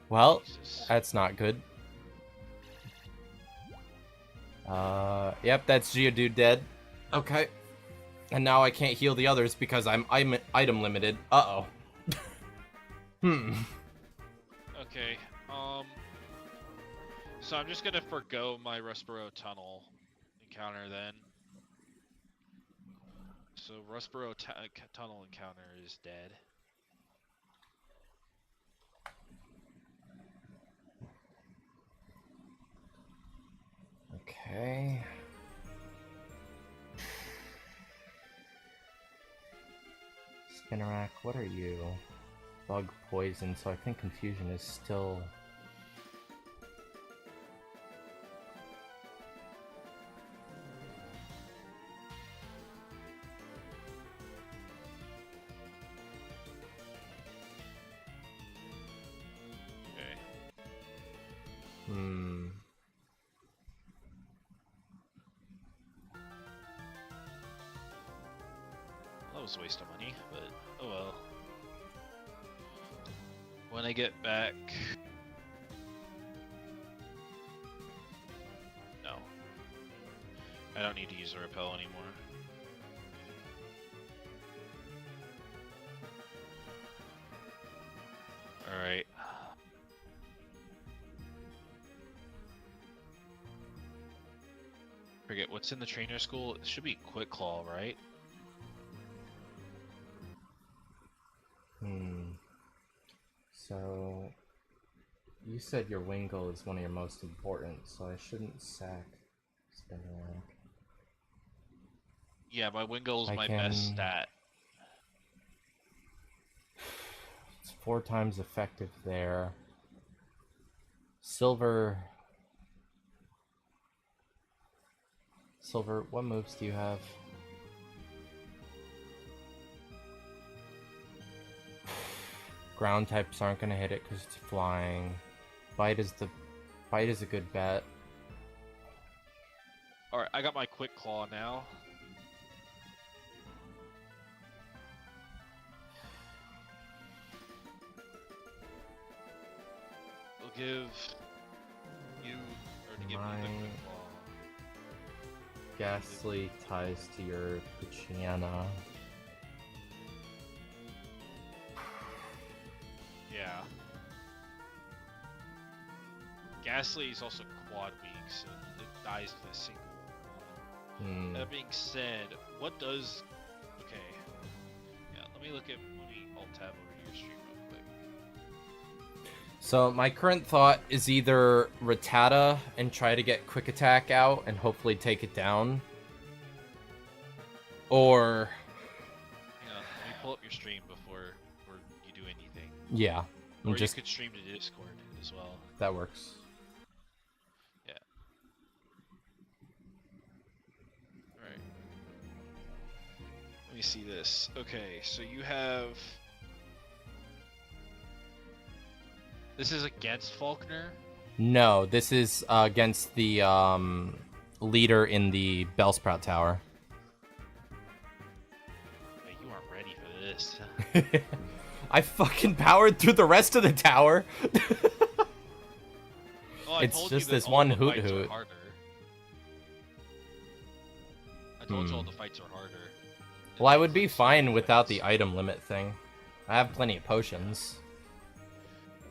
Well, Jesus. that's not good. Yep, that's Geodude dead. Okay. And now I can't heal the others because I'm item limited. Uh-oh. Okay, so I'm just gonna forgo my Rustboro Tunnel encounter then. So Rustboro Tunnel encounter is dead. Okay. Spinarak, what are you? Bug poison, so I think confusion is still... Okay. That was a waste of money, but oh well. When I get back... No. I don't need to use a repel anymore. Alright. Forget what's in the trainer school. It should be Quick Claw, right? So... You said your Wingull is one of your most important, so I shouldn't sack Spinarak. Yeah, my Wingull is my can- best stat. It's 4 times effective there. Silver, what moves do you have? Ground types aren't gonna hit it because it's flying. Bite is a good bet. Alright, I got my quick claw now. We'll give you, or to give me the My- quick claw. Ghastly ties to your Pachana. Yeah. Ghastly is also quad weak, so it dies to a single one. Hmm. That being said, what does... Okay. Yeah, let me alt-tab over to your stream real quick. So my current thought is either Rattata and try to get quick attack out and hopefully take it down, or Hang on, let me pull up your stream before you do anything. yeah, Or just you could stream to Discord as well. that works. Yeah. Alright. Let me see this. Okay, so you have... This is against Faulkner? No, this is against the leader in the Bellsprout Tower. Wait, you aren't ready for this. I fucking powered through the rest of the tower. Oh, I It's told just you that this all one the hoot fights are hoot. harder. I told you all the fights are harder. Well, I would be fine without the item limit thing. I have plenty of potions.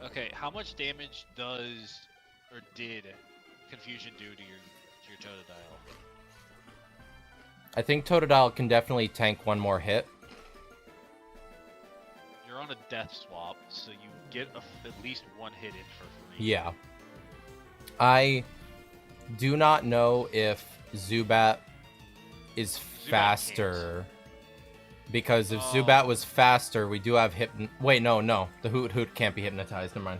Okay, how much damage does or did Confusion do to your Totodile? I think Totodile can definitely tank one more hit. You're on a death swap, so you get at least one hit in for free. Yeah. I do not know if Zubat is faster. Because if Zubat was faster, we do have Wait, no. The Hoot Hoot can't be hypnotized. Never mind.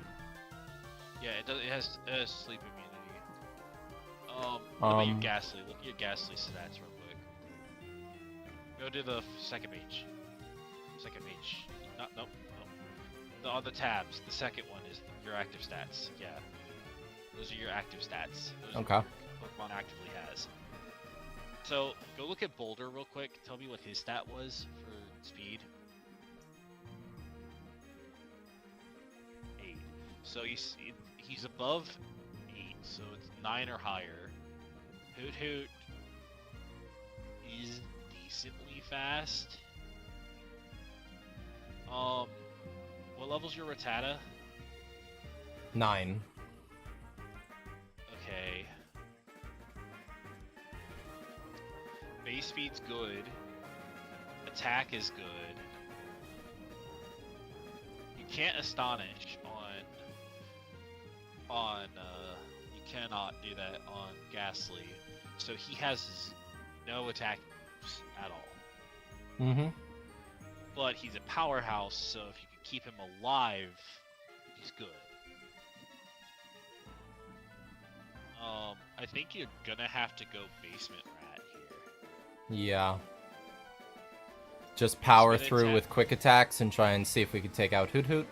Yeah, it has sleep immunity. What about your Ghastly? Look at your Ghastly stats real quick. Go to the second page. Second page. Nope. On the tabs, the second one is your active stats. Yeah. Those are your active stats. Those are Okay. what Pokemon actively has. So, go look at Boulder real quick. Tell me what his stat was for speed. 8. So he's above 8, so it's 9 or higher. Hoot Hoot is decently fast. What level's your Rattata? 9. Okay. Base speed's good. Attack is good. You can't astonish you cannot do that on Ghastly. So he has no attack at all. Mm-hmm. But he's a powerhouse, so if you can keep him alive, he's good. I think you're gonna have to go Basement Rat here. Yeah. Just power Spin through attack. with quick attacks and try and see if we can take out Hoot Hoot.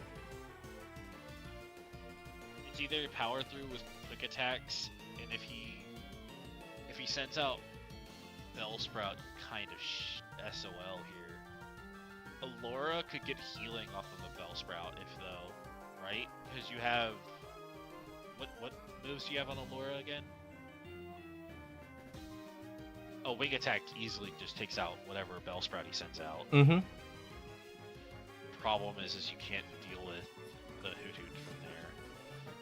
It's either power through with quick attacks, and if he sends out Bellsprout, kind of SOL here. Allura could get healing off of a Bellsprout if though, right? Because you have what moves do you have on Allura again? Oh, Wing Attack easily just takes out whatever Bellsprout he sends out. Mm-hmm. Problem is you can't deal with the Hoot Hoot from there.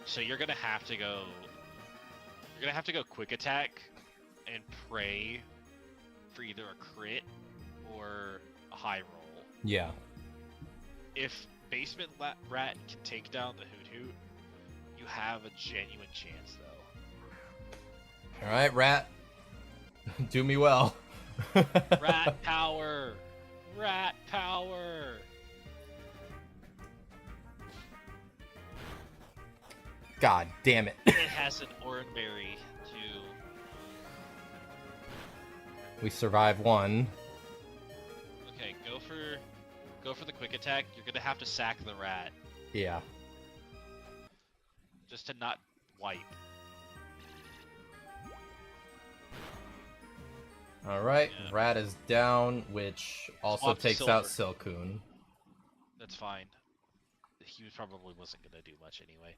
So you're gonna have to go quick attack and pray for either a crit or a high roll. Yeah. If Basement Rat can take down the Hoot Hoot, you have a genuine chance though. Alright, Rat. Do me well. Rat power! Rat power! God damn it. It has an Oranberry too. We survive one. Okay, go for the quick attack. You're gonna have to sack the rat Yeah. just to not wipe. All right, Yeah. Rat is down, which also Swap to takes out Silcoon. That's fine. He probably wasn't gonna do much anyway.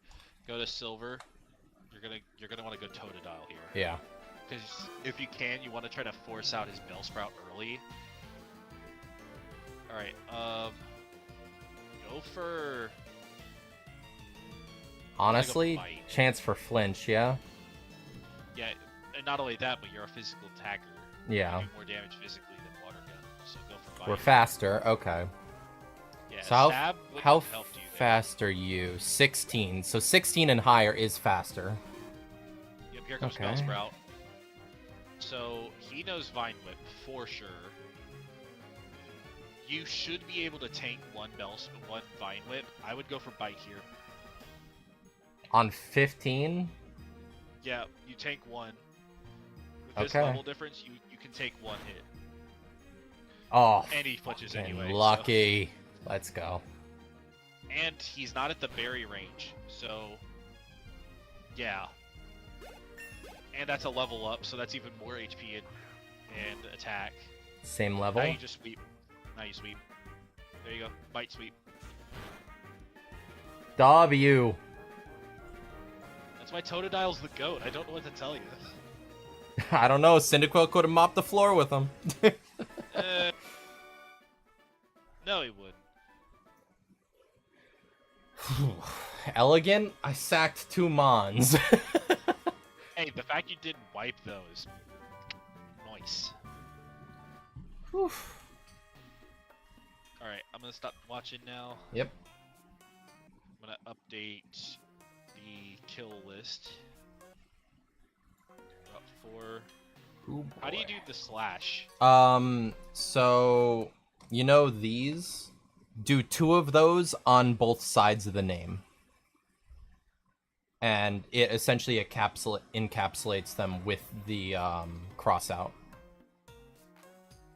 Go to silver. You're gonna want to go Totodile here. Yeah. Because if you can, you want to try to force out his Bellsprout early. All right. Go for. Honestly, bite. chance for flinch, yeah? Yeah, and not only that, but you're a physical attacker. Yeah. You do more damage physically than water gun, so go for bite. We're faster, okay. Yeah, So stab how wouldn't have helped you there. fast are you? 16. So 16 and higher is faster. Yep, here comes Okay. Bellsprout. So he knows Vine Whip for sure. You should be able to tank one Vine Whip. I would go for bite here. On 15? Yeah, you tank one. With this Okay. level difference, you can take one hit. Oh, And he flinches fucking anyway. lucky. Let's go. So. And he's not at the berry range, so yeah. And that's a level up, so that's even more HP and attack. Same level? Now you just sweep. Now you sweep. There you go. Bite sweep. W. That's why Totodile's the GOAT. I don't know what to tell you. I don't know. Cyndaquil could have mopped the floor with him. No, he wouldn't. Elegant? I sacked 2 Mons. Hey, the fact you didn't wipe those. Nice. Alright, I'm gonna stop watching now. Yep. I'm gonna update the kill list. Got 4. Ooh, How do you boy. do the slash? So you know these? Do 2 of those on both sides of the name. And it essentially encapsulates them with the cross out.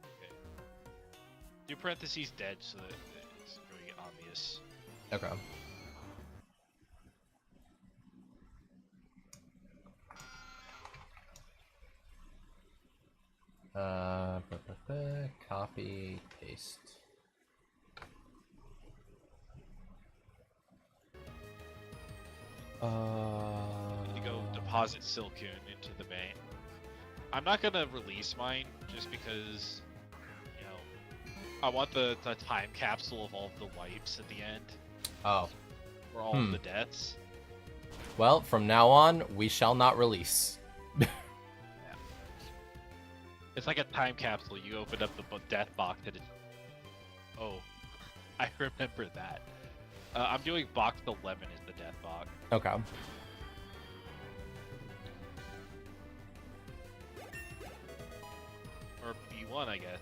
Okay. Do parentheses dead so that it's really obvious. Okay. Copy, paste. You go deposit Silcoon into the bank. I'm not gonna release mine just because, you know, I want the time capsule of all of the wipes at the end Oh. for all of the deaths. Well, from now on, we shall not release. It's like a time capsule. You open up the death box and it's... Oh, I remember that. I'm doing box 11 as the death box. Okay. Or B1, I guess.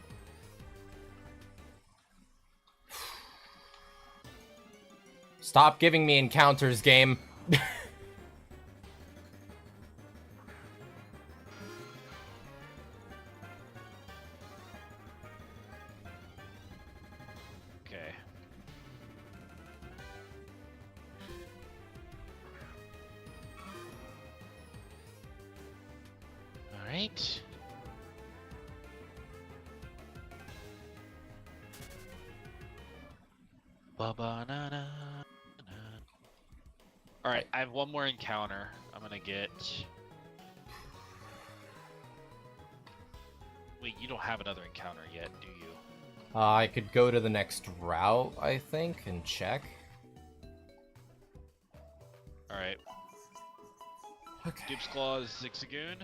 Stop giving me encounters, game. Okay. Alright. Alright, I have one more encounter. I'm gonna get... Wait, you don't have another encounter yet, do you? I could go to the next route, I think, and check. Alright. Okay. Dupe's Claws, Zigzagoon.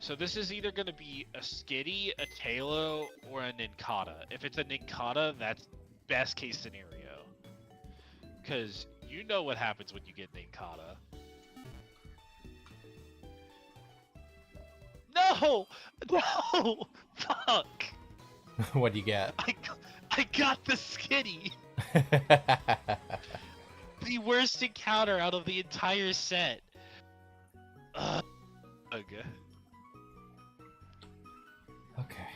So this is either going to be a Skitty, a Talo, or a Nincada. If it's a Nincada, that's best case scenario. Because you know what happens when you get Nincada. No! No! Fuck! What do you get? I got the Skitty! The worst encounter out of the entire set. Okay. Okay.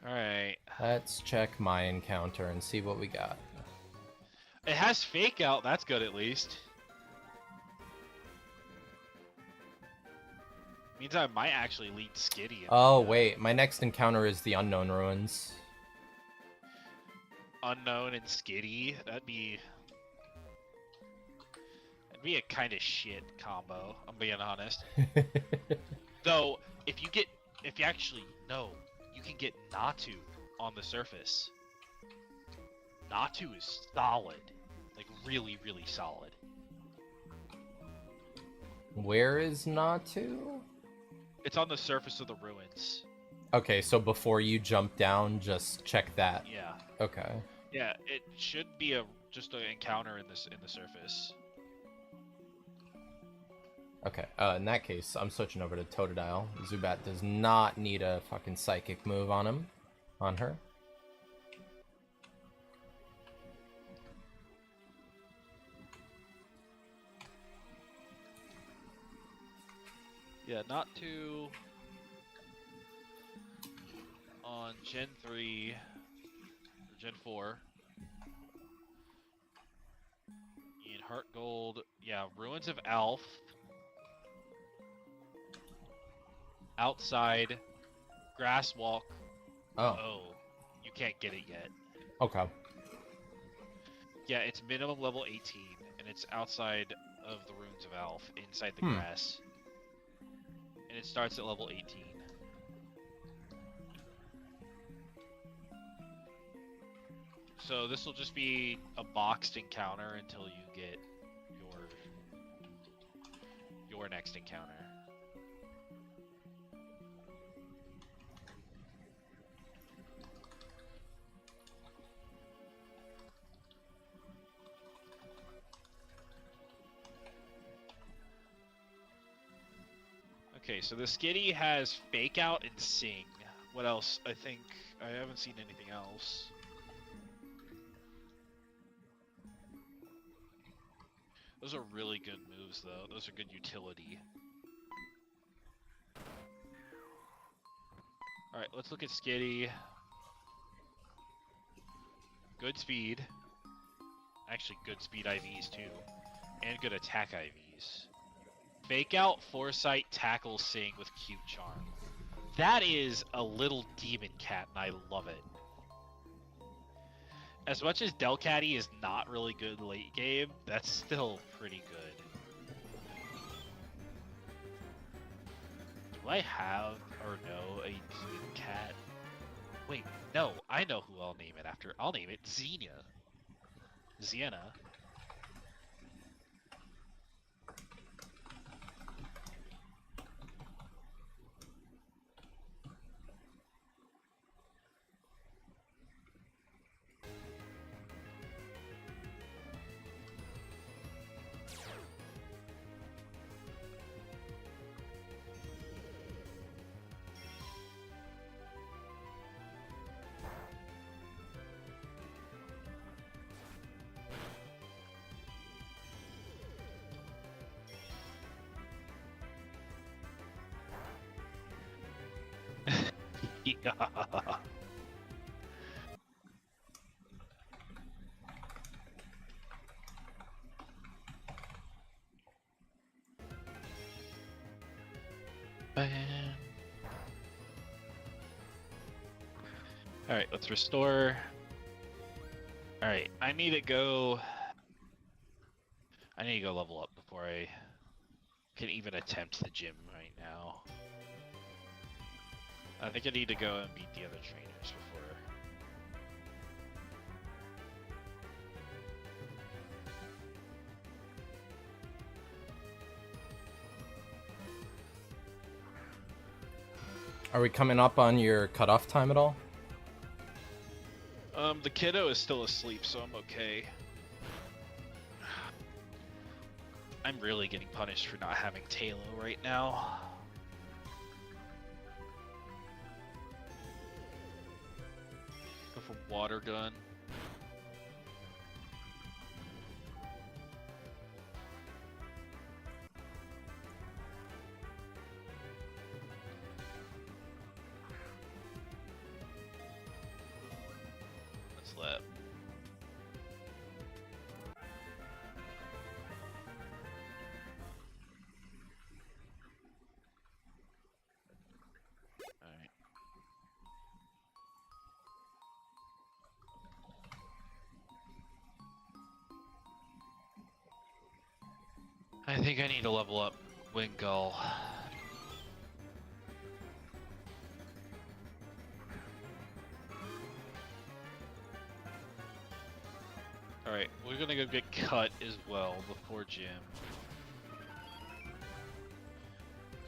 Alright. Let's check my encounter and see what we got. It has Fake Out, that's good at least. Means I might actually lead Skitty. Oh, wait. My next encounter is the Unknown Ruins. Unknown and Skitty. That'd be a kind of shit combo. I'm being honest. Though, if you actually know, you can get Natu on the surface. Natu is solid. Like, really, really solid. Where is Natu? It's on the surface of the ruins. Okay, so before you jump down, just check that. Yeah. Okay. Yeah, it should be just an encounter in the surface. Okay, in that case, I'm switching over to Totodile. Zubat does not need a fucking psychic move on him. On her. Yeah, not to on Gen 3 or Gen 4. In Heart Gold, yeah, Ruins of Alph. Outside, Grass Walk. Oh. You can't get it yet. Okay. Yeah, it's minimum level 18, and it's outside of the Ruins of Alph, inside the grass. And it starts at level 18. So this will just be a boxed encounter until you get your next encounter. Okay, so the Skitty has Fake Out and Sing. What else? I think I haven't seen anything else. Those are really good moves, though. Those are good utility. Alright, let's look at Skitty. Good speed. Actually, good speed IVs, too. And good attack IVs. Fake Out, Foresight, Tackle, Sing with Cute Charm. That is a little demon cat, and I love it. As much as Delcatty is not really good late game, that's still pretty good. Do I have or know a demon cat? Wait, no, I know who I'll name it after. I'll name it Xenia. Xena. Yeah. Alright, let's restore. Alright, I need to go level up before I can even attempt the gym right now. I think I need to go and beat the other trainers before. Are we coming up on your cutoff time at all? The kiddo is still asleep, so I'm okay. I'm really getting punished for not having Talo right now. Go for water gun. What's left? I think I need to level up Wingull. Alright, we're gonna go get cut as well before gym.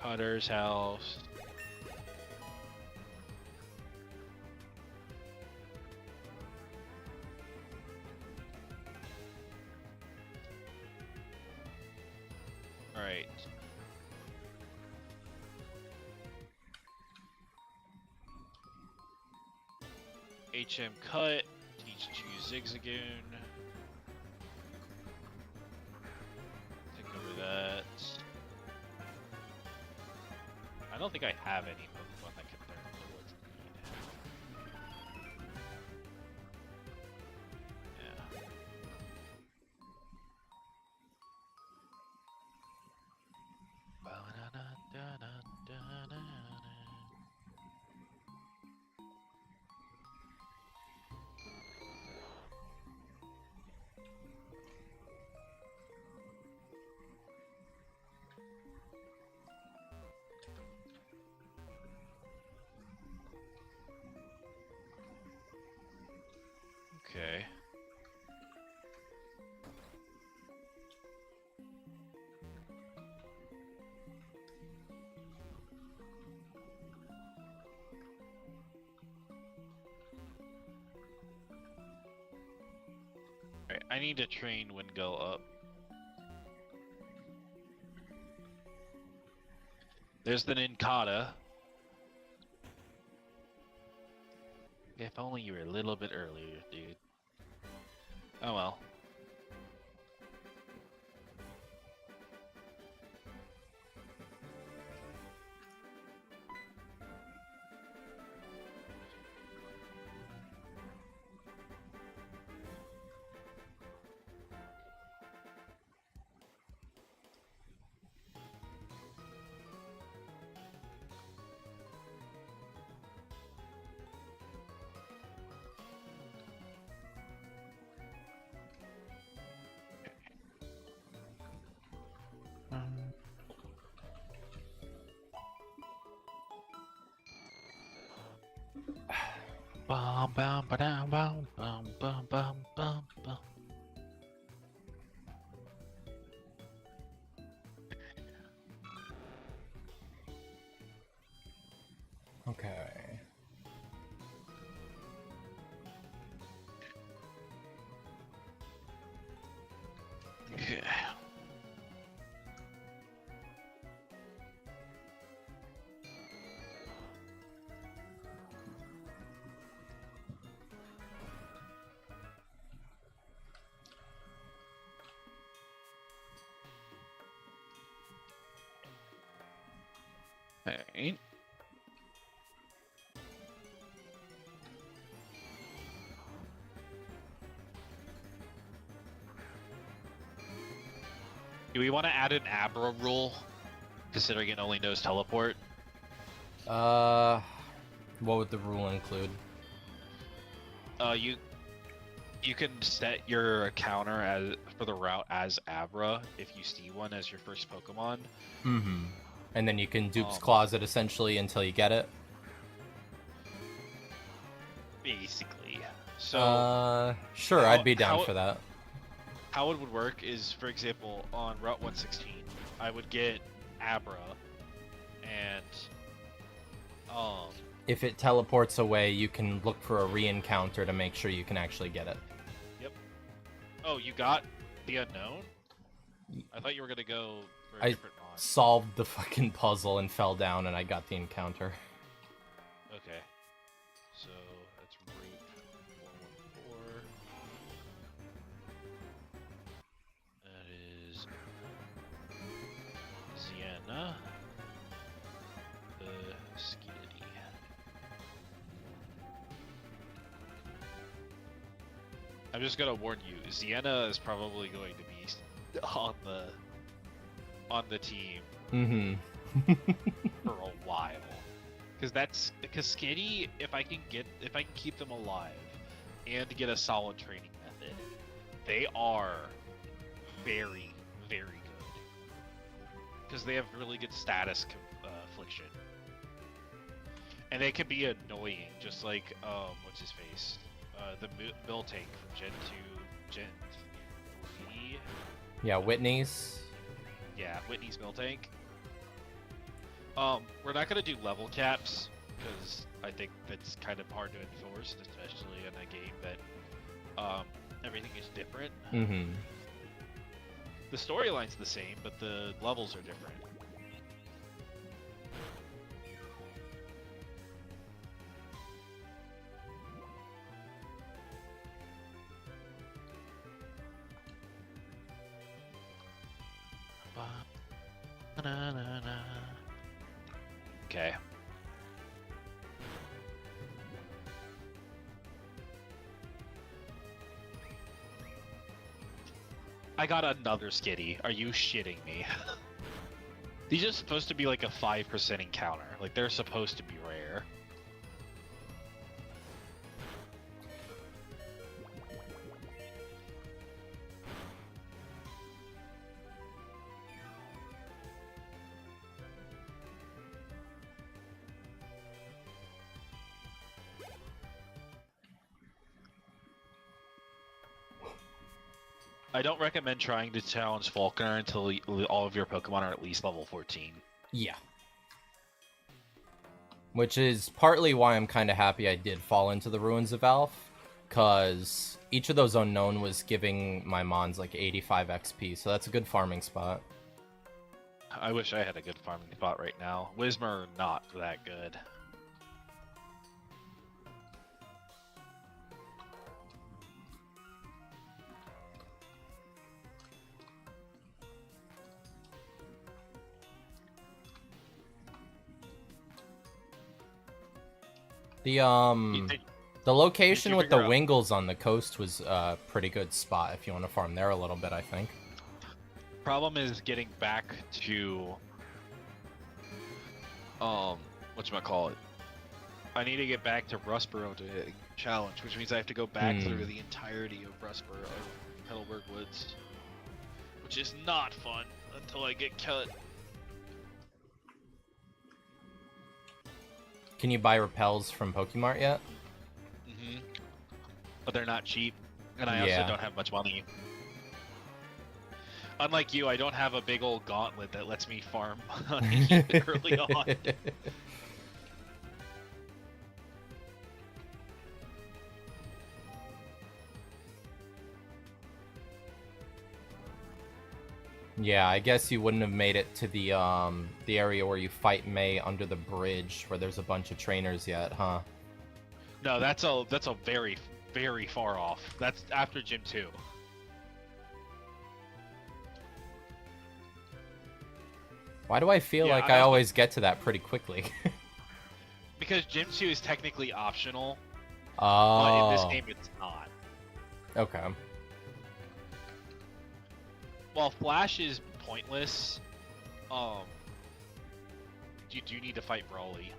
Cutter's house. Alright. HM cut, teach choose Zigzagoon. Take over that. I don't think I have any Pokemon that can learn Bullet Speed. Yeah. Okay. Alright, I need to train Wingull up. There's the Nincada. If only you were a little bit earlier, dude. Oh well. Bum bum ba dum bum bum bum bum bum bum. Okay. Okay. Alright. Do we want to add an Abra rule, considering it only knows teleport? What would the rule include? You can set your counter as for the route as Abra if you see one as your first Pokemon. Mm-hmm. And then you can Dupe's Closet essentially until you get it. Basically. So sure, I'd be down for that. How it would work is, for example, on Route 116, I would get Abra, and if it teleports away, you can look for a re-encounter to make sure you can actually get it. Yep. Oh, you got the unknown? I thought you were gonna go for a different mod. Solved the fucking puzzle and fell down, and I got the encounter. Okay. So that's Route 414. That is Sienna. The Skiddy. I'm just gonna warn you, Sienna is probably going to be on the team for a while. Because Skiddy, if I can keep them alive and get a solid training method, they are very, very good. because they have really good status affliction. And they can be annoying, just like, what's his face? The mill tank from Gen 2, Gen 3. Yeah, Whitney's. Yeah, Whitney's mill tank. We're not gonna do level caps, because I think that's kind of hard to enforce, especially in a game that, everything is different. Mm-hmm. The storyline's the same, but the levels are different. Okay. I got another skitty. Are you shitting me? These are supposed to be like a 5% encounter. Like, they're supposed to be rare. I don't recommend trying to challenge Falconer until all of your Pokemon are at least level 14. Yeah. Which is partly why I'm kind of happy I did fall into the Ruins of Alph, because each of those unknown was giving my Mons like 85 XP, so that's a good farming spot. I wish I had a good farming spot right now. Whismer, not that good. The location with the figure out- Wingles on the coast was a pretty good spot if you want to farm there a little bit, I think. Problem is getting back to whatchamacallit. I need to get back to Rustboro to challenge, which means I have to go back through the entirety of Rustboro of Petalburg Woods. Which is not fun until I get cut. Can you buy repels from Pokemart yet? Mm-hmm. But they're not cheap, and I Yeah. also don't have much money. Unlike you, I don't have a big old gauntlet that lets me farm early on. Yeah, I guess you wouldn't have made it to the area where you fight May under the bridge, where there's a bunch of trainers yet, huh? No, that's a very, very far off. That's after Gym 2. Why do I feel Yeah, like I I also- always get to that pretty quickly? Because Gym 2 is technically optional, Oh. but in this game it's not. Okay. While Flash is pointless, you do need to fight Brawly.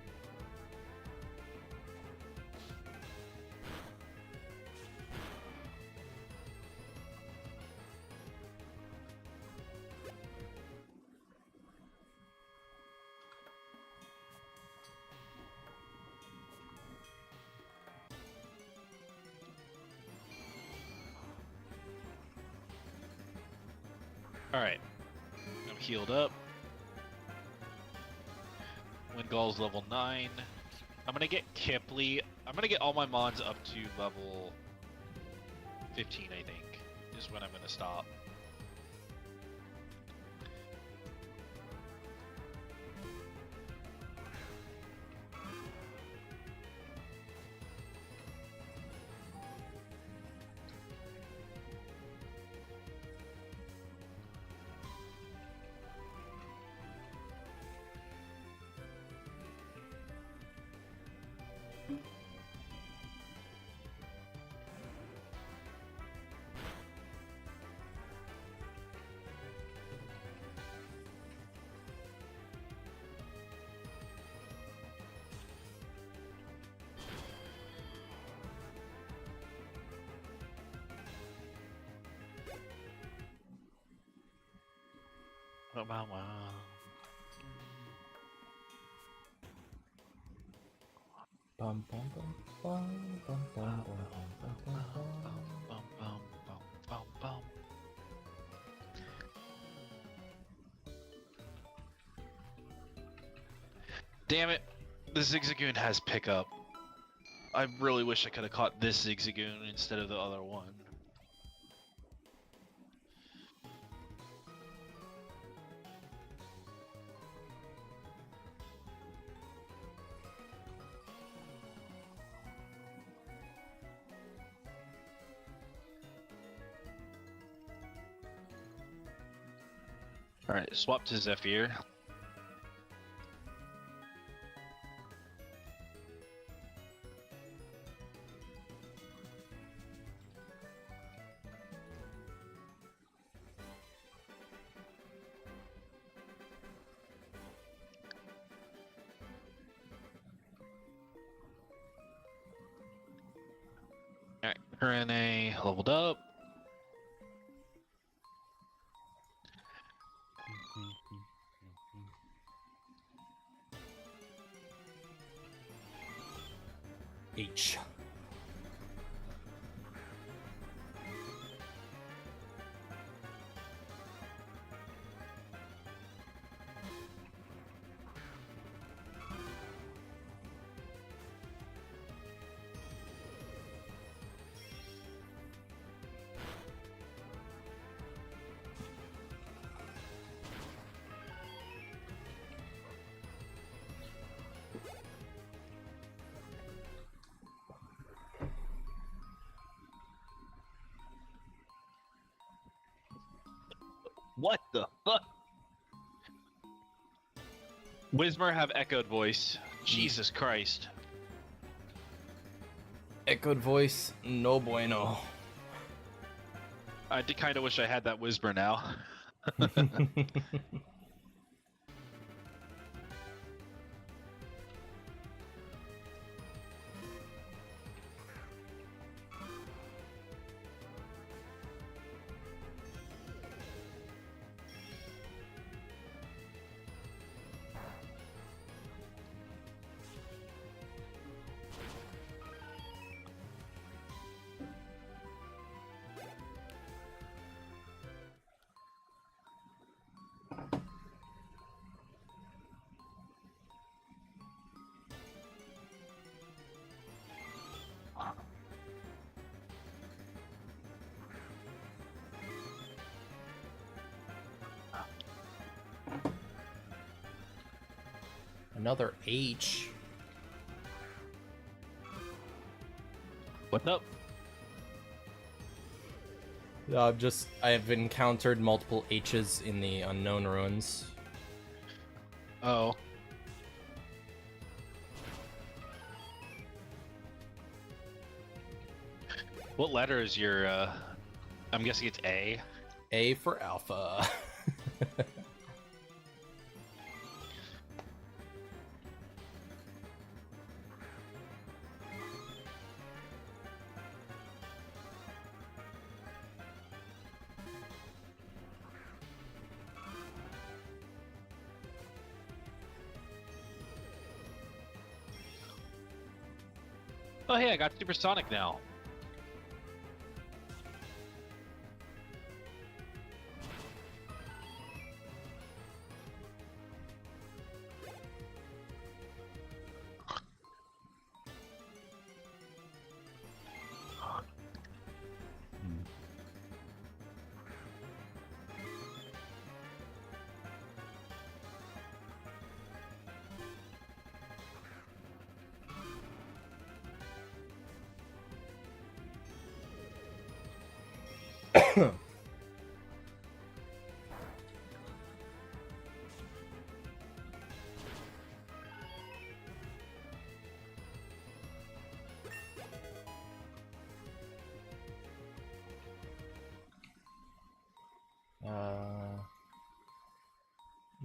Alright. I'm healed up. Wingall's level 9. I'm gonna get Kipley. I'm gonna get all my Mons up to level 15, I think, is when I'm gonna stop. Wow. bum, bum, bum, bum, bum, bum, bum, bum, bum, bum. Damn it! The Zigzagoon has pickup. I really wish I could have caught this Zigzagoon instead of the other one. Alright, swap to Zephyr. Alright, Rene leveled up. H. What the fuck? Wismer have echoed voice. Jesus Christ. Echoed voice, no bueno. I kind of wish I had that Wismer now. Another H. What's up? I've encountered multiple H's in the unknown ruins. Oh. What letter is your, I'm guessing it's A? A for Alpha. Oh hey, I got supersonic now.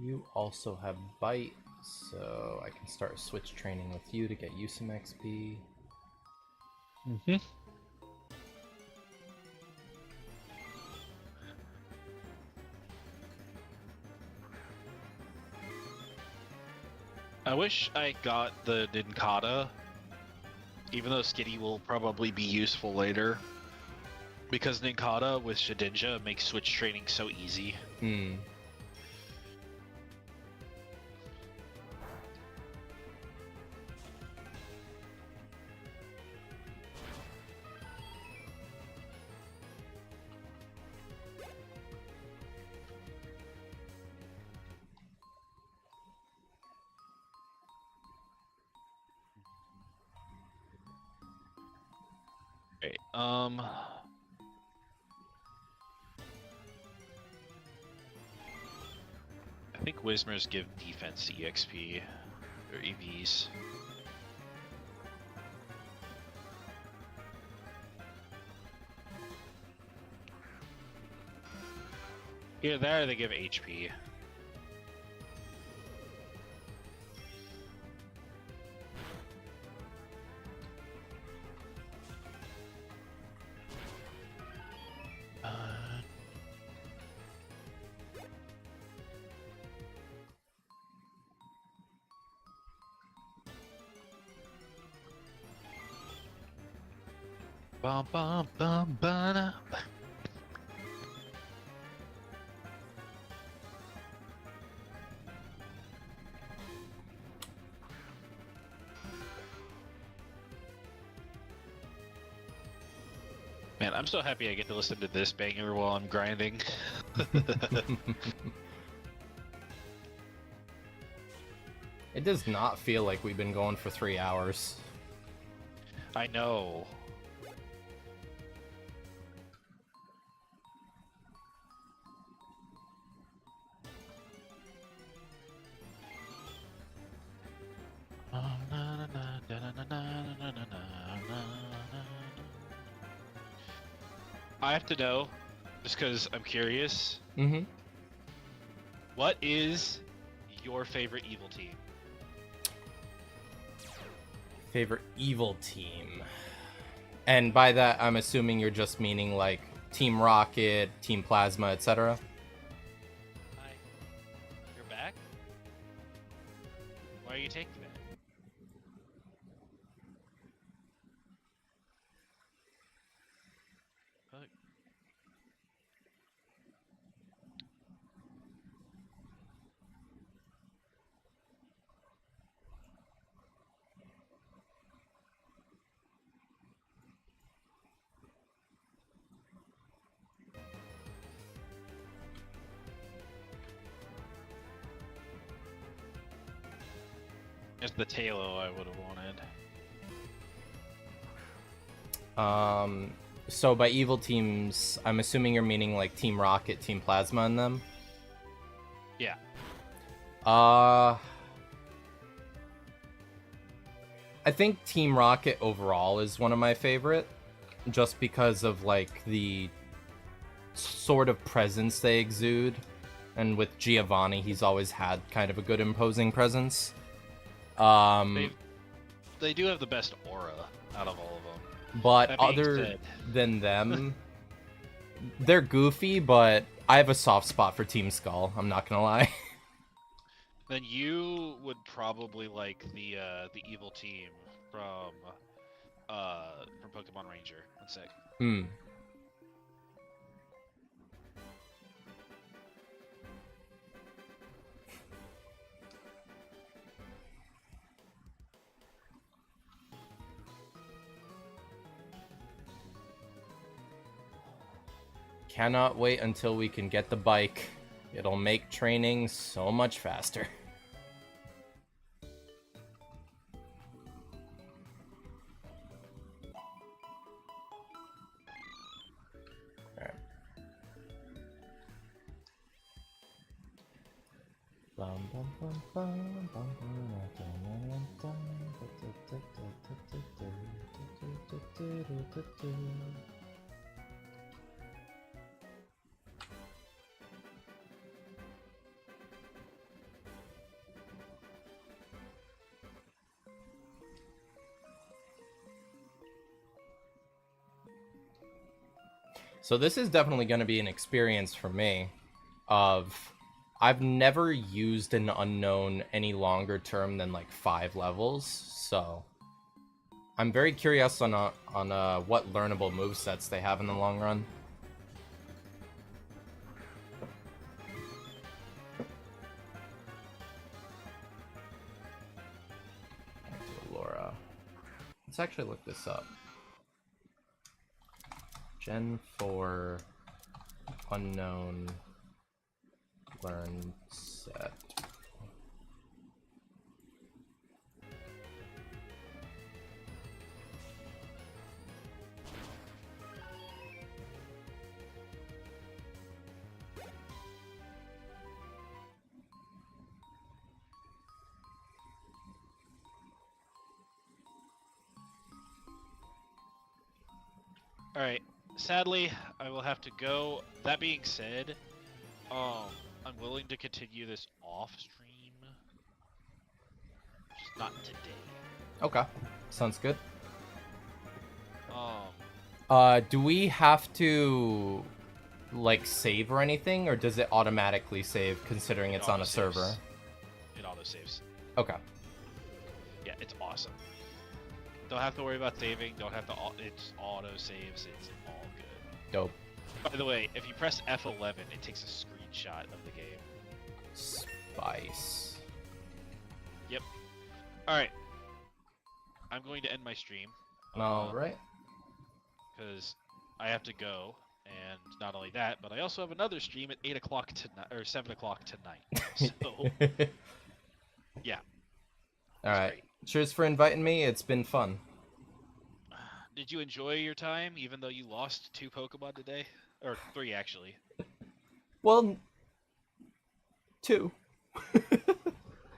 You also have Bite, so I can start switch training with you to get you some XP. Mm-hmm. I wish I got the Ninkata Even though Skitty will probably be useful later. Because Ninkata with Shedinja makes switch training so easy. Hmm. Okay, I think Whismers give defense EXP or EVs. Here, there they give HP. Bum bum bum ba. Man, I'm so happy I get to listen to this banger while I'm grinding. It does not feel like we've been going for 3 hours. I know. I have to know, just because I'm curious, Mm-hmm. what is your favorite evil team? Favorite evil team. And by that, I'm assuming you're just meaning like Team Rocket, Team Plasma, etc. Hi. You're back? Why are you taking that? Fuck. It's the Talo I would have wanted. So by evil teams, I'm assuming you're meaning like Team Rocket, Team Plasma in them? Yeah. I think Team Rocket overall is one of my favorite, just because of like the sort of presence they exude, and with Giovanni, he's always had kind of a good imposing presence. They do have the best aura out of all of them. But That being other said- than them, they're goofy, but I have a soft spot for Team Skull, I'm not gonna lie. Then you would probably like the evil team from Pokemon Ranger. One sec. Hmm. Cannot wait until we can get the bike. It'll make training so much faster. Alright. Bum, bum, bum, bum, bum, bum. So this is definitely going to be an experience for me of I've never used an unknown any longer term than like 5 levels, so I'm very curious on what learnable movesets they have in the long run. Laura. Let's actually look this up. Gen 4 unknown learn set. Alright, sadly, I will have to go. That being said, I'm willing to continue this off stream. Just not today. Okay, sounds good. Um, Do we have to like save or anything, or does it automatically save considering it's on a server? It auto saves. Okay. Yeah, it's awesome. Don't have to worry about saving. Don't have to. It's auto saves. It's all good. Dope. By the way, if you press F11, it takes a screenshot of the game. Spice. Yep. All right. I'm going to end my stream. All right. Because I have to go, and not only that, but I also have another stream at 8 o'clock tonight or 7 o'clock tonight. So yeah. All right. Great. Cheers for inviting me. It's been fun. Did you enjoy your time, even though you lost 2 Pokemon today? Or 3, actually. Well, 2.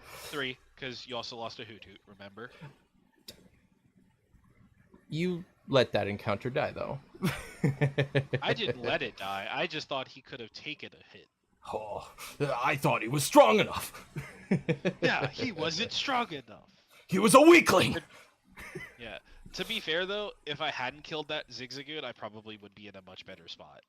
3, because you also lost a Hoothoot, remember? You let that encounter die, though. I didn't let it die. I just thought he could have taken a hit. Oh, I thought he was strong enough. Yeah, he wasn't strong enough. He was a weakling. Yeah. To be fair, though, if I hadn't killed that Zigzagoon, I probably would be in a much better spot.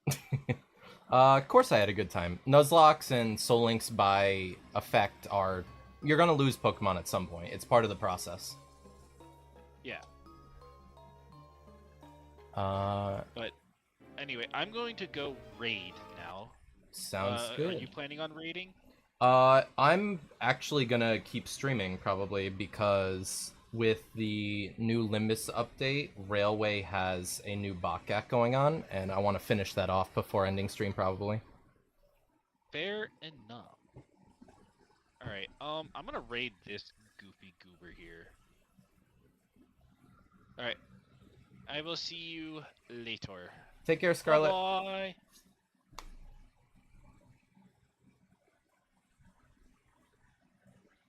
Of course I had a good time. Nuzlocke and Soul Links by effect are... You're gonna lose Pokemon at some point. It's part of the process. Yeah. But anyway, I'm going to go raid now. sounds Are good. you planning on raiding? I'm actually gonna keep streaming probably because with the new Limbus update, Railway has a new Bokgak going on, and I want to finish that off before ending stream probably. Fair enough. Alright, I'm gonna raid this goofy goober here. Alright. I will see you later. Take care, Scarlet. Bye.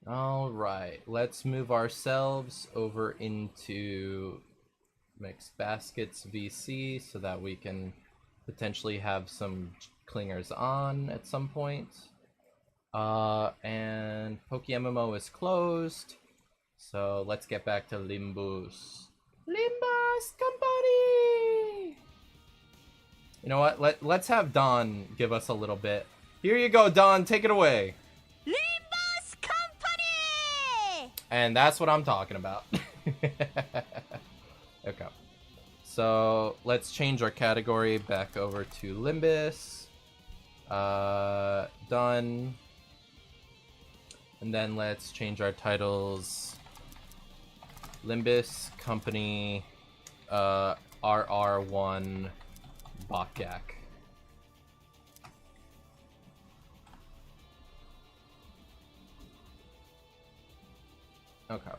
Alright, let's move ourselves over into Mixed Baskets VC so that we can potentially have some clingers on at some point. And PokeMMO is closed, so let's get back to Limbus. Limbus Company! You know what, let's have Don give us a little bit. Here you go, Don, take it away. And that's what I'm talking about. Okay. So let's change our category back over to Limbus. Done. And then let's change our titles. Limbus Company, RR1, Bokgak. Okay.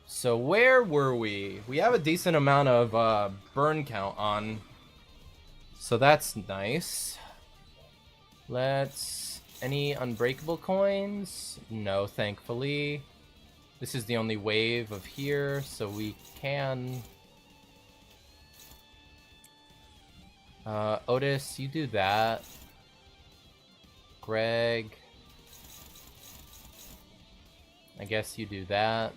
So where were we? We have a decent amount of burn count on. So that's nice. Let's... Any unbreakable coins? No, thankfully. This is the only wave of here, so we can... Otis, you do that. Greg... I guess you do that.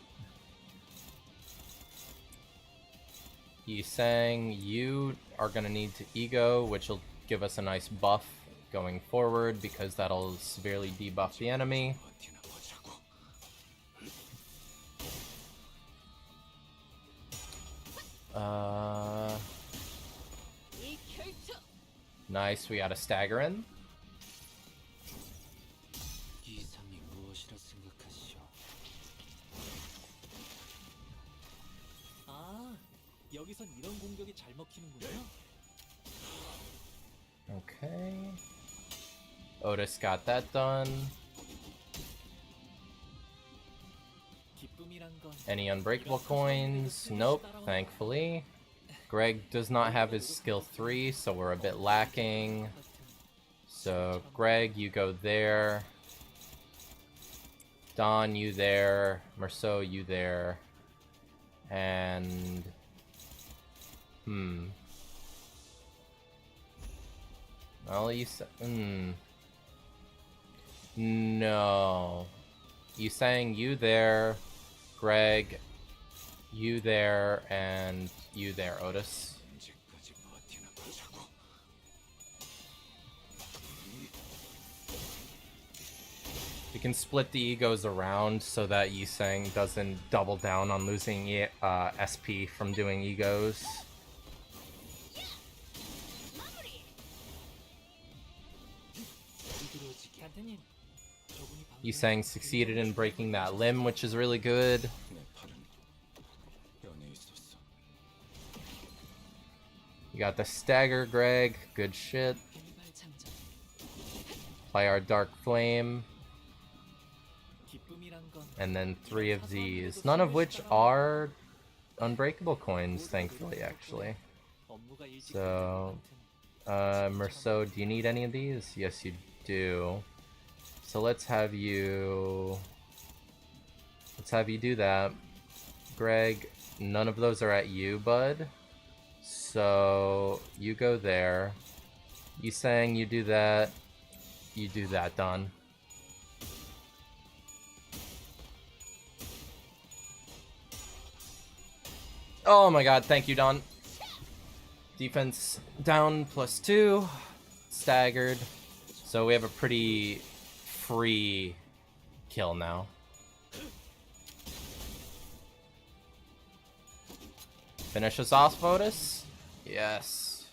Yisang, you are gonna need to ego, which will give us a nice buff going forward because that'll severely debuff the enemy. Nice, we got a stagger in. 이상이 무엇이라 생각하시오? 아, 여기선 이런 공격이 잘 먹히는군요. Okay. Otis got that done. 기쁨이란 건 Any unbreakable coins? Nope, thankfully. Greg does not have his skill 3, so we're a bit lacking. So, Greg, you go there. Don, you there. Merceau, you there. And... Well, you said... No. You saying you there, Greg, you there, and you there, Otis. We can split the egos around so that Yiseng doesn't double down on losing SP from doing egos. 캔트님, 저분이 방금 Yiseng succeeded in breaking that limb, which is really good. You got the stagger, Greg. Good shit. 뱀발 창작. Play our Dark Flame. 기쁨이란 건 And then 3 of these. None of which are unbreakable coins, thankfully, actually. 업무가 일찍 So, 끝날 것 같은 Merceau, do you need any of these? Yes, you do. So let's have you do that. Greg, none of those are at you, bud. So you go there. You saying you do that. You do that, Don. Oh my god, thank you, Don. Defense down +2. Staggered. So we have a pretty free kill now. Finish us off, Otis? Yes.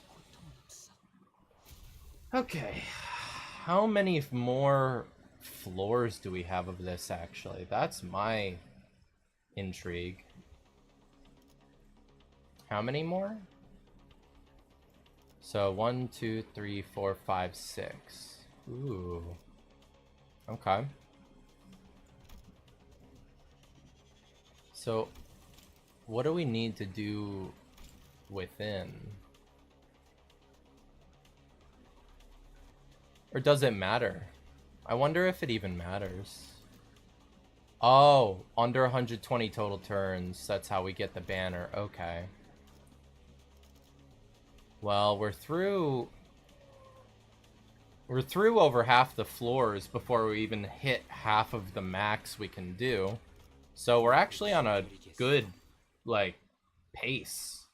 Okay. How many more floors do we have of this, actually? That's my intrigue. How many more? So 1, 2, 3, 4, 5, 6. Ooh. Okay. So, what do we need to do within? Or does it matter? I wonder if it even matters. Oh, under 120 total turns. That's how we get the banner. Okay. Well, we're through over half the floors before we even hit half of the max we can do. So we're actually on a good, like, pace.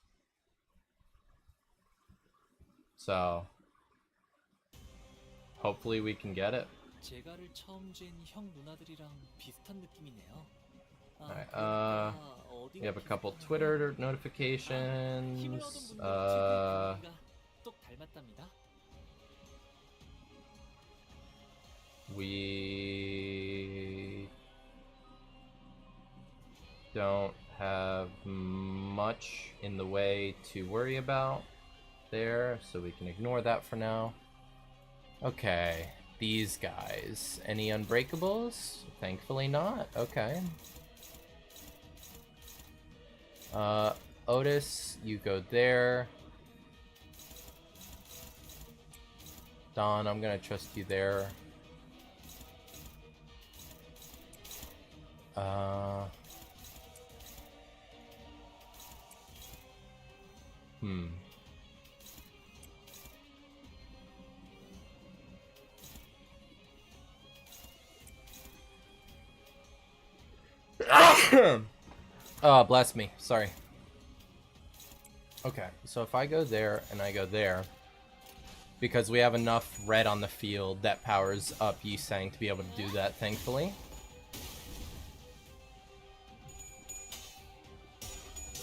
So, hopefully we can get it. 제가를 처음 잰 형 누나들이랑 비슷한 느낌이네요. Alright, 그러니까 we have a 어디가 couple 비슷한가요? Twitter 힘을 notifications. 얻은 분들과 똑 닮았답니다. We don't have much in the way to worry about there, so we can ignore that for now. Okay, these guys. Any unbreakables? Thankfully not. Okay. Otis, you go there. Don, I'm gonna trust you there. Oh, bless me. Sorry. Okay, so if I go there and I go there, because we have enough red on the field that powers up Yiseng to be able to do that, thankfully.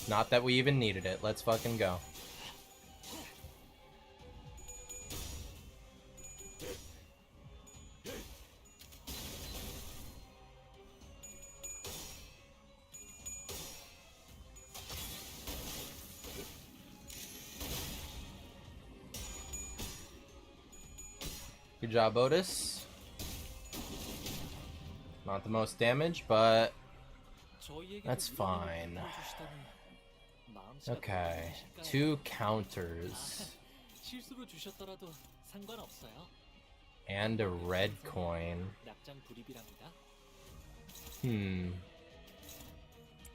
Not that we even needed it. Let's fucking go. Good job, Otis. Not the most damage, but that's fine. Okay, 2 counters. 실수로 주셨더라도 상관없어요. And a red coin. 낙장 불입이랍니다.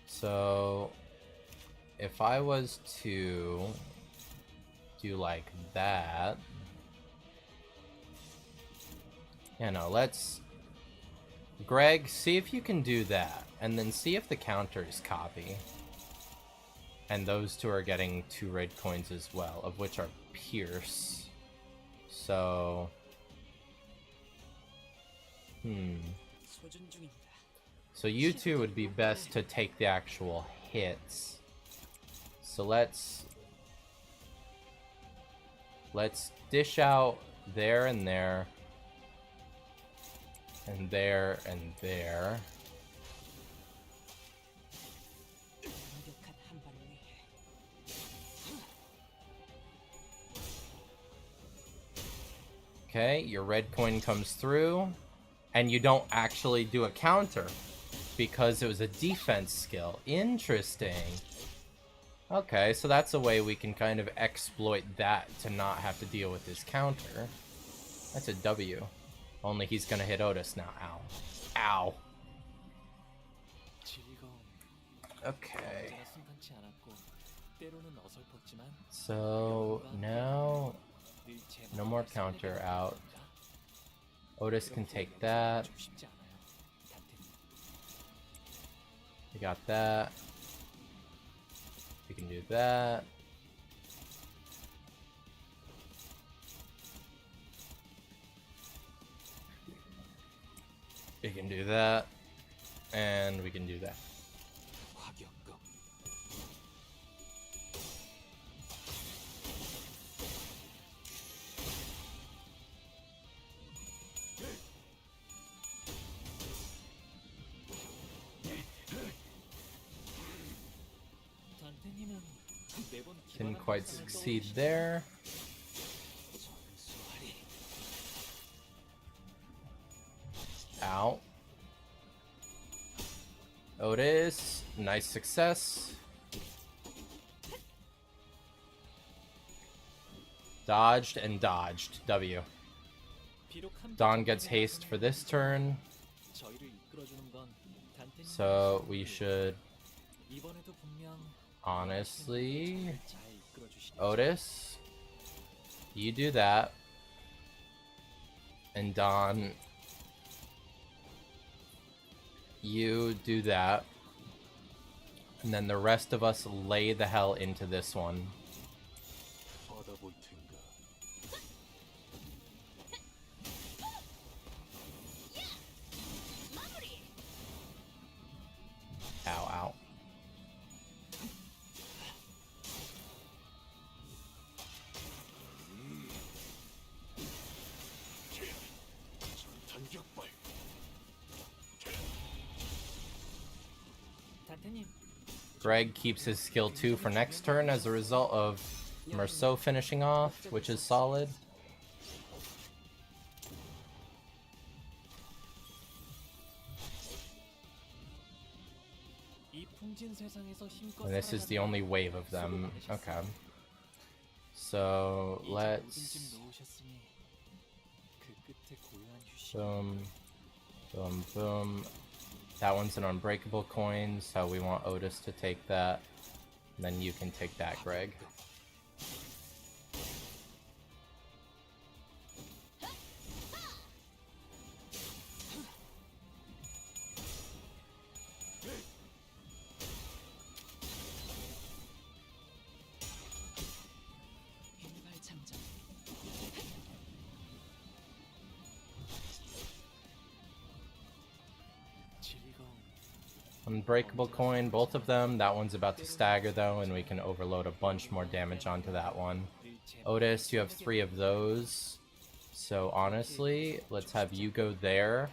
So, if I was to do like that... Yeah, no, let's... Greg, see if you can do that, and then see if the counters copy. And those 2 are getting 2 red coins as well, of which are Pierce. So... So you 2 would be best to take the actual hits. So let's dish out there and there. And there and there. Okay, your red coin comes through, and you don't actually do a counter because it was a defense skill. Interesting. Okay, so that's a way we can kind of exploit that to not have to deal with this counter. That's a W. Only he's gonna hit Otis now. Ow. Ow. Okay. So now no more counter out. Otis can take that. We got that. We can do that. We can do that. And we can do that. Didn't quite succeed there. Ow. Otis, nice success. Dodged and dodged. W. Don gets haste for this turn. So we should... Honestly... Otis, you do that. And Don... You do that. And then the rest of us lay the hell into this one. Ow, ow. Greg keeps his skill 2 for next turn as a result of Merceau finishing off, which is solid. And this is the only wave of them. Okay. So let's... Boom. Boom, boom. That one's an unbreakable coin, so we want Otis to take that. And then you can take that, Greg. Unbreakable coin, both of them. That one's about to stagger though, and we can overload a bunch more damage onto that one. Otis, you have 3 of those. So honestly, let's have you go there.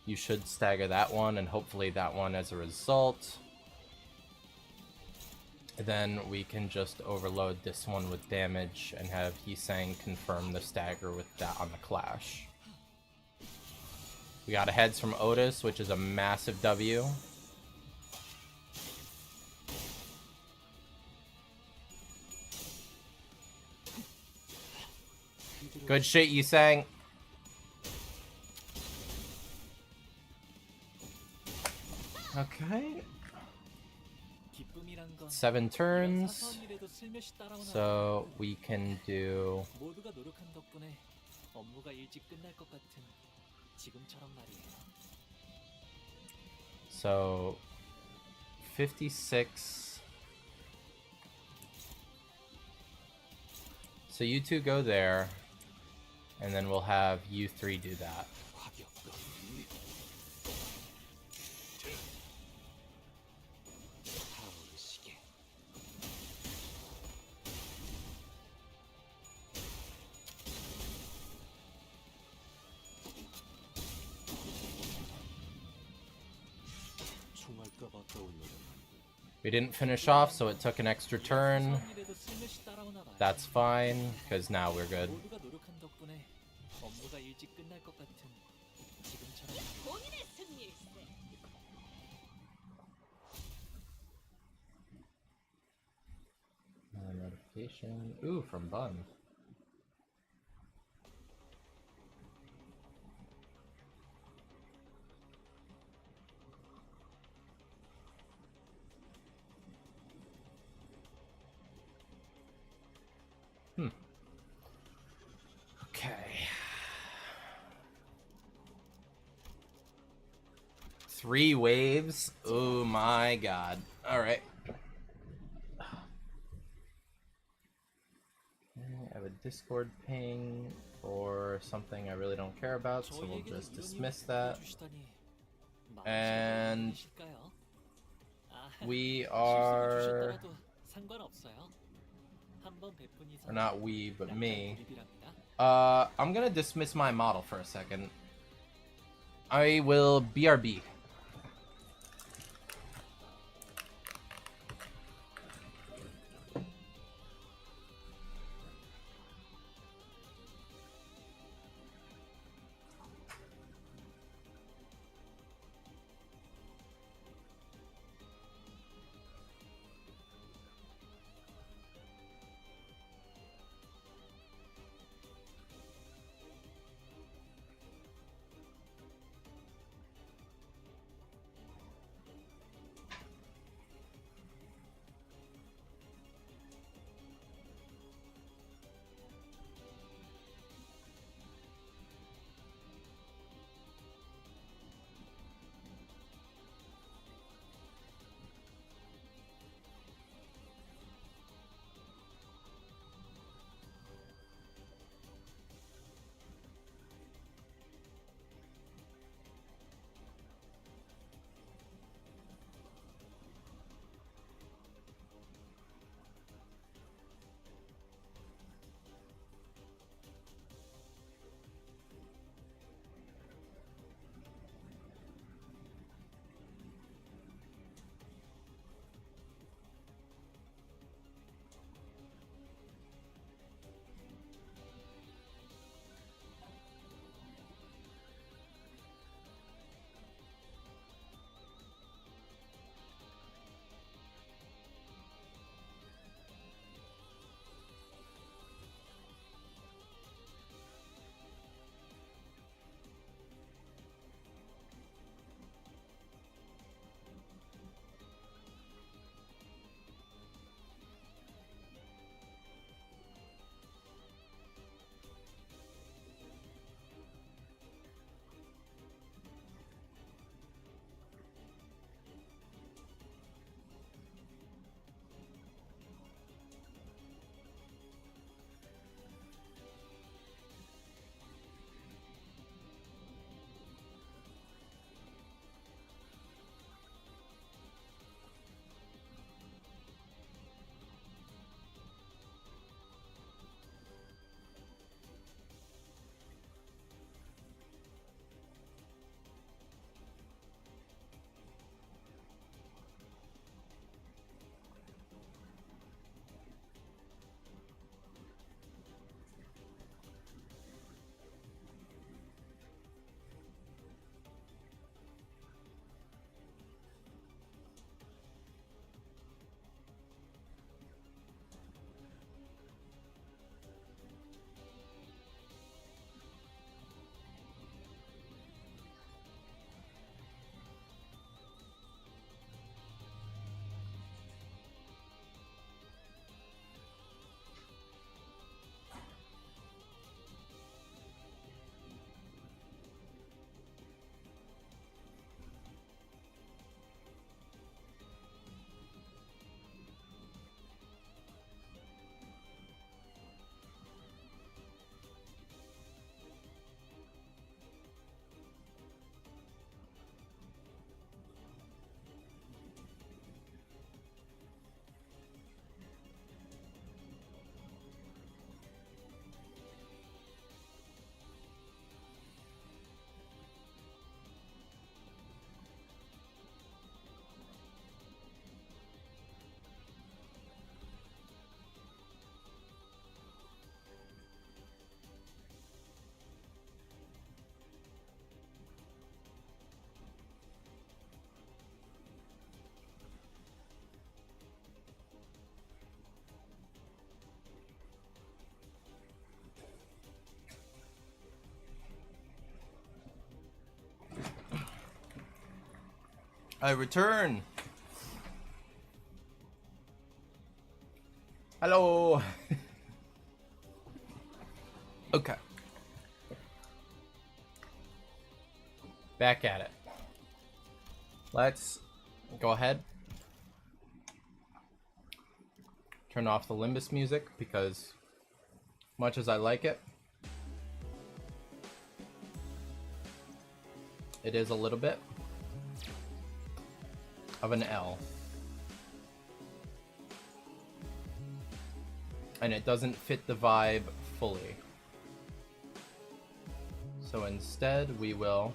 You should stagger that one, and hopefully that one as a result. Then we can just overload this one with damage and have Hisang confirm the stagger with that on the clash. We got a heads from Otis, which is a massive W. Good shit, Hisang. Okay. 7 turns. So we can do so 56. So you two go there, and then we'll have you 3 do that. We didn't finish off, so it took an extra turn. That's fine, because now we're good. Another notification. Ooh, from Bun. Okay. 3 waves? Oh my god. Alright. I have a Discord ping for something I really don't care about, so we'll just dismiss that. And we are... Or not we, but me. I'm gonna dismiss my model for a second. I will BRB. I return. Hello. Okay. Back at it. Let's go ahead. Turn off the Limbus music because much as I like it, it is a little bit of an L. And it doesn't fit the vibe fully. So instead we will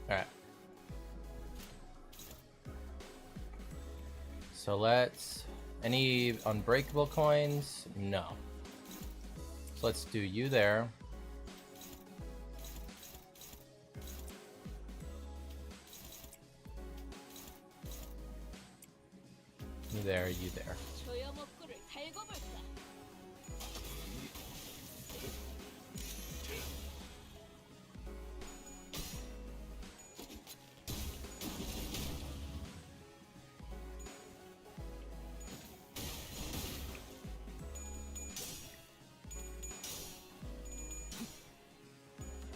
Alright. So let's... Any unbreakable coins? No. So let's do you there. You there, you there. 조여먹구를 달고 볼까?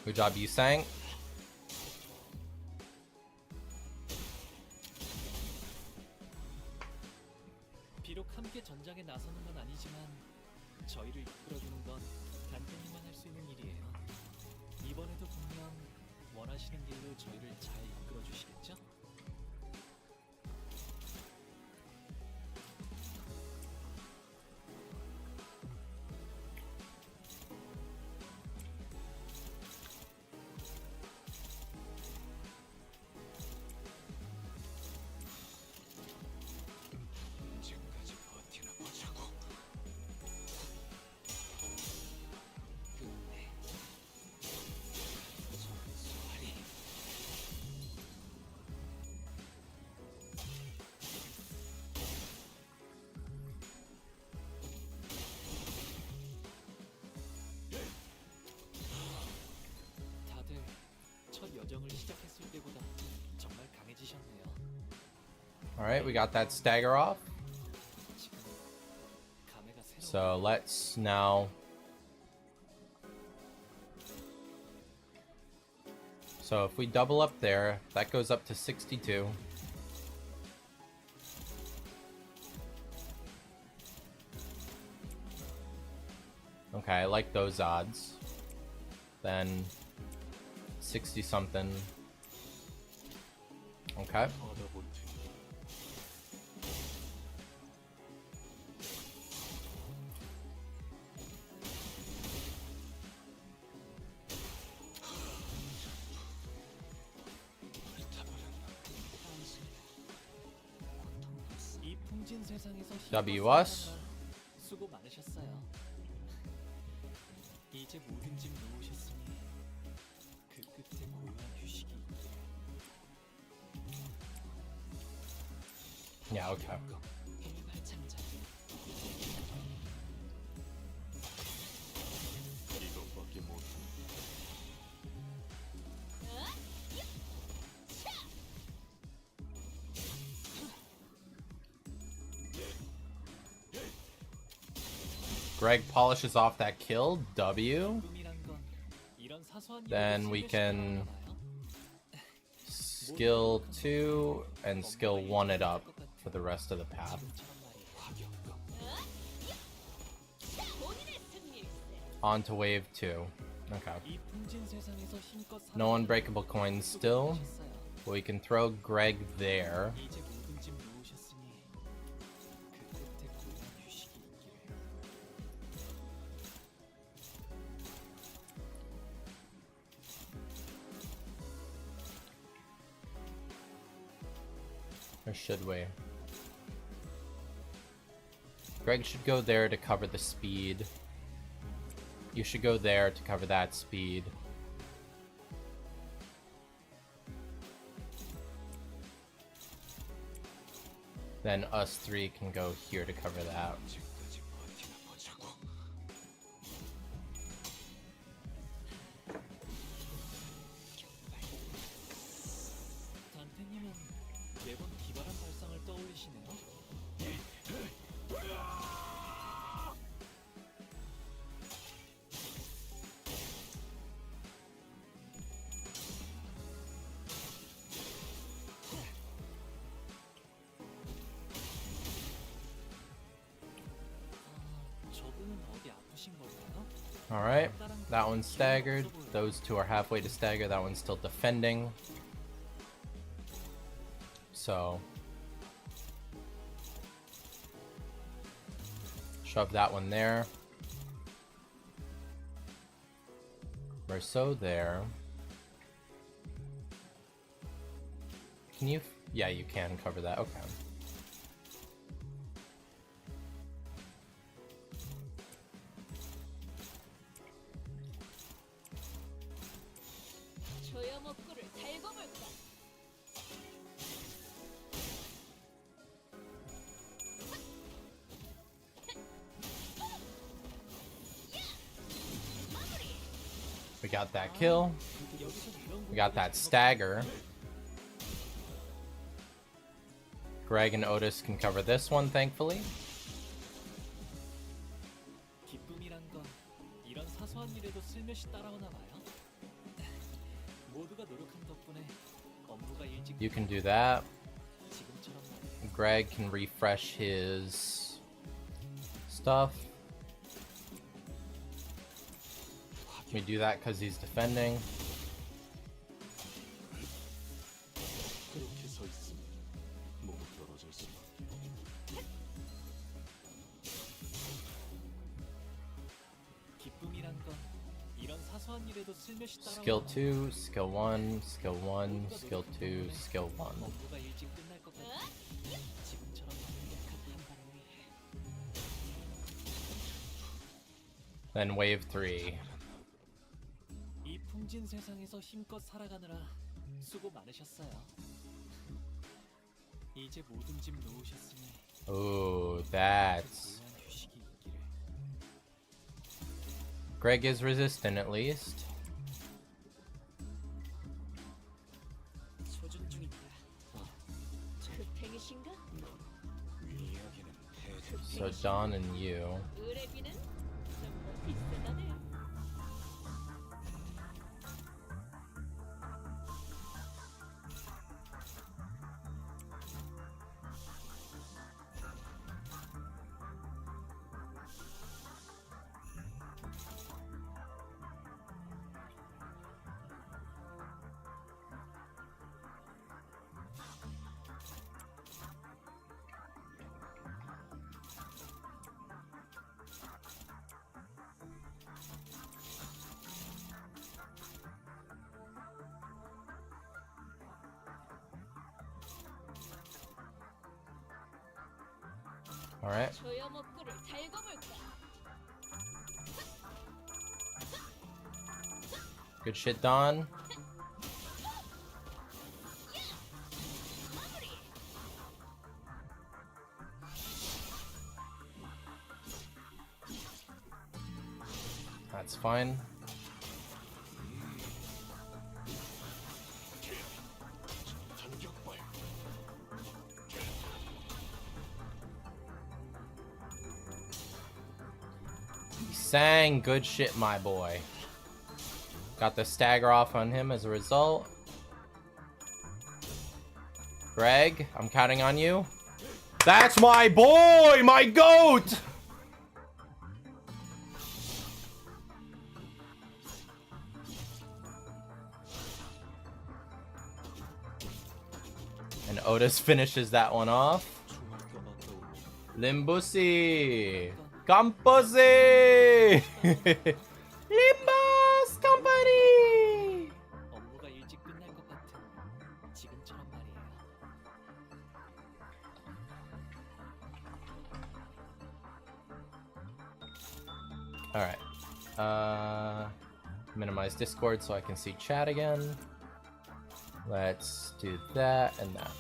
Good job, you sang. 비록 함께 전장에 나서는 건 아니지만 저희를 이끌어주는 건 단테님만 할 수 있는 일이에요. 이번에도 분명 원하시는 길로 저희를 잘 이끌어 주시겠죠? 언제까지 버티나 보자고. 끝내. 전소하리. 다들 첫 여정을 시작했을 때보다 정말 강해지셨네요. Alright, we got that stagger off. 지금 감회가 새로워. So let's now... So if we double up there, that goes up to 62. Okay, I like those odds. Then 60 something. Okay. 이 풍진 세상에서 WS. 수고 많으셨어요. 이제 모든 짐 놓으셨으니 그 끝에 고요한 휴식이 Yeah, okay. 일발창자. 이것밖에 못. Greg polishes off that kill. W. 꿈이란 건 이런 사소한 Then 일에도 we 실릴 수 can 있나 봐요. skill 2 and skill 1 it up for the rest of the path. 본인의 승리일세. On to wave 2. Okay. 이 풍진 세상에서 힘껏 No unbreakable coins still. 살아가셨어요. But we can throw Greg there. 이제 모든 짐 놓으셨으니 그 끝에 고요한 휴식이 있기를. Or should we? Greg should go there to cover the speed. You should go there to cover that speed. Then us three can go here to cover that. 단테님은 매번 기발한 발상을 떠올리시네요. 저분은 어디 아프신 걸까요? Alright, that one's staggered. Those two are halfway to stagger. That one's still defending. So, shove that one there. Merceau there. Can you? Yeah, you can cover that. Okay. 조여먹구를 달고 볼까? We got that kill. We got that stagger. Greg and Otis can cover this one, thankfully. 기쁨이란 건 이런 사소한 일에도 슬며시 따라오나 봐요. 모두가 노력한 덕분에 업무가 일찍 You can do that. 지금처럼 말이에요. Greg can refresh his stuff. We do that because he's defending. 그렇게 서 있으면 몸이 떨어질 수밖에. 기쁨이란 건 이런 사소한 일에도 슬며시 따라오나 Skill 봐요. 2, skill 1, skill 1, skill 2, skill 1. 업무가 일찍 끝날 것 같아. 지금처럼 완벽한 판단을 위해. Then wave 3. 이 풍진 세상에서 힘껏 살아가느라 수고 많으셨어요. 이제 모든 짐 놓으셨으니 Ooh, that's... 고요한 휴식이 있기를. Greg is resistant at least. 조준 중입니다. 급행이신가? 이야기는 해줘. So Don and you. 의뢰비는 정말 비싸다네요. Alright. 조여먹구를 달고 볼까? Good shit, Don. That's fine. Sang, good shit, my boy. Got the stagger off on him as a result. Greg, I'm counting on you. That's my boy, my goat! And Otis finishes that one off. Limbusi! Camposi! Limbus Company! 업무가 일찍 끝날 것 같은 지금처럼 말이에요. Alright. Minimize Discord so I can see chat again. Let's do that and that.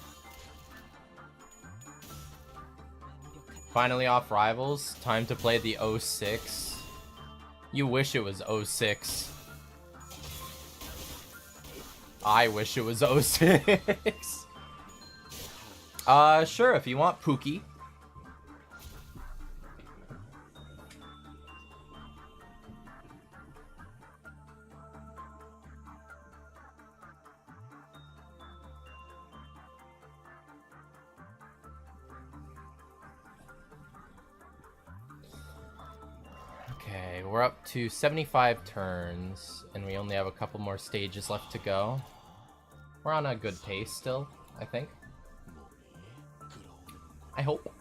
Finally off rivals. Time to play the 06. You wish it was 06. I wish it was 06. Sure, if you want Pookie. Okay, we're up to 75 turns, and we only have a couple more stages left to go. We're on a good pace still, I think. I hope.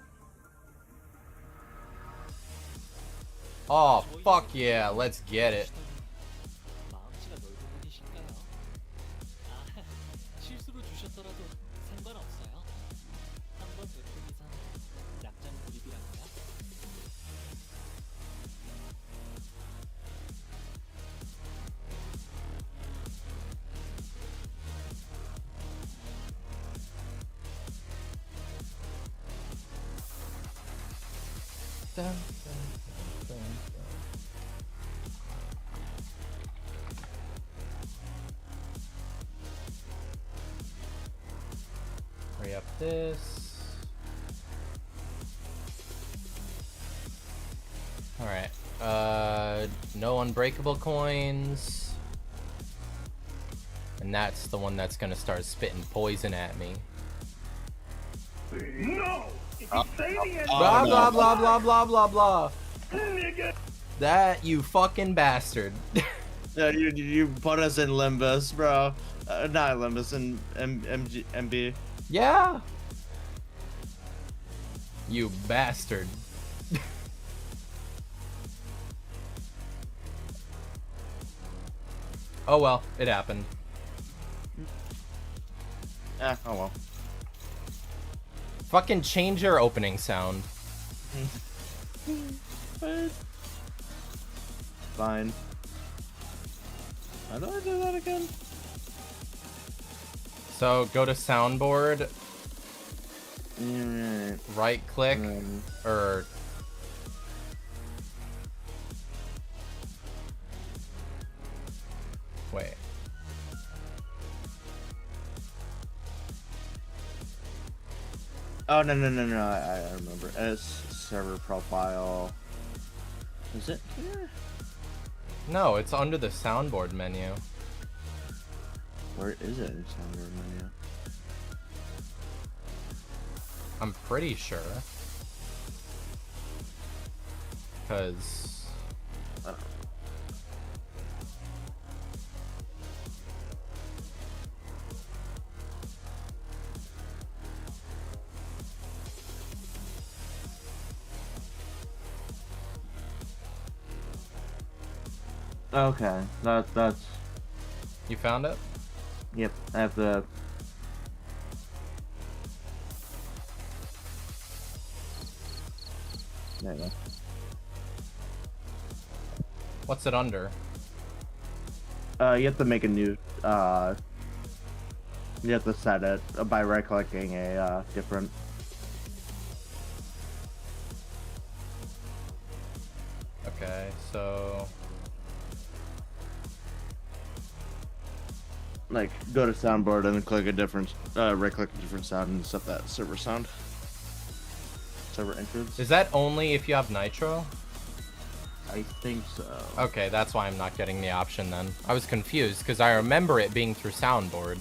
Oh, fuck yeah, let's get it. 마음씨가 넓은 분이실까요? 아, 실수로 주셨더라도 상관없어요. 한번 뵙은 이상 약점 고립이라고요. Hurry up this. Alright. No unbreakable coins. And that's the one that's gonna start spitting poison at me. No! If you say the end, Blah blah blah blah blah blah blah. That you fucking bastard. Yeah, you put us in Limbus, bro. Not Limbus, in MB. Yeah. You bastard. Oh well, it happened. Oh well. Fucking change your opening sound. Fine. How do I do that again? So go to soundboard, Yeah, right click, or wait. Oh no! I remember. S server profile. Is it here? No, it's under the soundboard menu. Where is it in server menu? I'm pretty sure. Cause Okay, that's. you found it? Yep, I have the. There you go. What's it under? You have to make a new. You have to set it by right-clicking a different. Okay, so Like, go to soundboard and then click a different. Right-click a different sound and set that server sound. Server entrance. is that only if you have nitro? I think so. Okay, that's why I'm not getting the option then. I was confused because I remember it being through soundboard.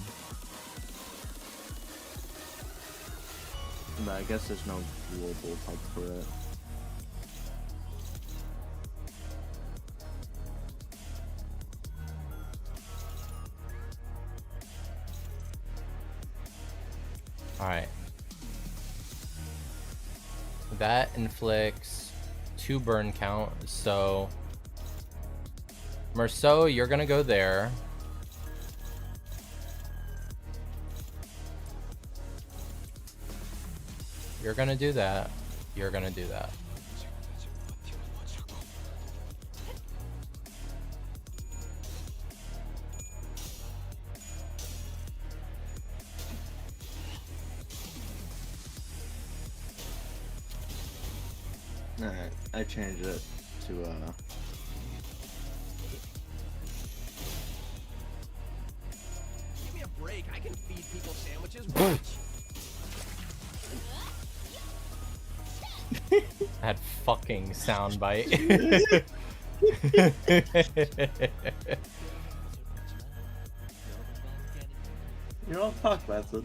But I guess there's no global hub for it. Alright. That inflicts 2 burn count, so Merceau, you're gonna go there. You're gonna do that. You're gonna do that. Alright, I changed it to Give me a break. I can feed people sandwiches. Watch. That fucking soundbite. you don't talk about this.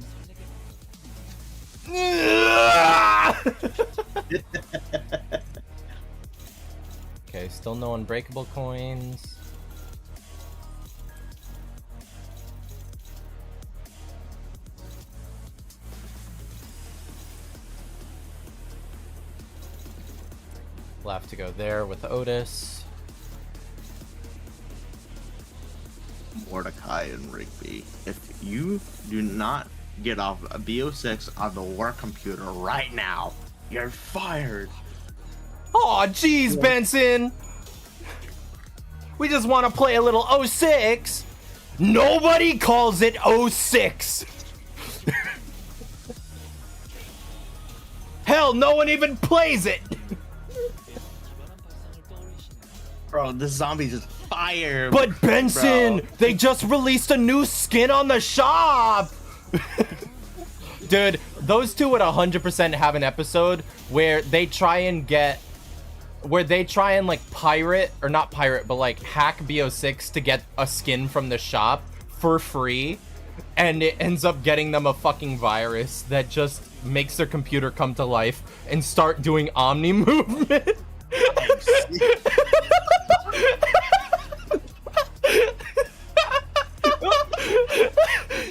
Okay, still no unbreakable coins. We'll have to go there with Otis. Mordecai and Rigby, if you do not get off a BO6 on the work computer right now, you're fired. Oh, jeez, Benson! We just want to play a little 06! Nobody calls it 06! Hell, no one even plays it! Bro, this zombie's just fire. But Benson, bro. they just released a new skin on the shop! Dude, those two would 100% have an episode where they try and like pirate, or not pirate, but like hack BO6 to get a skin from the shop for free, and it ends up getting them a fucking virus that just makes their computer come to life and start doing Omni movement.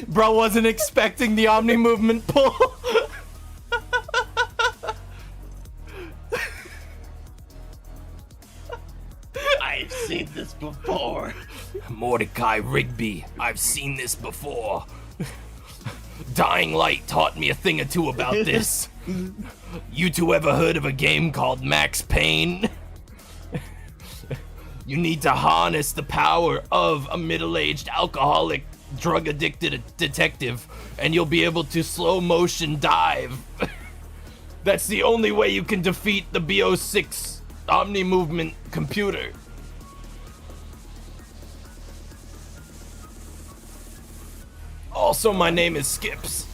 Bro wasn't expecting the Omni movement pull. I've seen this before. Mordecai Rigby, I've seen this before. Dying Light taught me a thing or two about this. You two ever heard of a game called Max Payne? You need to harness the power of a middle-aged alcoholic drug-addicted detective, and you'll be able to slow motion dive. That's the only way you can defeat the BO6 Omni movement computer. Also, my name is Skips.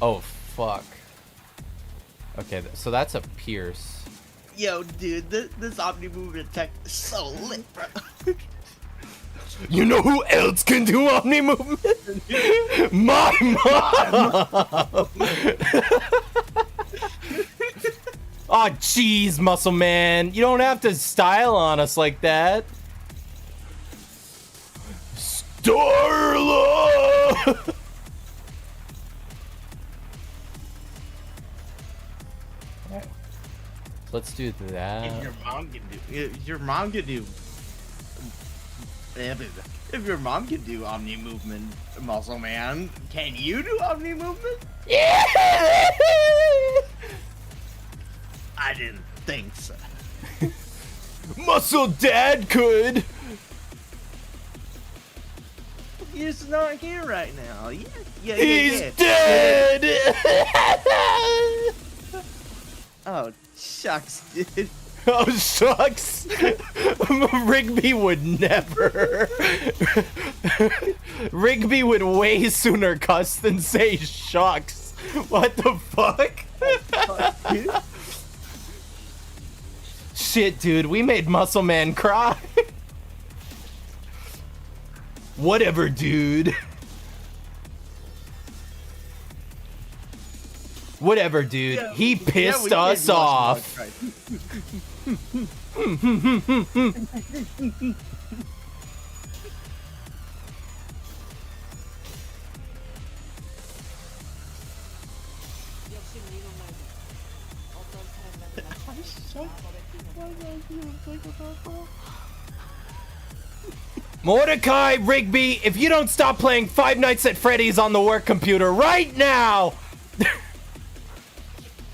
Oh, fuck. Okay, so that's a Pierce. Yo, dude, this Omni movement tech is so lit, bro. You know who else can do Omni movement? My mom! Aw, jeez, Muscle Man. You don't have to style on us like that. Darla! Let's do that. If your mom can do, if your mom can do Omni movement, Muscle Man, can you do Omni movement? Yeah! I didn't think so. Muscle Dad could! He's not here right now. Yeah. He's dead! Oh, shucks, dude. Oh, shucks. Rigby would never. Rigby would way sooner cuss than say shucks. What the fuck? Shit, dude, we made Muscle Man cry. Whatever, dude. Whatever, dude. Yeah, He yeah, pissed we us did watch off. Right. Mordecai Rigby, if you don't stop playing Five Nights at Freddy's on the work computer right now.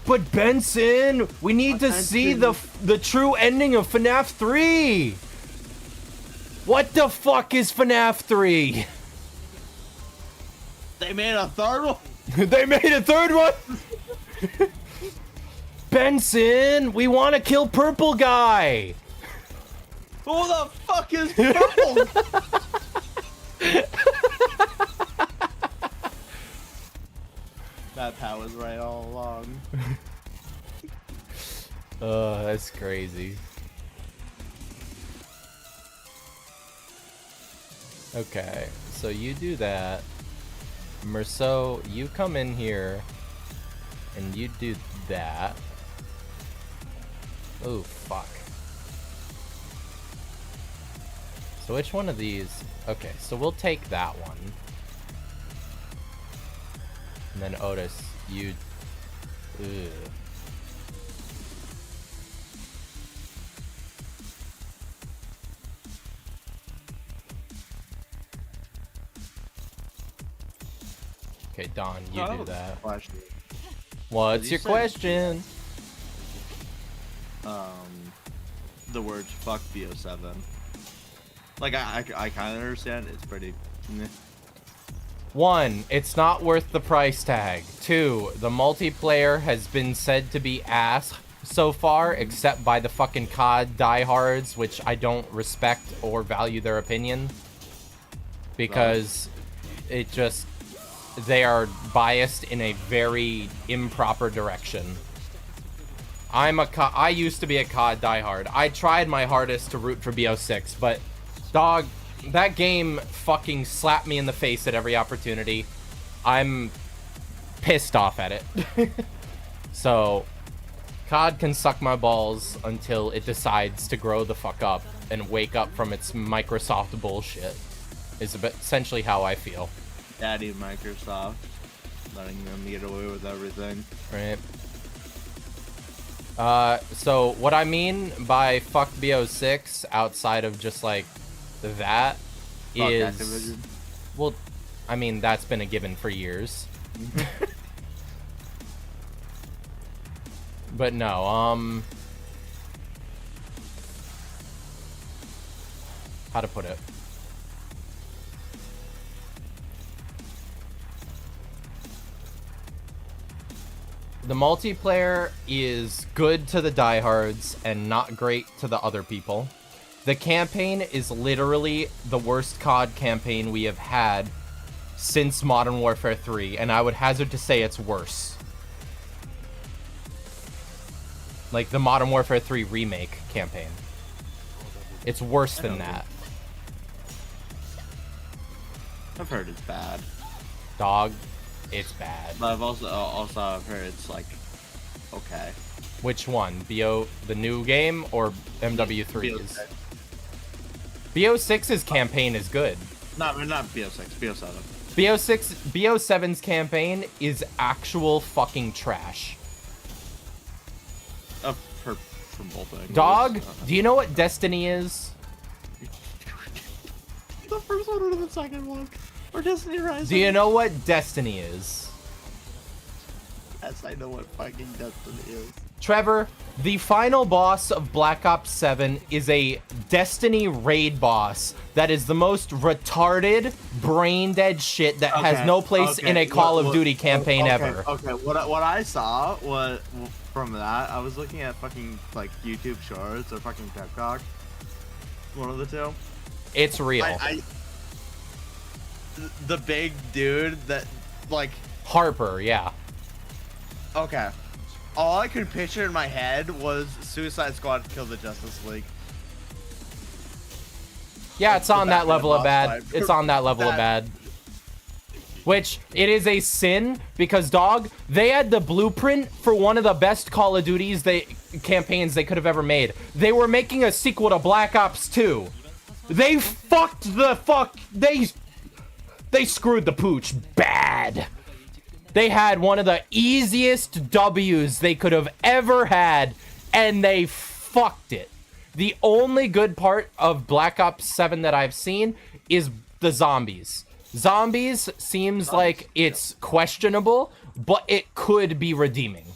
But Benson, we need to see the true ending of FNAF 3. What the fuck is FNAF 3? They made a third one. They made a third one? Benson, we want to kill purple guy. Who the fuck is purple? That Pat was right all along. That's crazy. Okay, so you do that. Merceau, you come in here and you do that. Oh, fuck. So which one of these? Okay, so we'll take that one. And then Otis, you... Ugh. Okay, Don, you do that. Question. What's you your said- question? The words "fuck BO7." Like I kind of understand. It's pretty. Meh. 1, it's not worth the price tag. 2, the multiplayer has been said to be ass so far, except by the fucking COD diehards, which I don't respect or value their opinion. Because it just... they are biased in a very improper direction. I used to be a COD diehard. I tried my hardest to root for BO6, but dog, that game fucking slapped me in the face at every opportunity. I'm pissed off at it. So, COD can suck my balls until it decides to grow the fuck up and wake up from its Microsoft bullshit. Is essentially how I feel. Daddy Microsoft letting them get away with everything. Right. So what I mean by fuck BO6 outside of just like that Fuck is Activision. well, I mean that's been a given for years. But no, how to put it? The multiplayer is good to the diehards and not great to the other people. The campaign is literally the worst COD campaign we have had since Modern Warfare 3, and I would hazard to say it's worse. Like the Modern Warfare 3 remake campaign. It's worse than that. I've heard it's bad, Dog, it's bad. but I've also I've heard it's like okay. Which one? BO, the new game, or MW3's? BO6. BO6's campaign is good. Not BO6, BO7. BO7's campaign is actual fucking trash. From both angles. Dog, do you know what Destiny is? The first one or the second one? Or Destiny Rise? Do you know what Destiny is? Yes, I know what fucking Destiny is. Trevor, the final boss of Black Ops 7 is a Destiny raid boss that is the most retarded, brain-dead shit that has no place in a Call of Duty campaign ever. Okay, what I saw was from that, I was looking at fucking like YouTube shorts or fucking TikTok. One of the two. It's real. The big dude that like Harper, yeah. okay. All I could picture in my head was Suicide Squad kill the Justice League. Yeah, it's on that Batman level of boss bad. fight. It's on that level of bad. Which, it is a sin, because, dog, they had the blueprint for one of the best Call of Duties campaigns they could have ever made. They were making a sequel to Black Ops 2. They fucked the fuck... They screwed the pooch bad. They had one of the easiest W's they could have ever had, and they fucked it. The only good part of Black Ops 7 that I've seen is the zombies. Zombies seems like it's questionable, but it could be redeeming.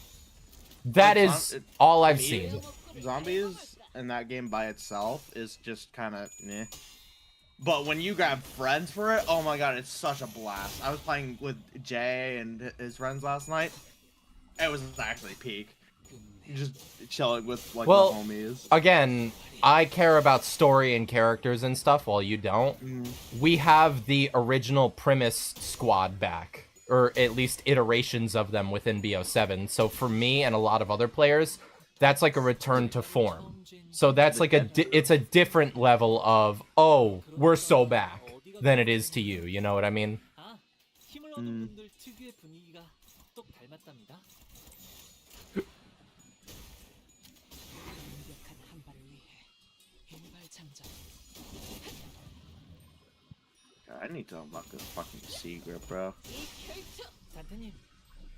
That is all I've seen. Zombies in that game by itself is just kind of meh. But when you grab friends for it, oh my god, it's such a blast. I was playing with Jay and his friends last night. It was actually peak. Just chilling with like Well, the homies. Again, I care about story and characters and stuff while you don't. We have the original premise squad back, or at least iterations of them within BO7. So for me and a lot of other players, that's like a return to form. So that's like it's a different level of, oh, we're so back, than it is to you. You know what I mean? 아, 힘을 얻은 분들 특유의 분위기가 똑 닮았답니다. 완벽한 한 발을 위해 일발장전. I need to unlock this fucking secret, bro. 이 혈투. 산타님,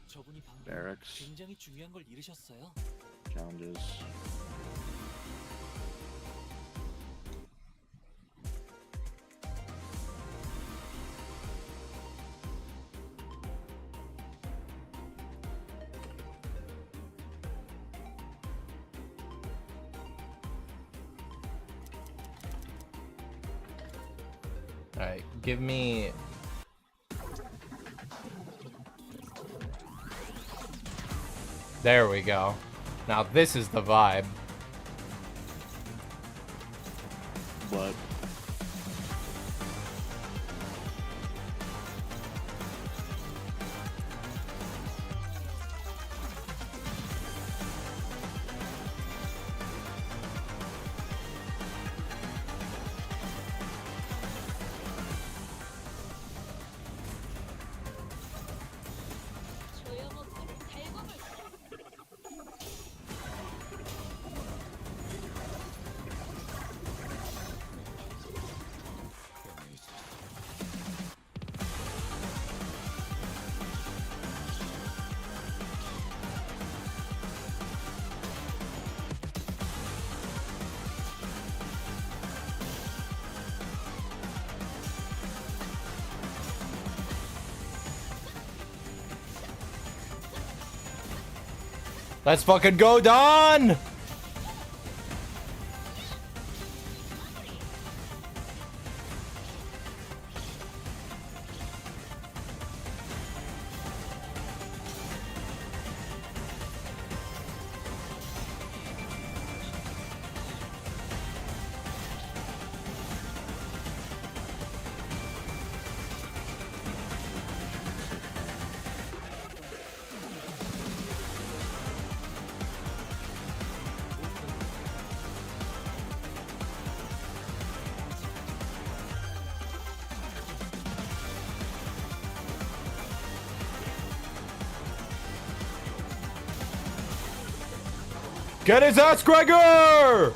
저분이 방금 Barracks. 굉장히 중요한 걸 잃으셨어요. Challenges. Alright, give me... There we go. Now this is the vibe. What? 조여먹기를 달궈볼까. Let's fucking go, Don! Get his ass, Gregor!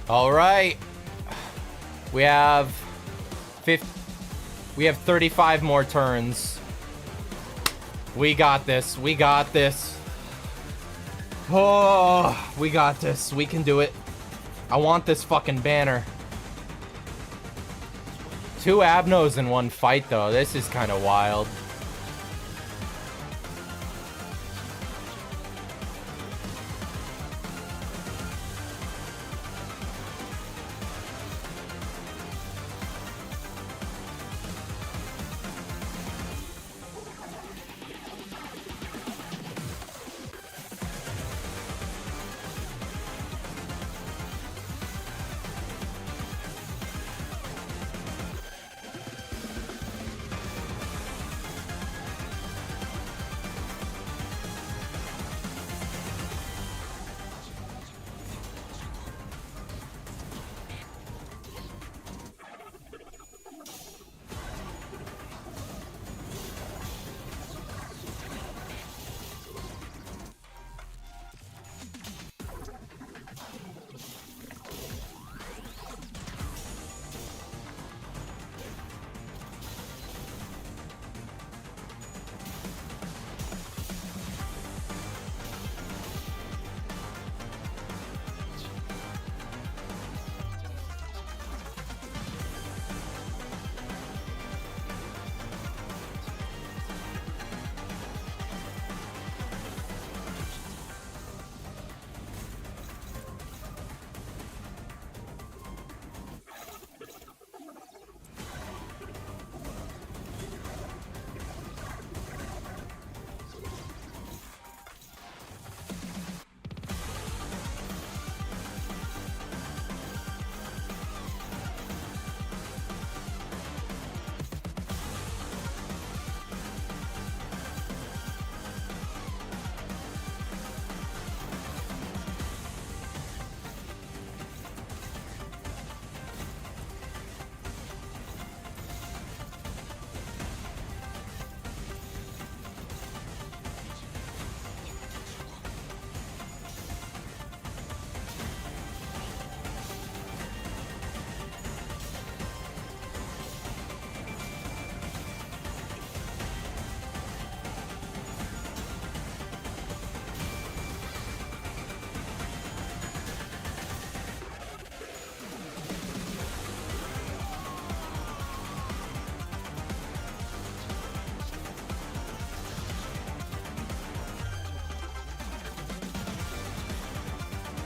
All right. We have 35 more turns. We got this. We got this. Oh, we got this. We can do it. I want this fucking banner. 2 Abnos in one fight, though. This is kind of wild.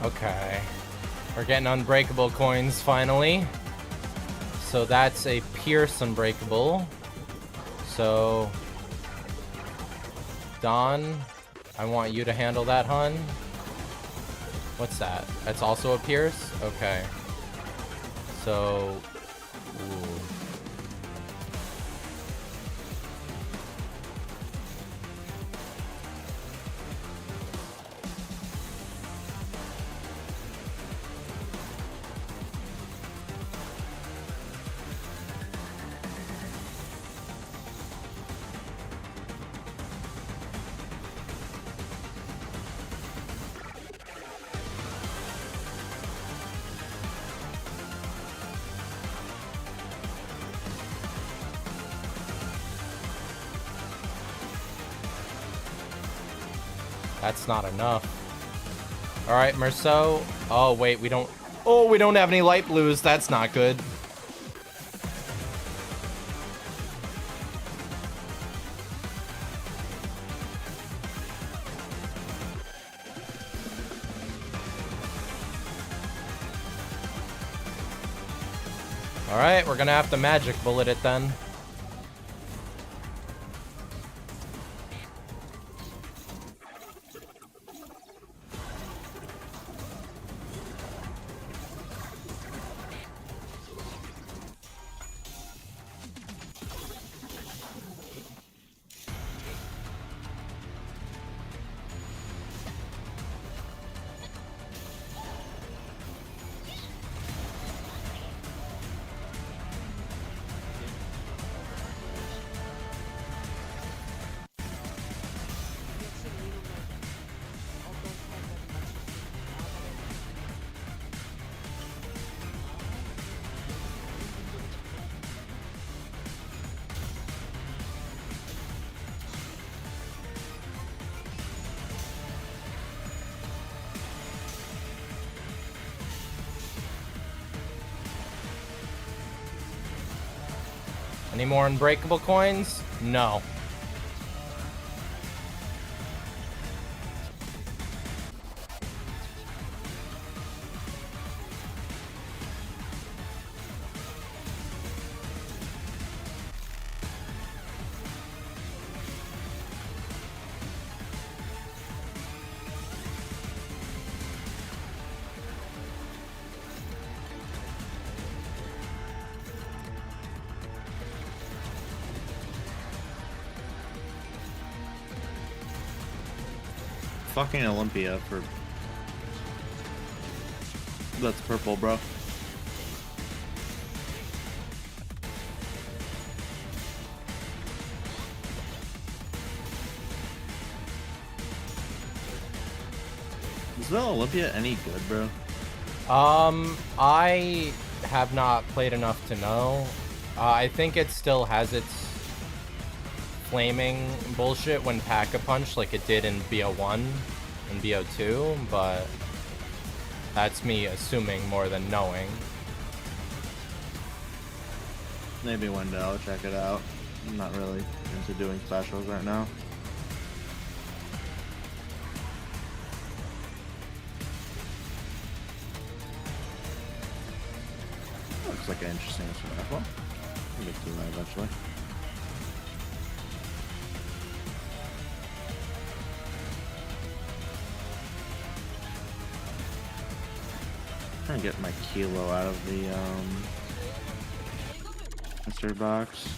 Okay. We're getting unbreakable coins finally. So that's a Pierce unbreakable. So, Don, I want you to handle that, hun. What's that? That's also a Pierce? Okay. So, ooh. That's not enough. All right, Merceau. Oh, wait, we don't... Oh, we don't have any light blues. That's not good. All right, we're gonna have to magic bullet it then. Any more unbreakable coins? No. Fucking Olympia for... That's purple, bro. Is the Olympia any good, bro? I have not played enough to know. I think it still has its flaming bullshit when Pack-a-Punch like it did in BO1 and BO2, but that's me assuming more than knowing. Maybe one day I'll check it out. I'm not really into doing specials right now. Looks like an interesting rifle. I'll get to that eventually. Trying to get my kilo out of the mystery box.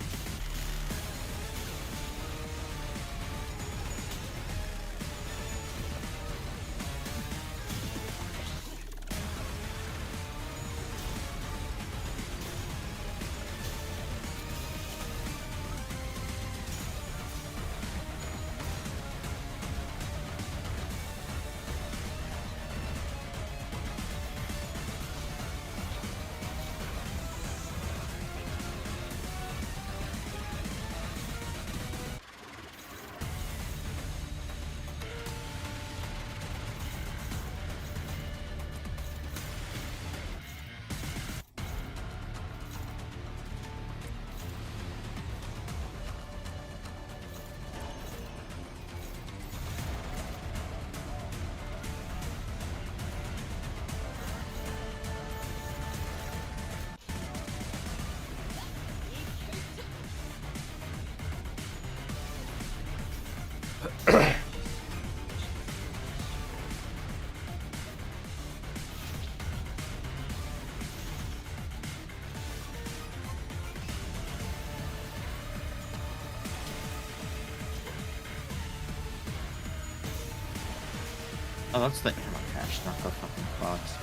Oh, that's the ammo cache, not the fucking box.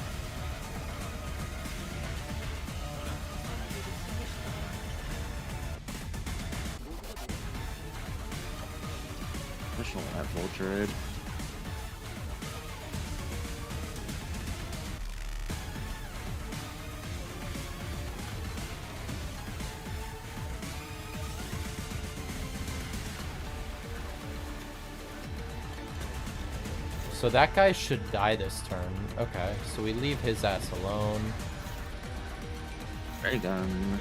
Additional live vulture. So that guy should die this turn. Okay, so we leave his ass alone. Ray gun.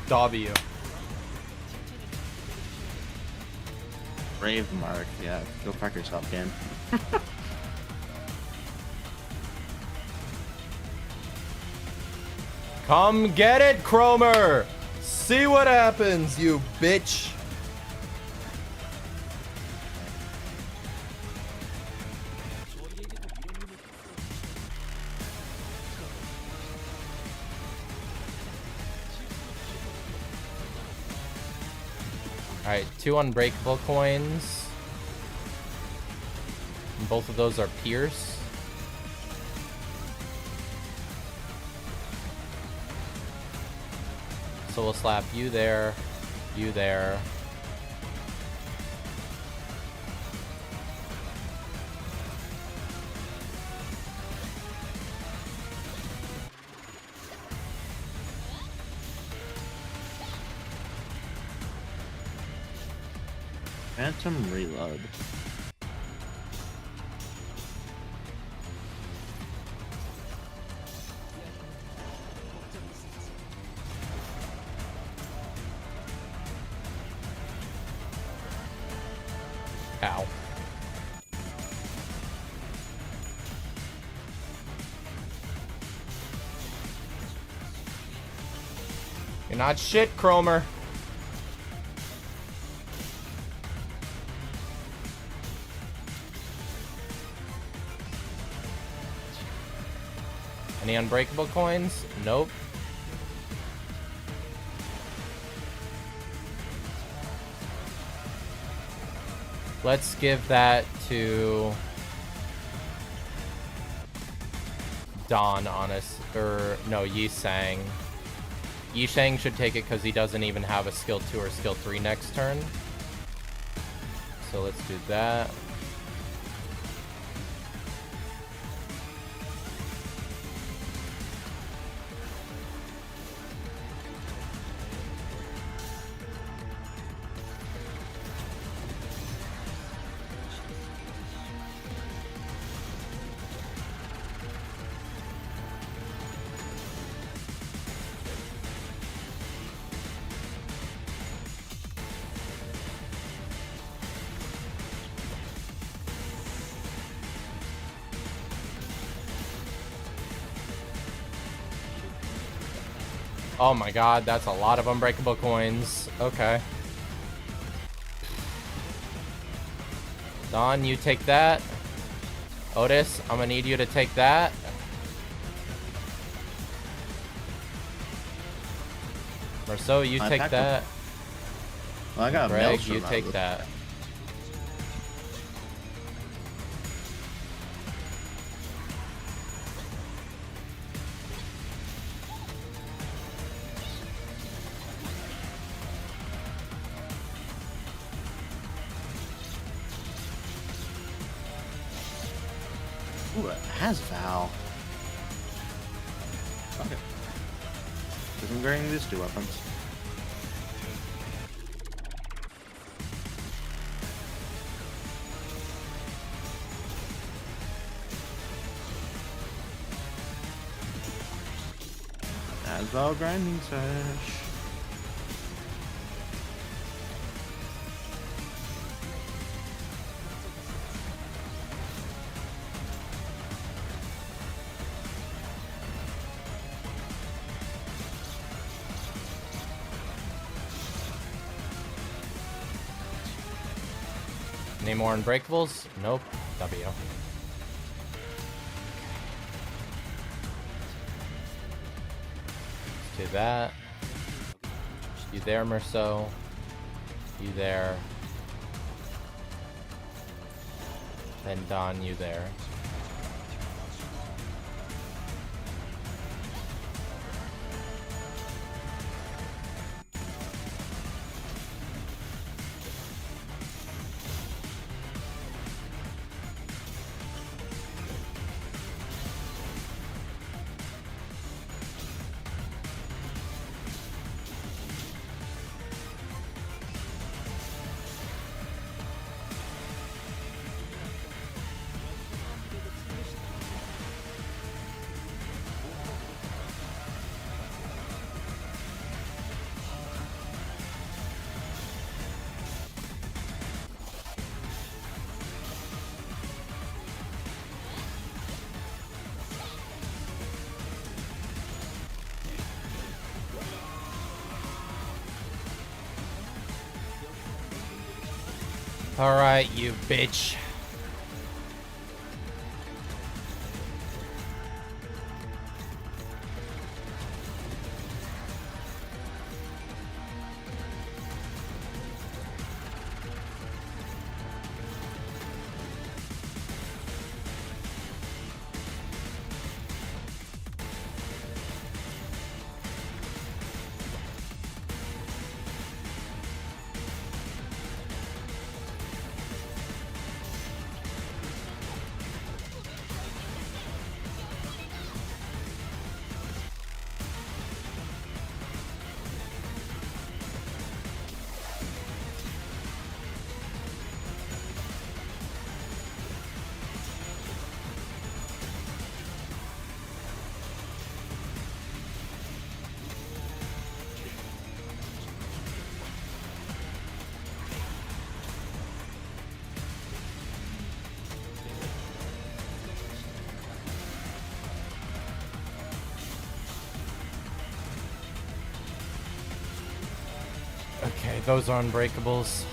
W. Brave Mark, yeah. Go fuck yourself, game. Come get it, Cromer! See what happens, you bitch! Alright, 2 unbreakable coins. And both of those are Pierce. So we'll slap you there, you there. Phantom reload. Ow. You're not shit, Cromer. Any unbreakable coins? Nope. Let's give that to Don, honest. Or, no, Yi-Sang. Yi-Sang should take it because he doesn't even have a skill 2 or skill 3 next turn. So let's do that. Oh my god, that's a lot of unbreakable coins. Okay. Don, you take that. Otis, I'm gonna need you to take that. Marceau, you take that. Well, I got Greg, you take that. Ooh, it has Val. Okay. Because I'm wearing these 2 weapons. as well grinding sesh. Any more unbreakables? Nope. W. Let's do that. You there, Merceau. You there. Then Don, you there. Alright, you bitch. Okay, those are unbreakables.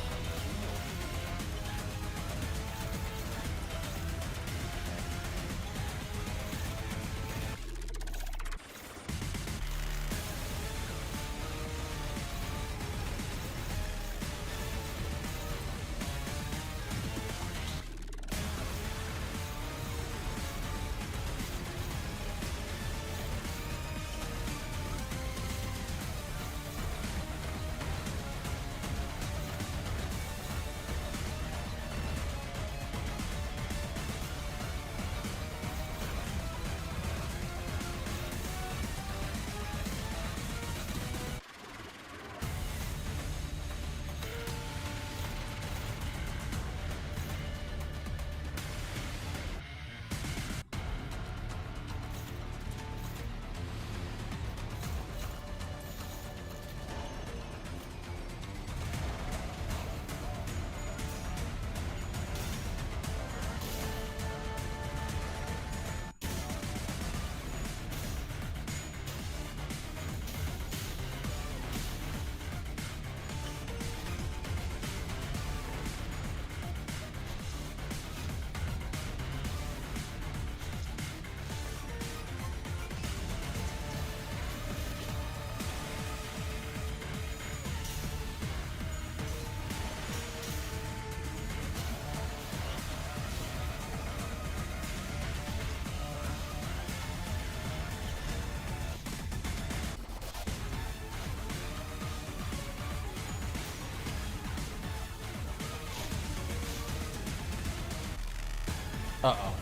Uh-oh.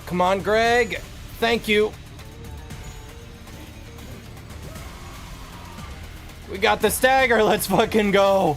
Come on, Greg. Thank you. We got the stagger. Let's fucking go.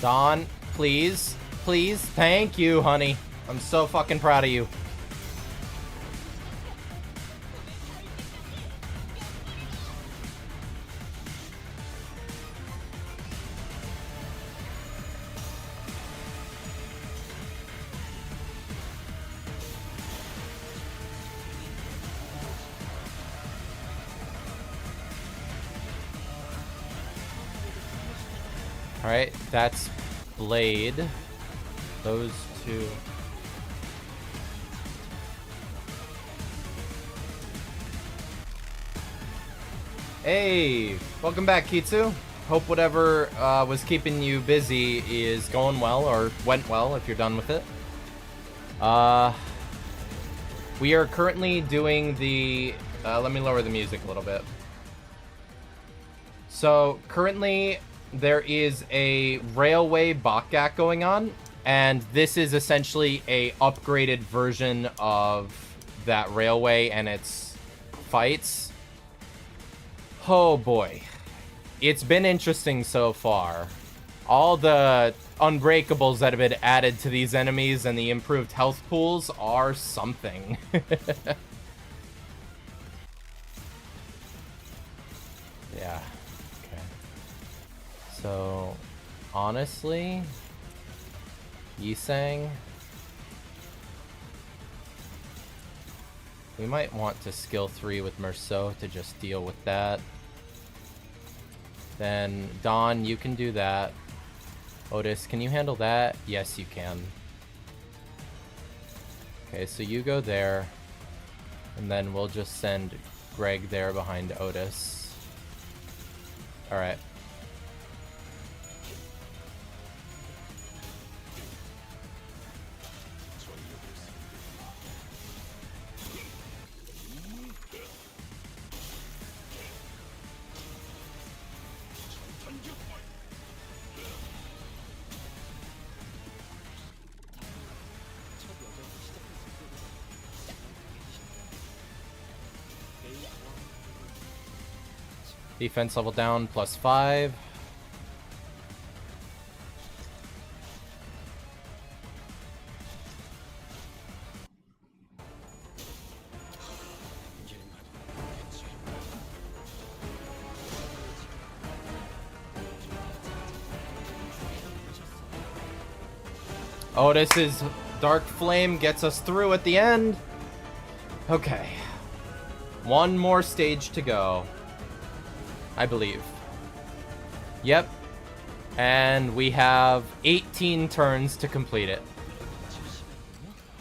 Dawn, please. Please. Thank you, honey. I'm so fucking proud of you. Alright, that's Blade. Those two. Hey! Welcome back, Kitsu. Hope whatever was keeping you busy is going well, or went well if you're done with it. We are currently doing the... let me lower the music a little bit. So, currently... there is a railway Bokgak going on, and this is essentially a upgraded version of that railway and its fights. Oh boy. It's been interesting so far. All the unbreakables that have been added to these enemies and the improved health pools are something. Yeah. So, honestly, Yisang, we might want to skill 3 with Merceau to just deal with that. Then, Dawn, you can do that. Otis, can you handle that? Yes, you can. Okay, so you go there, and then we'll just send Greg there behind Otis. Alright. Defense level down, +5. Otis's Dark Flame gets us through at the end. Okay. One more stage to go. I believe. Yep. And we have 18 turns to complete it.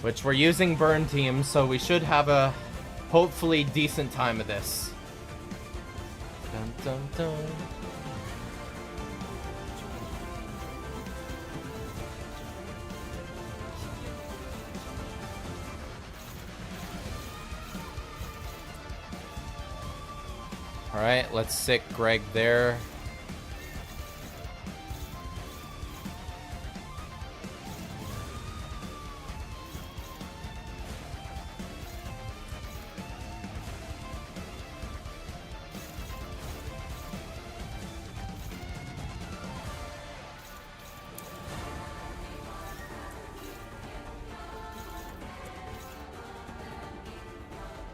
Which we're using burn teams, so we should have a hopefully decent time of this. Dun, dun, dun. Alright, let's sick Greg there.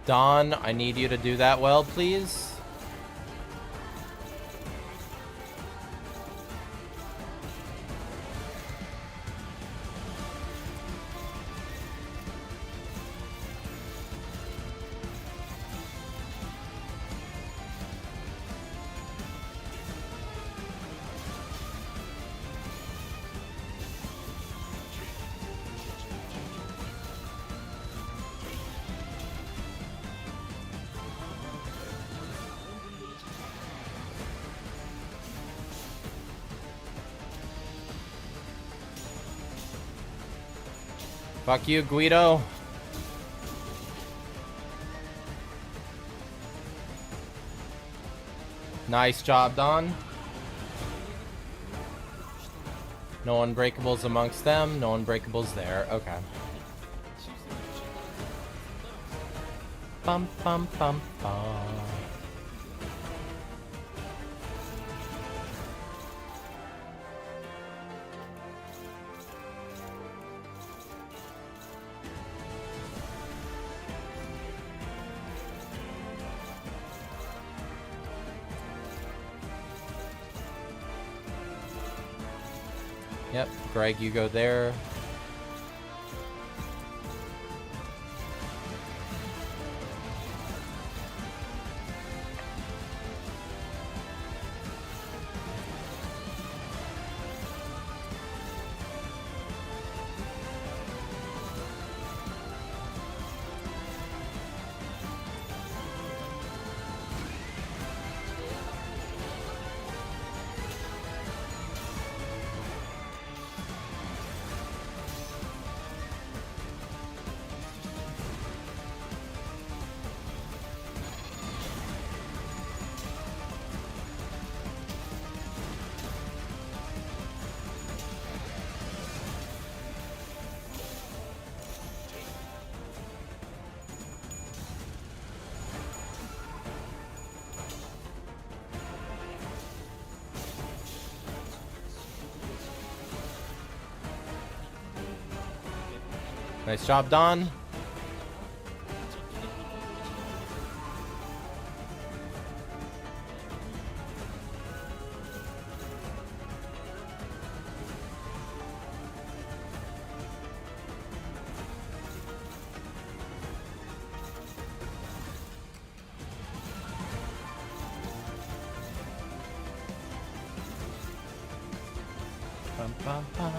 Don, I need you to do that well, please. Fuck you, Guido. Nice job, Don. No unbreakables amongst them, no unbreakables there. Okay. Bum bum bum bum. Yep, Greg, you go there. Nice job, Don. Bum, bum, bum.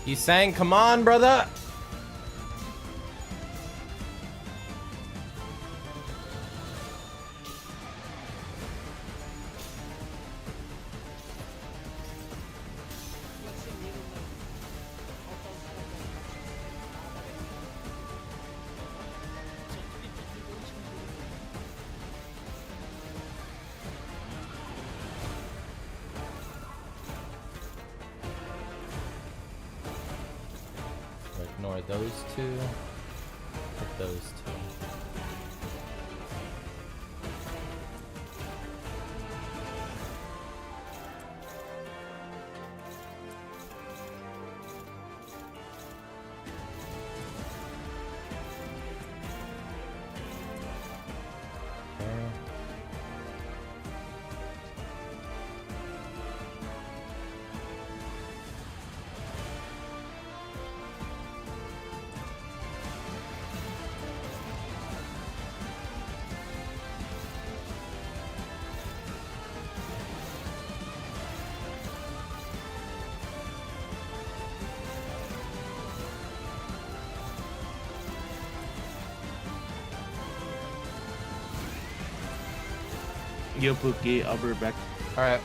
He's saying, come on, brother. Ignore those two. Hit those two. Okay. Yo, Pookie, I'll be right back. All right.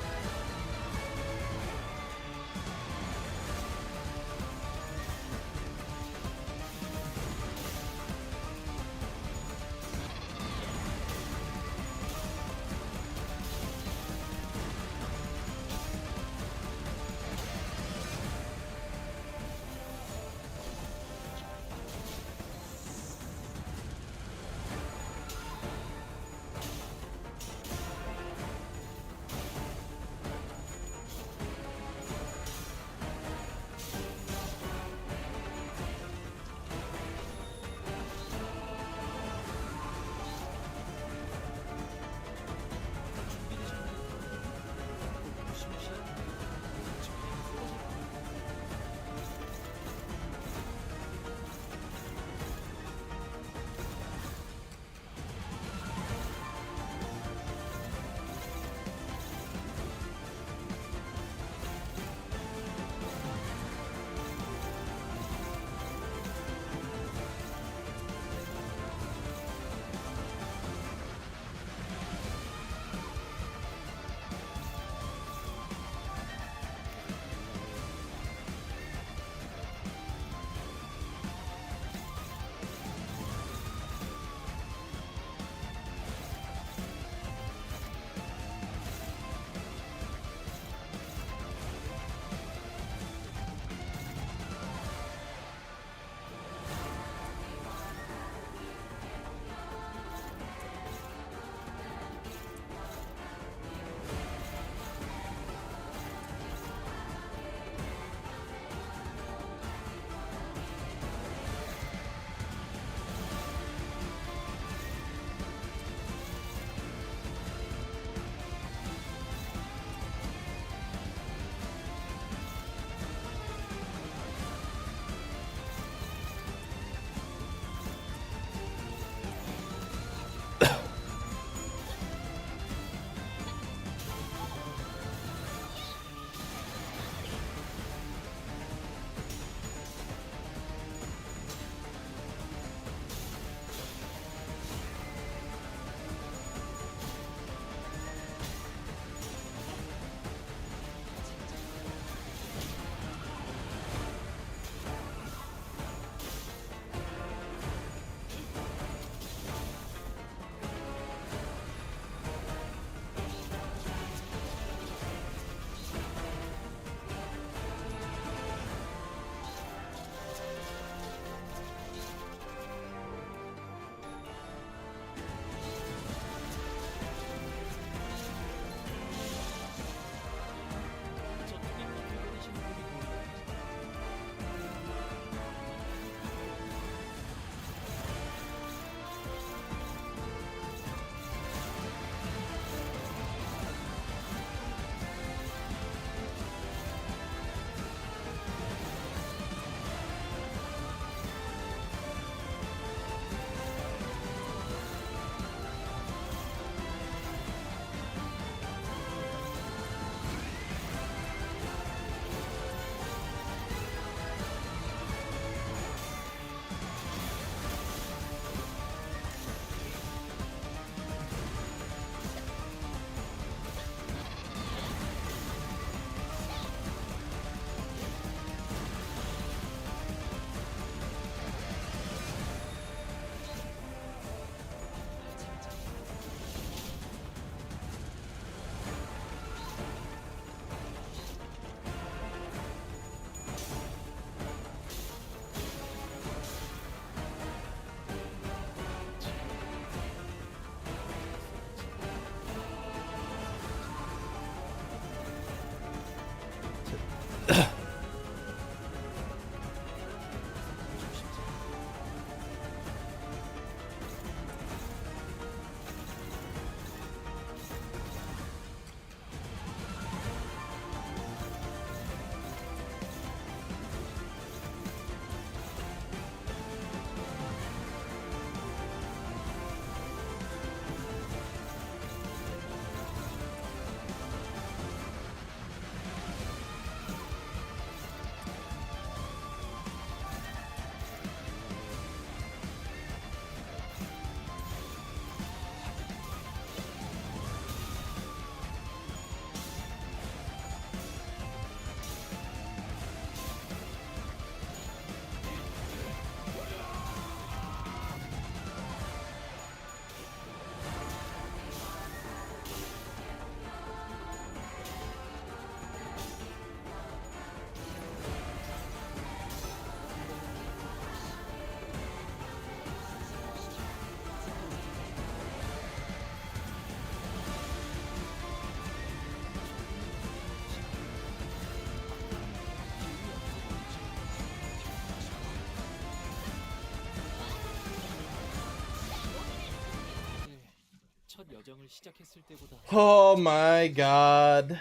첫 여정을 시작했을 때보다 Oh my god.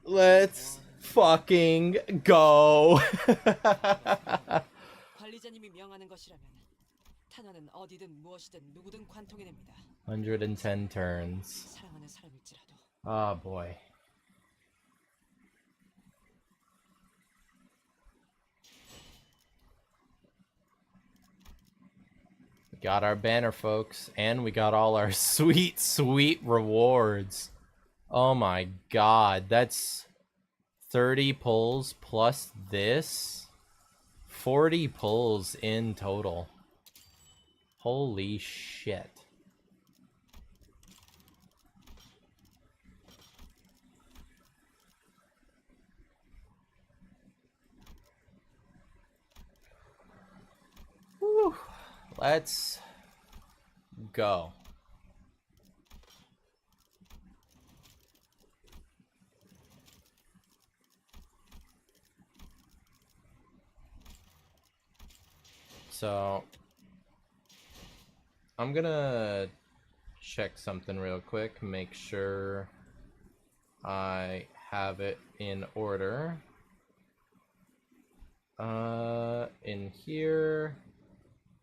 Let's fucking go. 관리자님이 명하는 것이라면 탄환은 어디든 무엇이든 누구든 관통이 됩니다. 110 turns. 사랑하는 사람일지라도. Oh boy. We got our banner, folks, and we got all our sweet, sweet rewards. Oh my god, that's 30 pulls plus this. 40 pulls in total. Holy shit. Whew. Let's go. So I'm gonna check something real quick, make sure I have it in order. In here,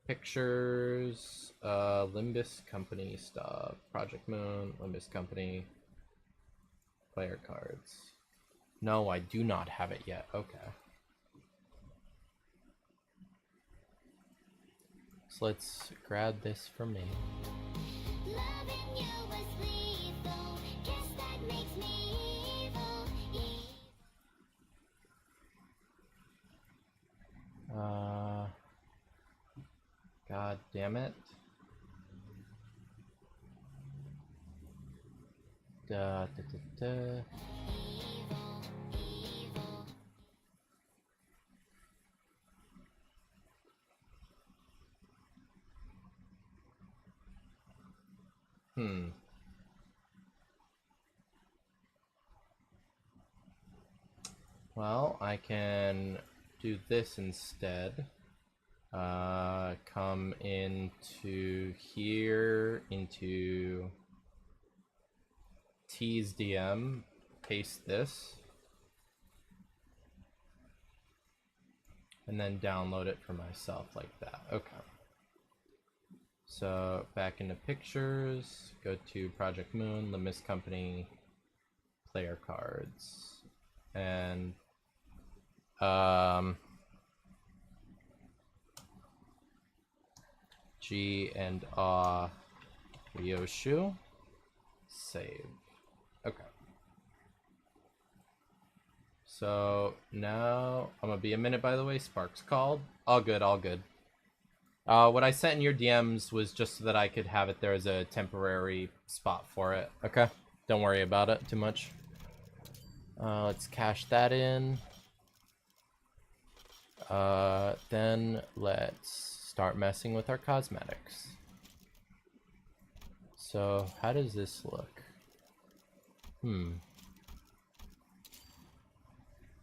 pictures, Limbus company stuff, Project Moon, Limbus company, player cards. No, I do not have it yet. Okay. So let's grab this for me. God damn it. Da, da, da, da. Well, I can do this instead. Come into here, into T's DM, paste this, and then download it for myself like that. Okay. So back into pictures, go to Project Moon, Limbus Company, player cards, and G and Ryoshu, save. Okay. So now I'm gonna be a minute, by the way. Sparks called. All good, all good. What I sent in your DMs was just so that I could have it there as a temporary spot for it. Okay? Don't worry about it too much. Let's cash that in. Then let's start messing with our cosmetics. So how does this look?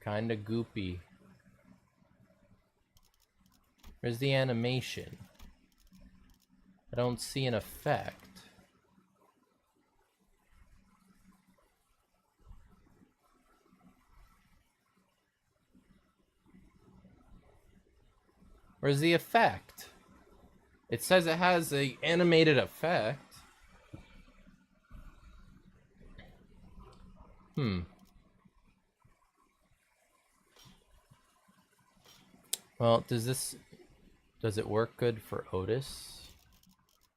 Kinda goopy. Where's the animation? I don't see an effect. Where's the effect? It says it has a animated effect. Well, does it work good for Otis?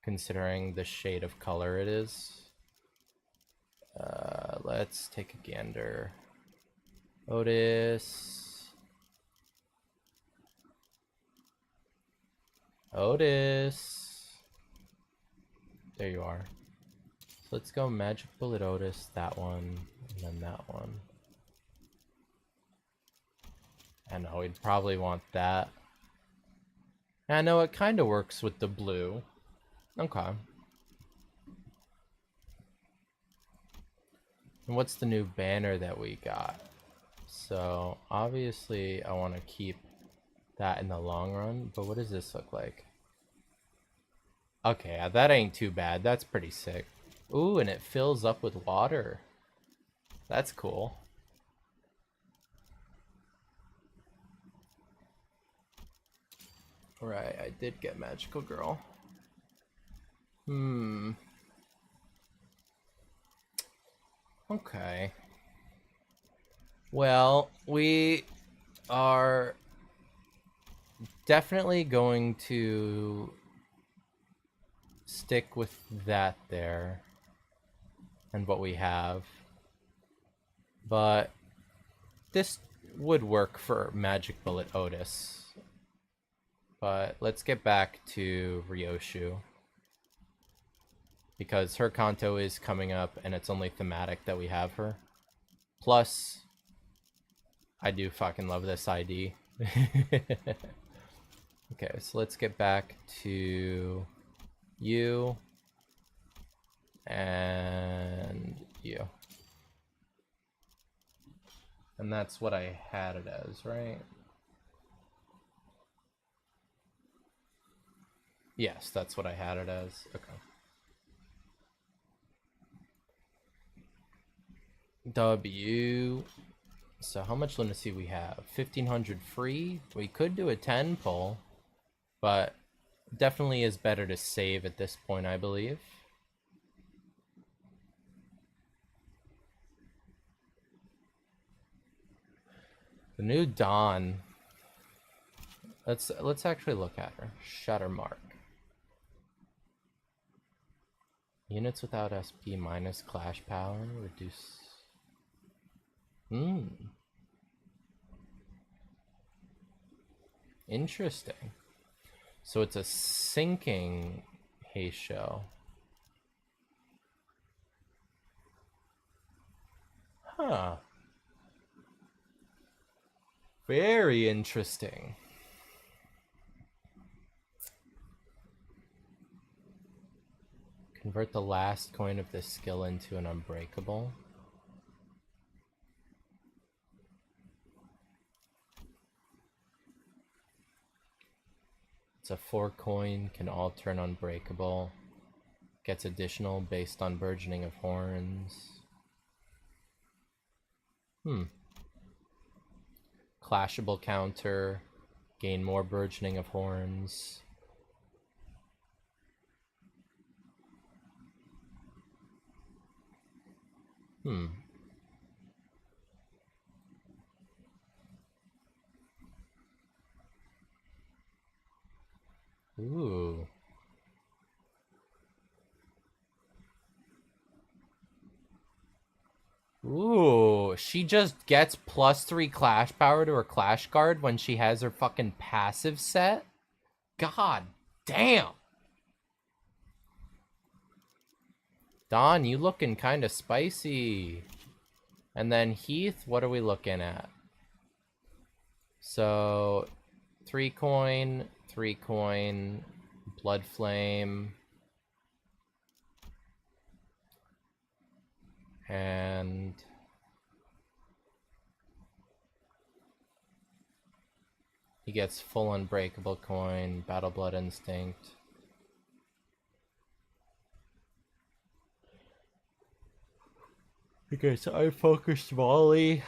Considering the shade of color it is. Let's take a gander. Otis. There you are. So let's go Magic Bullet Otis, that one, and then that one. I know, we'd probably want that. I know it kind of works with the blue. Okay. And what's the new banner that we got? So, obviously, I want to keep that in the long run, but what does this look like? Okay, that ain't too bad. That's pretty sick. Ooh, and it fills up with water. That's cool. Right, I did get Magical Girl. Okay. Well, we are definitely going to stick with that there and what we have. But this would work for Magic Bullet Otis. But let's get back to Ryoshu. Because her Kanto is coming up and it's only thematic that we have her. Plus, I do fucking love this ID. Okay, so let's get back to you and you. And that's what I had it as, right? Yes, that's what I had it as. Okay. W. So how much lunacy we have? 1500 free. We could do a 10 pull, but definitely is better to save at this point, I believe. The new Dawn. Let's actually look at her. Shuttermark. Units without SP minus clash power reduce. Interesting. So it's a sinking Heisho. Huh. Very interesting. Convert the last coin of this skill into an unbreakable. It's a 4 coin, can all turn unbreakable. Gets additional based on burgeoning of horns. Clashable counter, gain more burgeoning of horns. Ooh. Ooh, she just gets +3 clash power to her clash guard when she has her fucking passive set? God damn. Don, you looking kind of spicy. And then Heath, what are we looking at? So 3 coin, 3 coin, Blood Flame, and he gets full unbreakable coin, Battle Blood Instinct. Okay, so I focused volley.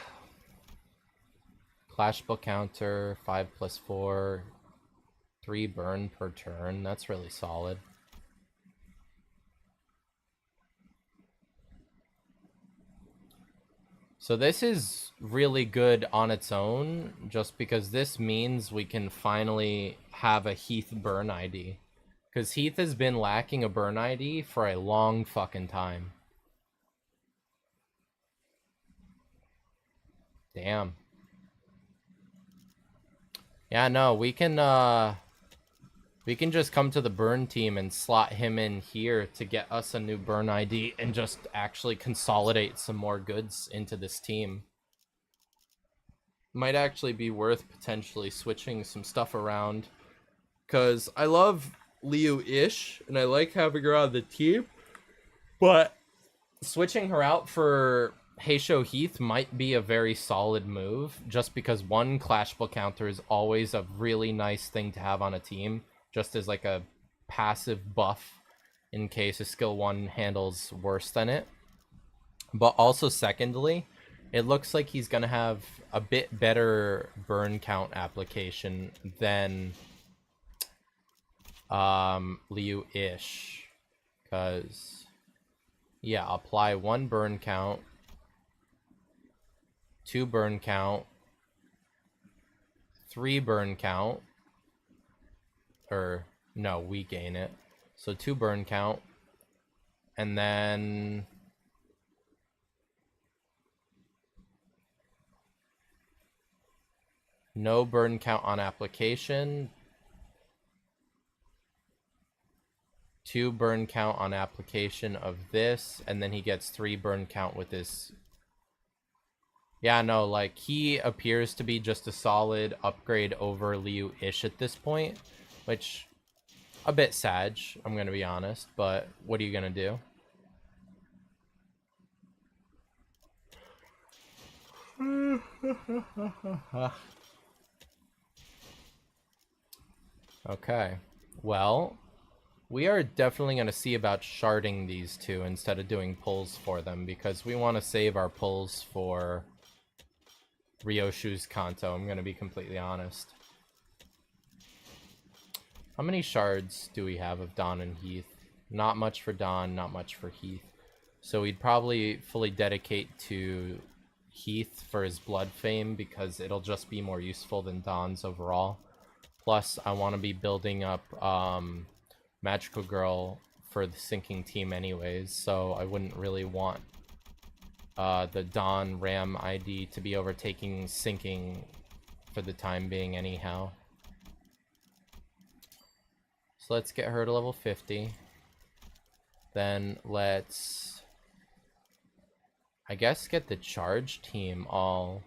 Clashable counter, 5+4, 3 burn per turn. That's really solid. So this is really good on its own, just because this means we can finally have a Heath burn ID. Because Heath has been lacking a burn ID for a long fucking time. Damn. Yeah, no, we can just come to the burn team and slot him in here to get us a new burn ID and just actually consolidate some more goods into this team. Might actually be worth potentially switching some stuff around, because I love Liu-ish and I like having her on the team, but switching her out for Heisho Heath might be a very solid move, just because one clashable counter is always a really nice thing to have on a team, just as like a passive buff in case a skill 1 handles worse than it. But also, secondly, it looks like he's going to have a bit better burn count application than Liu-ish. Because, yeah, apply 1 burn count, 2 burn count, 3 burn count, or no, we gain it. So 2 burn count, and then no burn count on application, 2 burn count on application of this, and then he gets 3 burn count with this. Yeah, no, like, he appears to be just a solid upgrade over Liu-ish at this point, which, a bit sag, I'm gonna be honest, but what are you gonna do? Okay, well, we are definitely going to see about sharding these two instead of doing pulls for them, because we want to save our pulls for Ryoshu's Kanto, I'm going to be completely honest. How many shards do we have of Dawn and Heath? Not much for Dawn, not much for Heath. So we'd probably fully dedicate to Heath for his blood fame, because it'll just be more useful than Dawn's overall. Plus, I want to be building up Magical Girl for the sinking team anyways, so I wouldn't really want the Dawn Ram ID to be overtaking sinking for the time being anyhow. So let's get her to level 50. Then let's, I guess, get the charge team all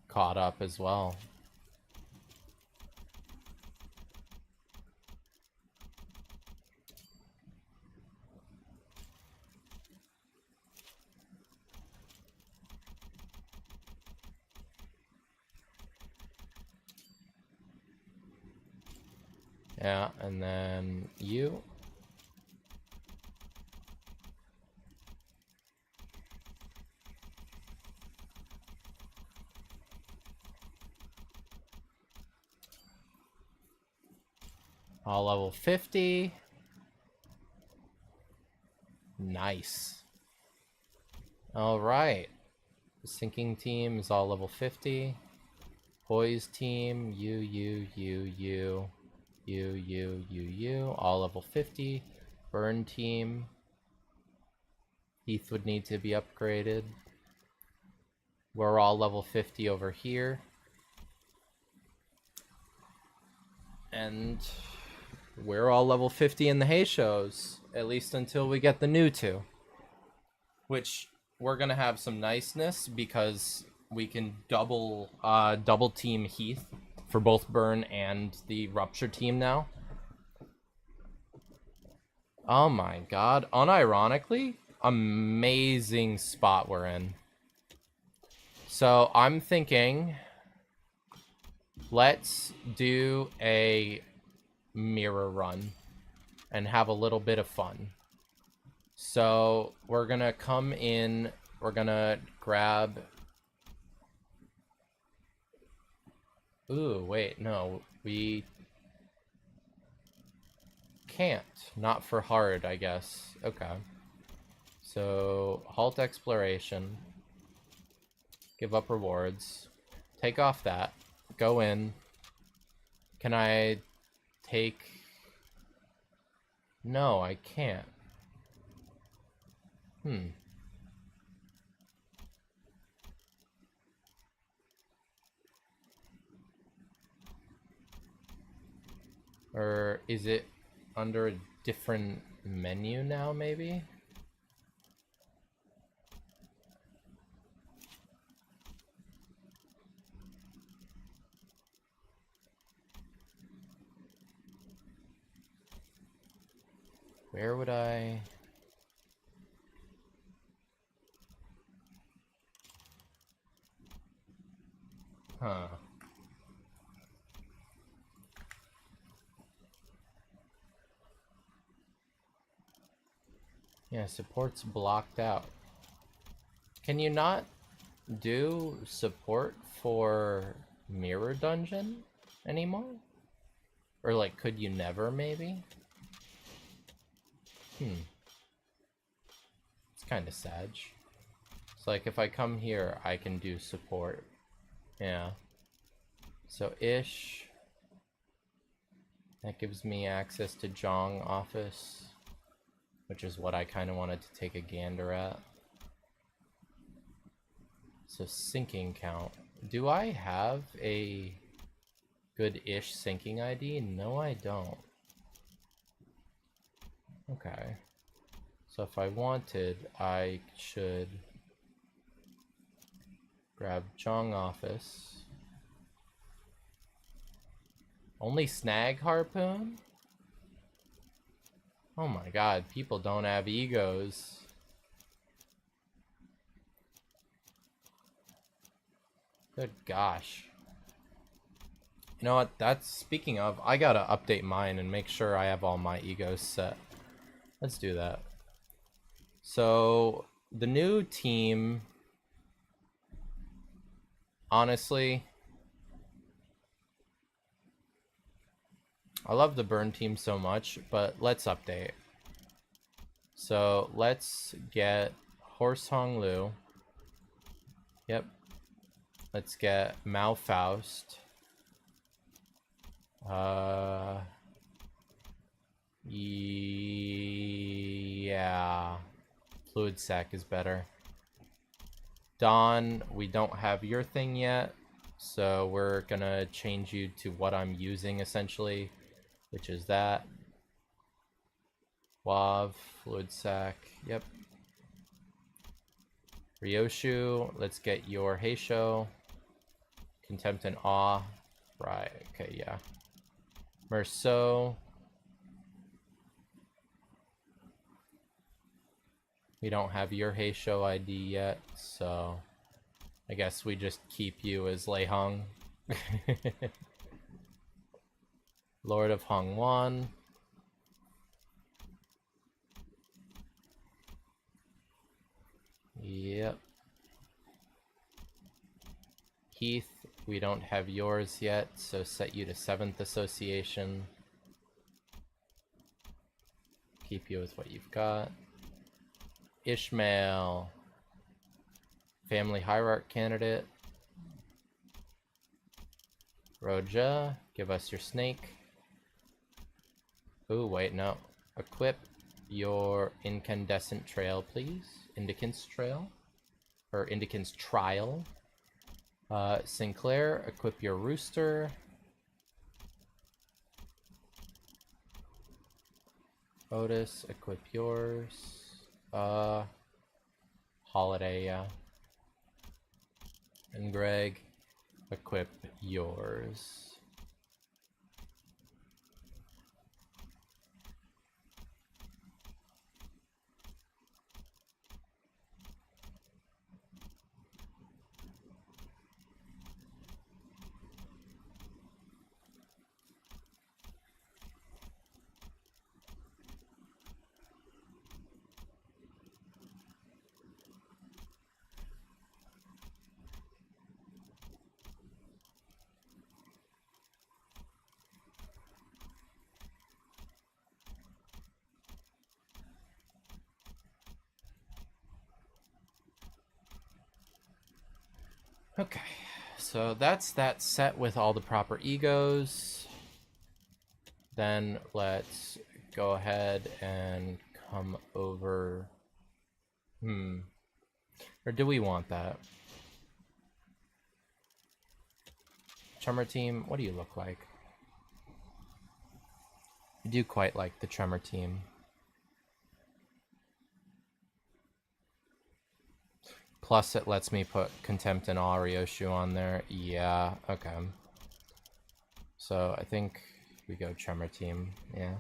caught up as well. Yeah, and then you. All level 50. Nice. All right. The sinking team is all level 50. Poise team, you, all level 50. Burn team. Heath would need to be upgraded. We're all level 50 over here. And we're all level 50 in the Hay shows, at least until we get the new two. Which we're gonna have some niceness because we can double team Heath for both Burn and the Rupture team now. Oh my god, unironically, amazing spot we're in. So I'm thinking, let's do a mirror run and have a little bit of fun. So we're gonna come in, we're gonna grab, ooh, wait, no, we can't, not for hard, I guess. Okay, so halt exploration, give up rewards, take off that, go in. Can I take, no, I can't. Or is it under a different menu now, maybe? Where would I... Huh. Yeah, support's blocked out. Can you not do support for Mirror Dungeon anymore? Or like, could you never maybe? It's kind of sad. It's like if I come here, I can do support. Yeah. So ish. That gives me access to Jong office, which is what I kind of wanted to take a gander at. So syncing count. Do I have a good-ish syncing ID? No, I don't. Okay. So if I wanted, I should grab Jong office. Only snag harpoon? Oh my god, people don't have egos. Good gosh. You know what, that's, speaking of, I gotta update mine and make sure I have all my egos set. Let's do that. So, the new team, honestly, I love the burn team so much, but let's update. So, let's get Horse Hong Lu. Yep. Let's get Mao Faust. Yeah. Fluid Sac is better. Dawn, we don't have your thing yet, so we're gonna change you to what I'm using essentially, which is that. Wav, Fluid Sac, yep. Ryoshu, let's get your Heisho. Contempt and Awe. Right, okay, yeah. Merceau. We don't have your Heisho ID yet, so I guess we just keep you as Lei Hong. Lord of Hongwan. Yep. Heath, we don't have yours yet, so set you to 7th Association. Keep you with what you've got. Ishmael. Family Hierarch candidate. Roja, give us your snake. Ooh, wait, no. Equip your incandescent trail, please. Indicant's trail. Or Indicant's trial. Sinclair, equip your rooster. Otis, equip yours. Holiday, yeah. And Greg, equip yours. Okay, so that's that set with all the proper egos. Then let's go ahead and come over. Or do we want that? Tremor team, what do you look like? I do quite like the Tremor team. Plus, it lets me put Contempt and Awe Ryoshu on there. Yeah, okay. So, I think we go Tremor team, yeah.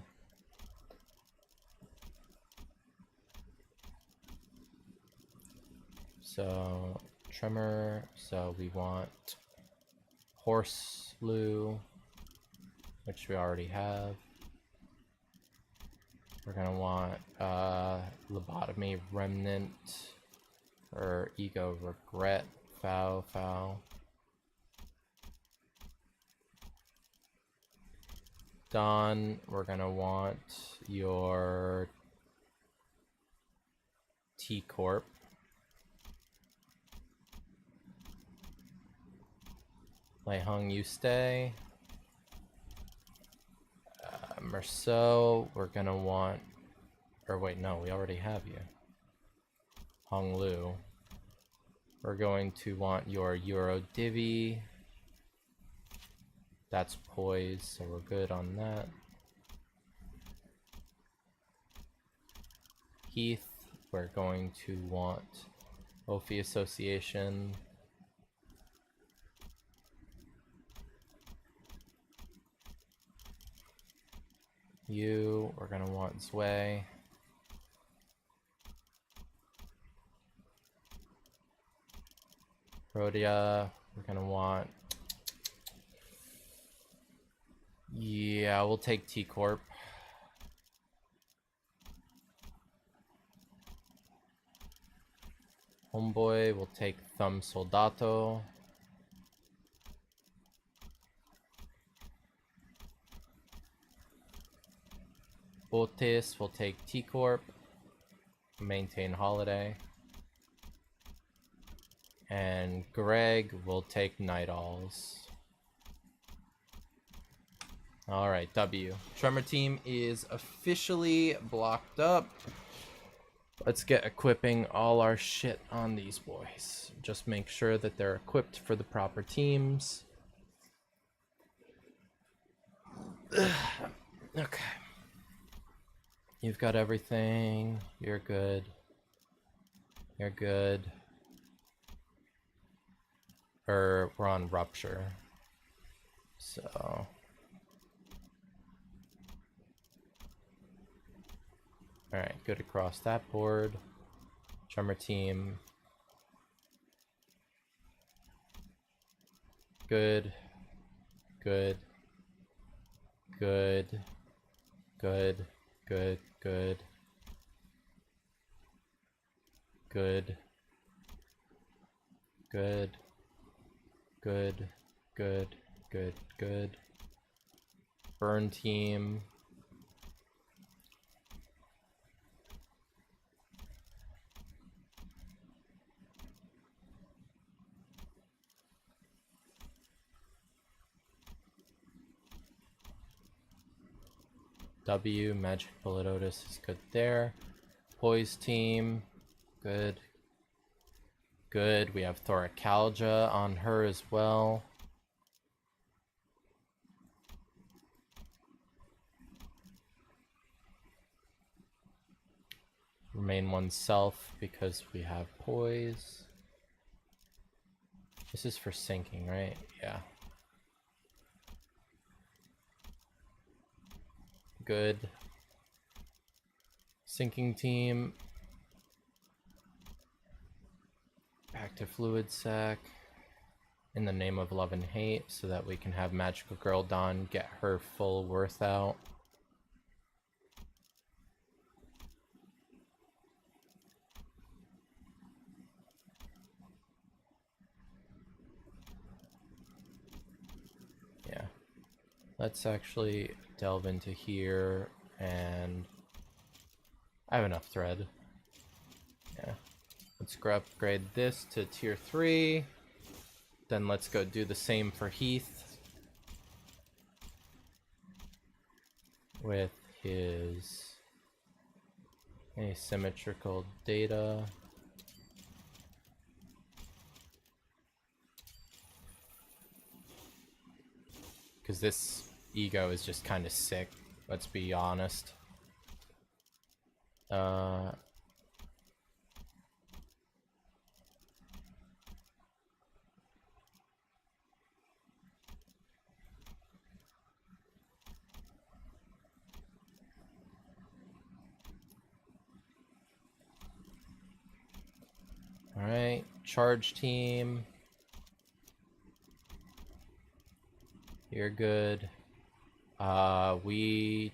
So, Tremor, so we want Horse Lu, which we already have. We're gonna want lobotomy remnant or ego regret. Foul. Dawn, we're gonna want your T Corp. Lei Hung, you stay. Merceau, we're gonna want, or wait, no, we already have you. Hong Lu, we're going to want your Euro Divi. That's poised, so we're good on that. Heath, we're going to want Ophi Association. You, we're gonna want Zwei. Rhodia, we're gonna want... Yeah, we'll take T Corp. Homeboy, we'll take Thumb Soldato. Otis will take T Corp. Maintain Holiday. And Greg will take Night Owls. Alright, W. Tremor team is officially blocked up. Let's get equipping all our shit on these boys. Just make sure that they're equipped for the proper teams. Okay. You've got everything. You're good. You're good. We're on Rupture. So... Alright, good across that board. Tremor team. Good. Good. Good. Good. Good. Good. Good. Good. Good. Good. Good. Good. Burn team. W, Magic Bullet Otis is good there. Poise team, good. Good, we have Thoracalgia on her as well. Remain oneself because we have Poise. This is for sinking, right? Yeah. Good. Sinking team. Back to Fluid Sac. In the name of love and hate, so that we can have Magical Girl Dawn get her full worth out. Yeah. Let's actually delve into here, and I have enough thread. Yeah. Let's go upgrade this to tier 3. Then let's go do the same for Heath. With his asymmetrical data. Because this ego is just kind of sick, let's be honest. Alright, charge team. You're good. We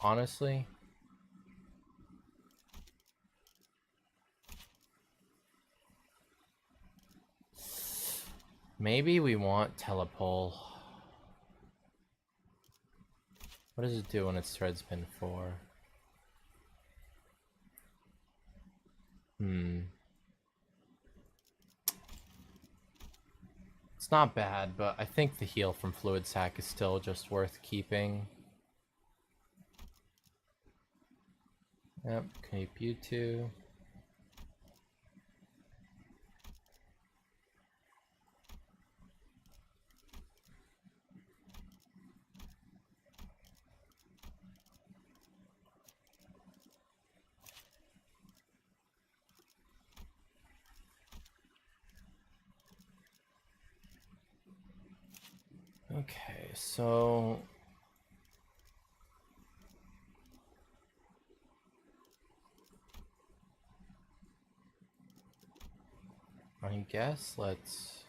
honestly, maybe we want telepole. What does it do when its thread spin 4? It's not bad, but I think the heal from Fluid Sac is still just worth keeping. Yep, keep you 2. Okay, so I guess let's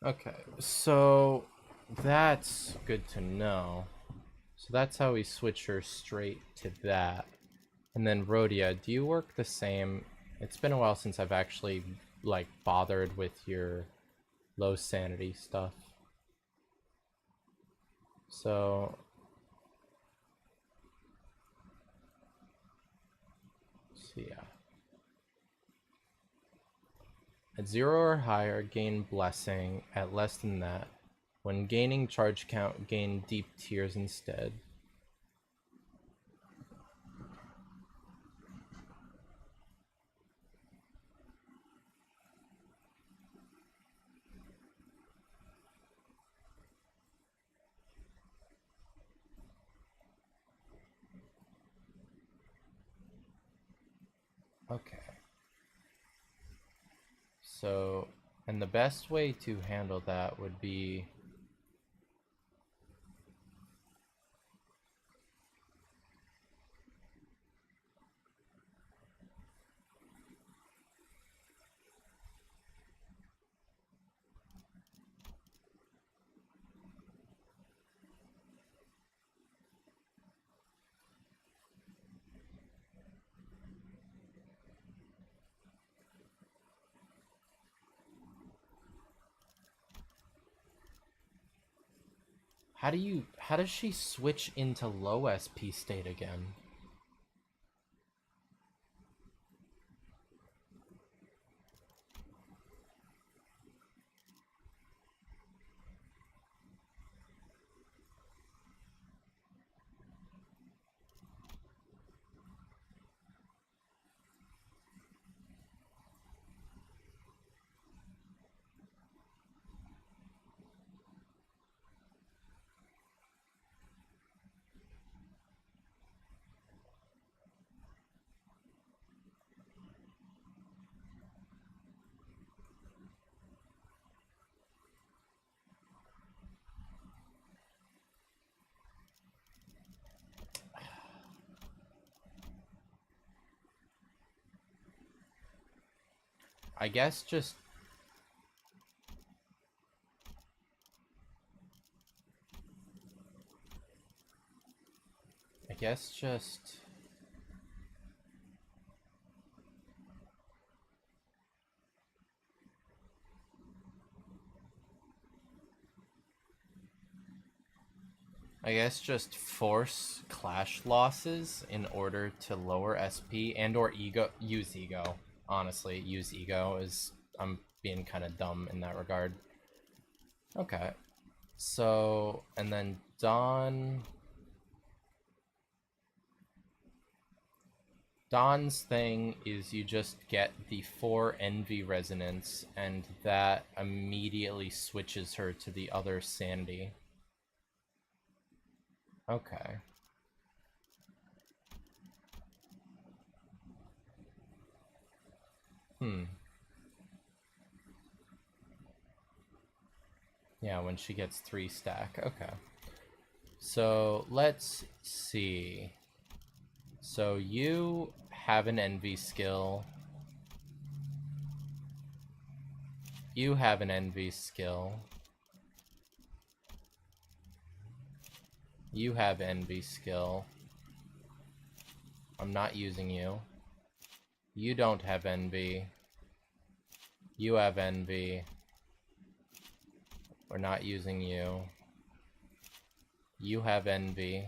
okay, so that's good to know. So that's how we switch her straight to that. And then Rhodia, do you work the same? It's been a while since I've actually like bothered with your low sanity stuff. So yeah. At 0 or higher, gain blessing. At less than that, when gaining charge count, gain deep tears instead. Okay. So, and the best way to handle that would be how does she switch into low SP state again? I guess just I guess just I guess just force clash losses in order to lower SP and or ego. Use ego. Honestly, use ego is I'm being kind of dumb in that regard. Okay. So, and then Dawn's thing is you just get the 4 envy resonance and that immediately switches her to the other sanity. Okay. Yeah, when she gets 3 stack. Okay. So let's see. So you have an envy skill. You have an envy skill. You have envy skill. I'm not using you. You don't have envy. You have envy. We're not using you. You have envy.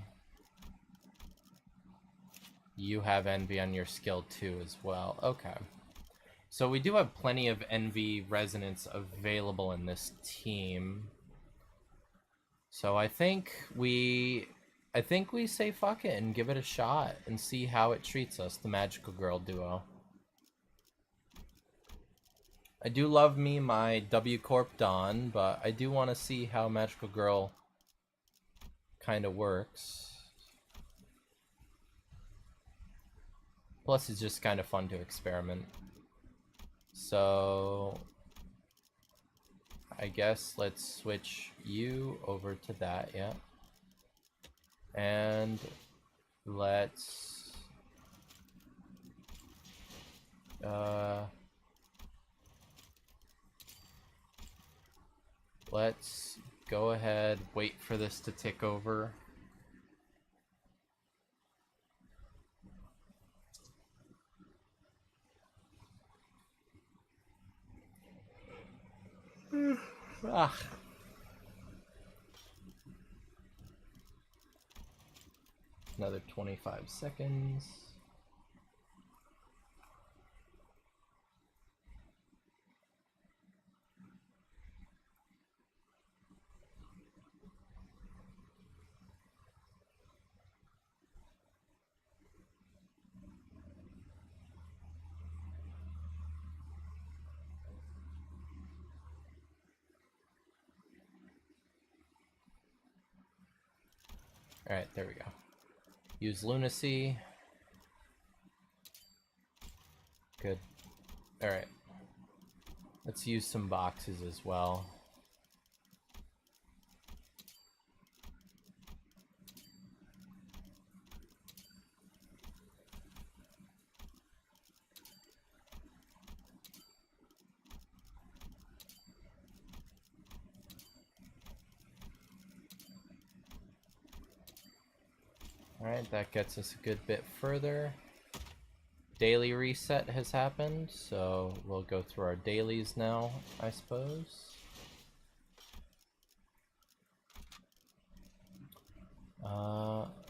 You have envy on your skill too as well. Okay. So we do have plenty of envy resonance available in this team. So I think we say fuck it and give it a shot and see how it treats us, the Magical Girl duo. I do love me my W Corp Dawn, but I do want to see how Magical Girl kind of works. Plus, it's just kind of fun to experiment. So, I guess let's switch you over to that, yeah. And let's go ahead, wait for this to tick over. Another 25 seconds. Alright, there we go. Use Lunacy. Good. Alright. Let's use some boxes as well. Alright, that gets us a good bit further. Daily reset has happened, so we'll go through our dailies now, I suppose.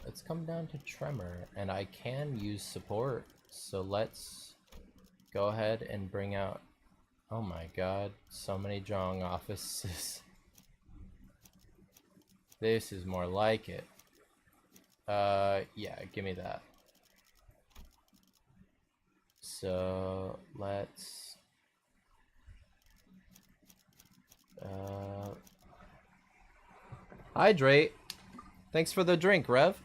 Let's come down to Tremor, and I can use support, so let's go ahead and bring out... Oh my god, so many drawing offices. This is more like it. Yeah, give me that. So, let's... Hydrate! Thanks for the drink, Rev.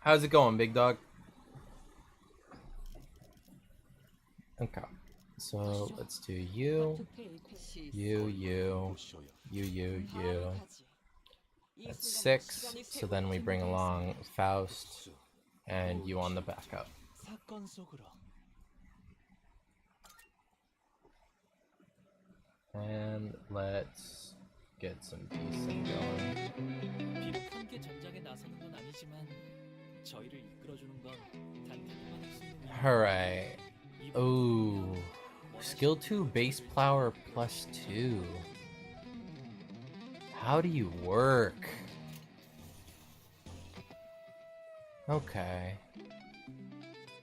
How's it going, big dog? Okay. So, let's do you. You. That's 6, so then we bring along Faust, and you on the backup. And let's get some decent going. 비록 함께 전장에 나서는 건 아니지만 저희를 이끌어주는 건 단테님만 할 수 있는 Alright. Ooh. Skill 2 base power plus 2. How do you work? Okay.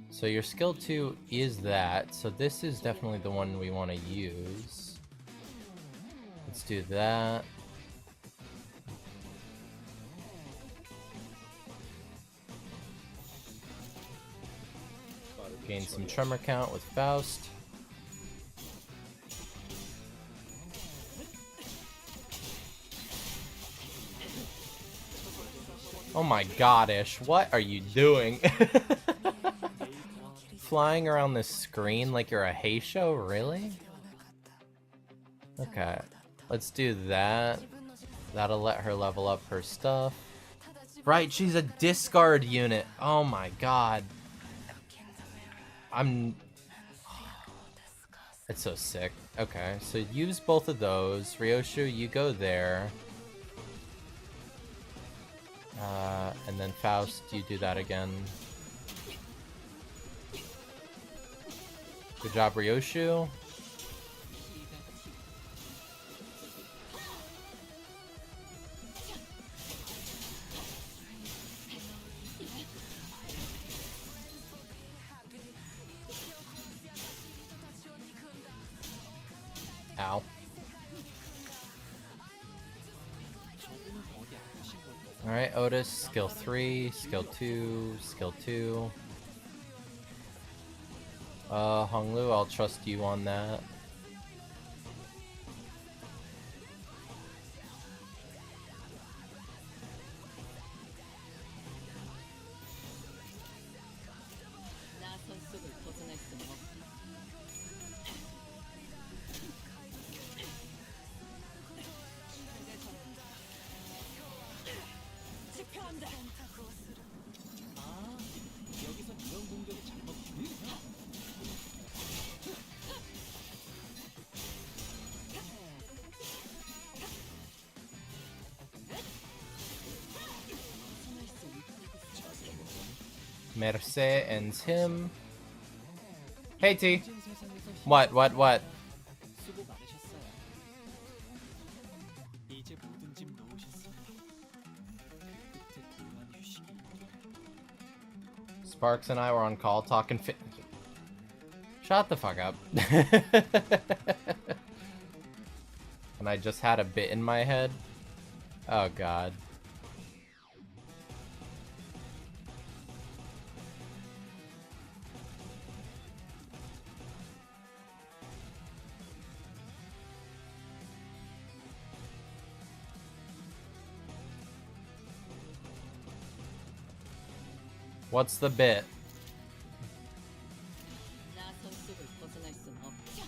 So your skill 2 is that, so this is definitely the one we want to use. Let's do that. Gain some tremor count with Faust. Oh my god-ish, what are you doing? Flying around this screen like you're a Heisho, really? Okay, let's do that. That'll let her level up her stuff. Right, she's a discard unit. Oh my god. It's so sick. Okay, so use both of those. Ryoshu, you go there. And then Faust, you do that again. Good job, Ryoshu. Ow. Alright, Otis, skill 3, skill 2, skill 2. Honglu, I'll trust you on that. 나 선속을 벗어날 수는 없다. 집회한다. 아, 여기서 이런 공격이 잘 먹히는구나. Merce ends him. Hey T. 진 세상에서 What? 수고 많으셨어요. 이제 모든 짐 놓으셨으니 그 끝에 고요한 휴식이 Sparks and I were on call talking Shut the fuck up. And I just had a bit in my head. Oh god. What's the bit? 나 선속을 벗어날 수는 없다.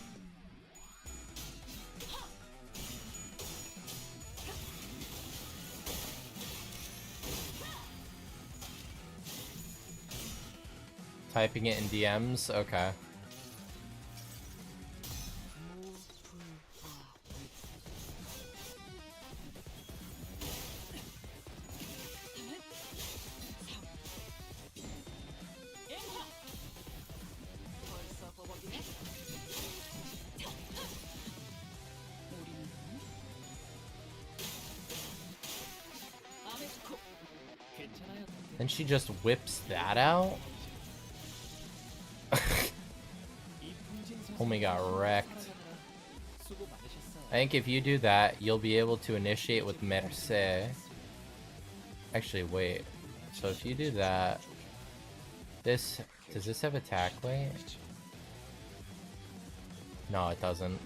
Typing it in DMs? Okay. 벌써 버벅이네. 우리는 아메스코. 괜찮아요. Then she just whips that out? 이 풍진 세상에서 Homie got wrecked. 살아가느라 수고 많으셨어요. I think if you do that, you'll be able to initiate with Merce. Actually, wait. So if you do that, does this have attack weight? No, it doesn't.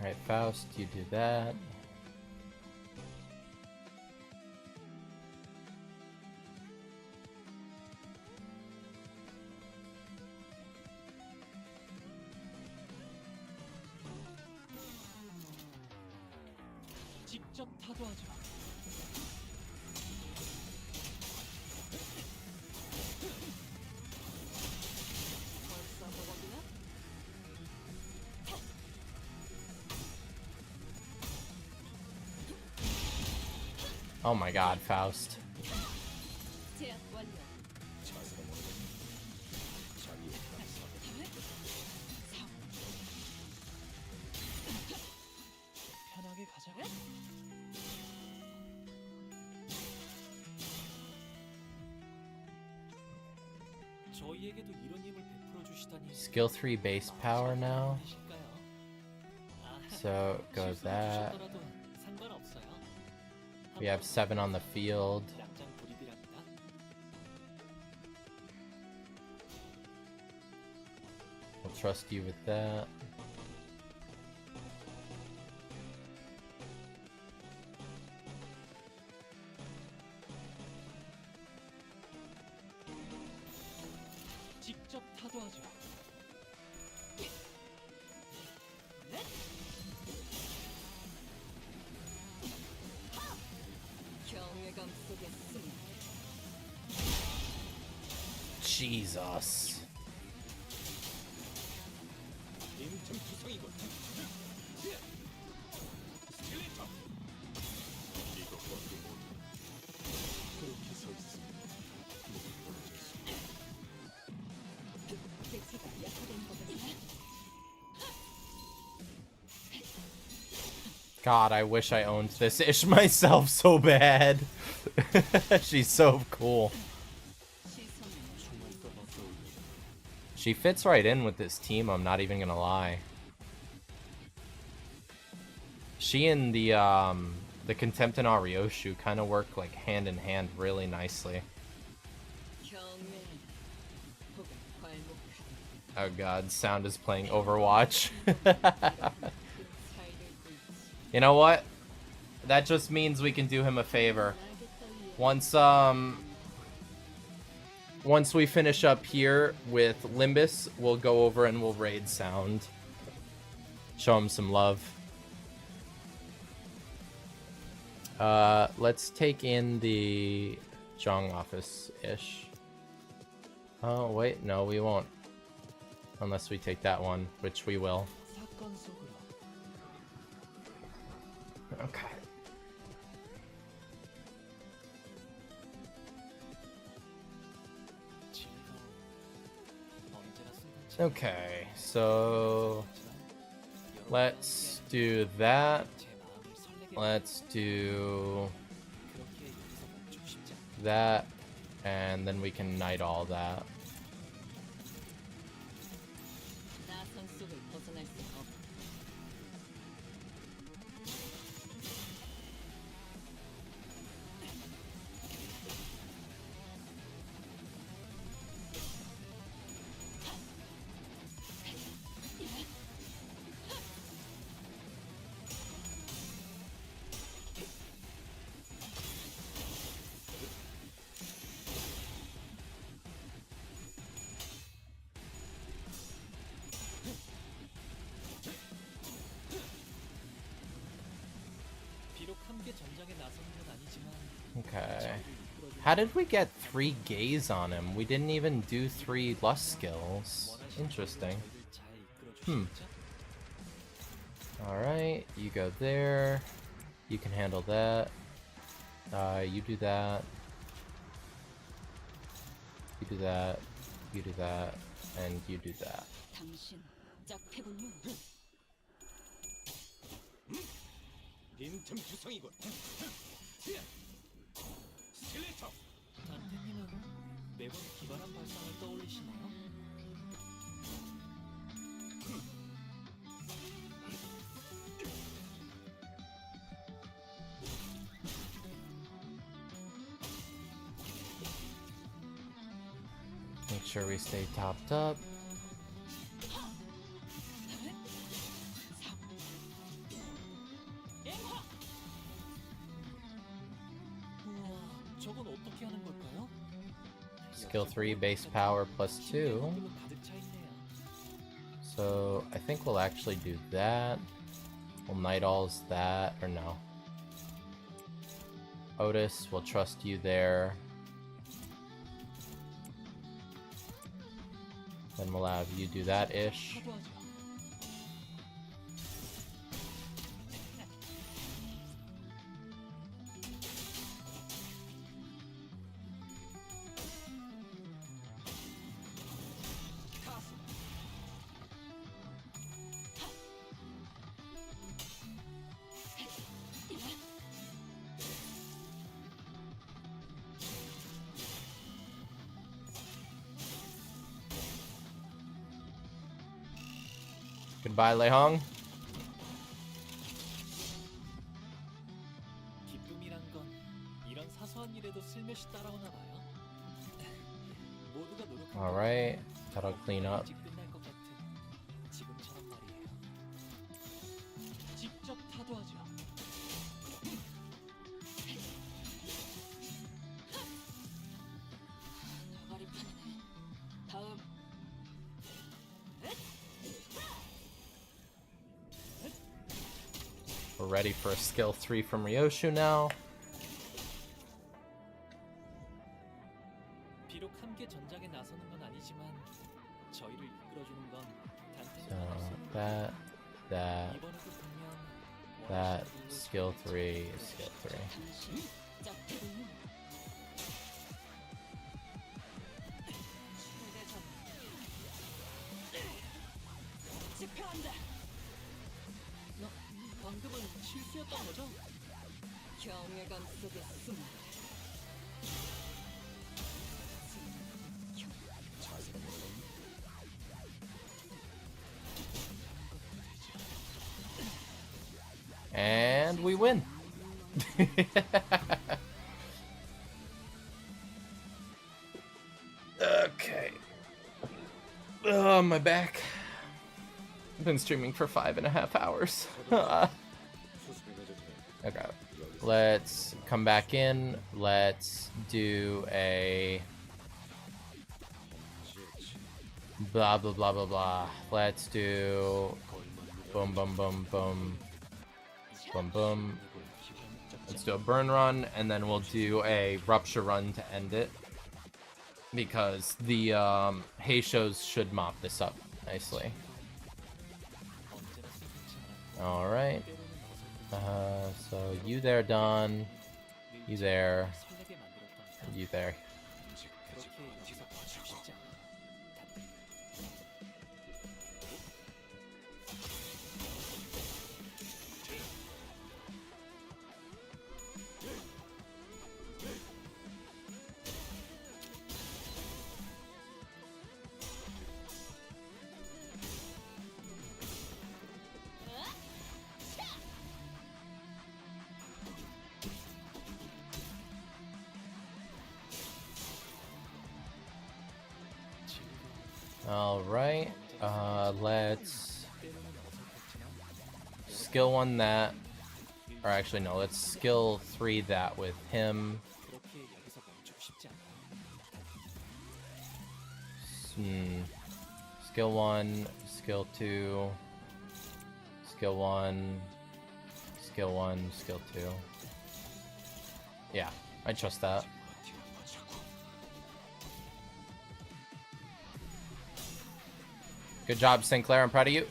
Alright, Faust, you do that. 직접 타도하죠. 벌써 버벅이네. Oh my god, Faust. 제압 완료. 편하게 가자고. 저희에게도 이런 힘을 베풀어 주시다니. Skill 3 base power now. 되실까요? 아, So it goes that. 실수로 주셨더라도 상관없어요. We have 7 on the field. 양장 불입이랍니다. trust you with that. 직접 타도하죠. 경외감 속에 숨. Jesus. 대체가 약화된 거구나. God, I wish I owned this ish myself so bad. She's so cool. She fits right in with this team, I'm not even gonna lie. She and the Contempt and Arioshu kind of work like hand in hand really nicely. 경외. 혹은 괄목하다. Oh god, Sound is playing Overwatch. You know what? That just means we can do him a favor. Once we finish up here with Limbus, we'll go over and we'll raid Sound. Show him some love. Let's take in the Zhong office-ish. Oh, wait, no, we won't. Unless we take that one, which we will. 사건 속으로. Okay. Okay, so let's do that. Let's do that, and then we can knight all that. 나선 속을 벗어날 수 없. 비록 함께 전장에 나서는 건 아니지만 Okay. How did we get 3 gaze on him? We didn't even do 3 lust skills. Interesting. Alright, you go there. You can handle that. You do that. You do that. You do that. And you do that. 당신 짝패군요. 단테님은 매번 기발한 발상을 떠올리시나요? Make sure we stay topped up. 우와, 저건 어떻게 하는 걸까요? Skill 3 base power plus 2. 가득 차 있네요. So I think we'll actually do that. We'll Night Alls that, or no. Otis, we'll trust you there. Then we'll have you do that-ish. 사도하죠. Goodbye, Leihong. 기쁨이란 건 이런 사소한 일에도 슬며시 따라오나 봐요. 모두가 노력하면 Alright, that'll clean up. 일찍 끝날 것 같은 사도하죠. 나가리 판이네. 다음. We're ready for a skill 3 from Ryoshu now. 비록 함께 전장에 나서는 건 아니지만 저희를 이끌어주는 건 So 단테님만 할 수 있는 that, that, 이번에도 보면 that, 원하시는 길로 skill 저희를 3 is skill 3. 당신 짝패군요. 최대전. 집행한다. 방금은 실수였던 거죠? 경외감 속에 숨. And we win. Okay. Oh, my back. I've been streaming for 5.5 hours. Okay. Let's come back in. Let's do a blah blah blah blah blah. Let's do boom boom boom boom boom boom. Let's do a burn run, and then we'll do a rupture run to end it, because the Heishos should mop this up nicely. All right. So you there, Don. You there. 설레게 만들었던 You there. 그렇게 여기서 멈추고 싶지 않아. All right. Let's skill 1 that, or actually no, let's skill 3 that with him. 그렇게 여기서 멈추고 싶지 않아. Skill 1, skill 2, skill 1, skill 1, skill 2. Yeah, I trust that. Good job, Sinclair. I'm proud of you.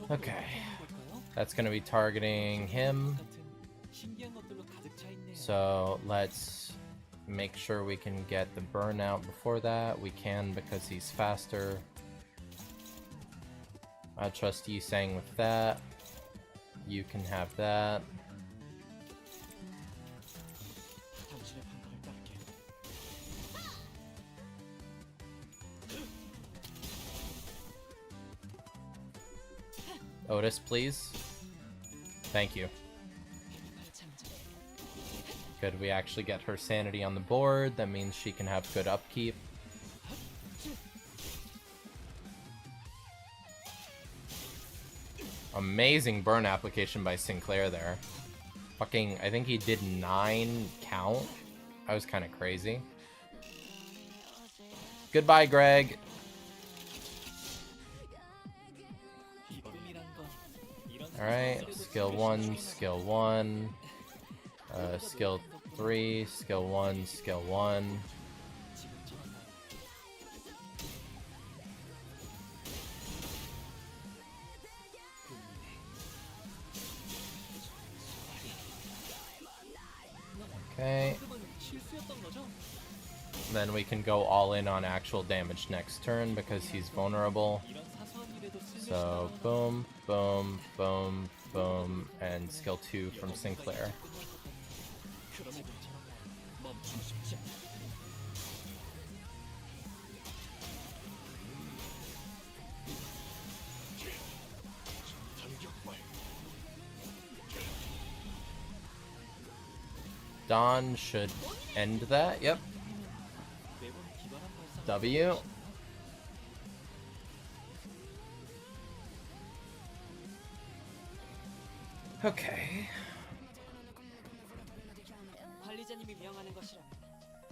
Okay. That's going to be targeting him. 신기한 것들로 가득 차 있네요. So let's make sure we can get the burnout before that. We can, because he's faster. I trust you saying with that. You can have that. 당신의 판단을 따를게. Otis, please. Thank you. Good, we actually get her sanity on the board. That means she can have good upkeep. Amazing burn application by Sinclair there. Fucking, I think he did 9 count. That was kind of crazy. Goodbye, Greg. Alright, skill 1, skill 1. Skill 3, skill 1, skill 1. Okay. Then we can go all in on actual damage next turn because he's vulnerable. So boom, boom, boom, boom, and skill 2 from Sinclair. 쉽지 않아. Dawn should end that. Yep. 매번 기발한 발상. W. Okay. 관리자님이 명하는 것이라면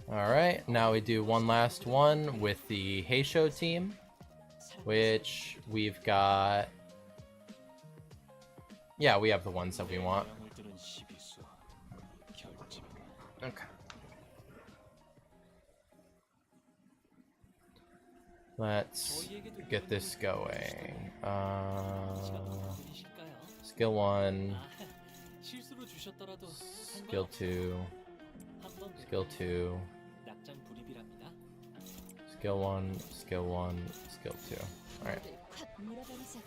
Alright, now we do one last one with the Heisho team, which we've got... Yeah, we have the ones that we want. Okay. Let's get this going. Skill 1, 실수로 주셨더라도 skill 2, 한번 skill 2, 낙장 불입이랍니다. skill 1, skill 1, skill 2. Alright. 확 밀어버리자고.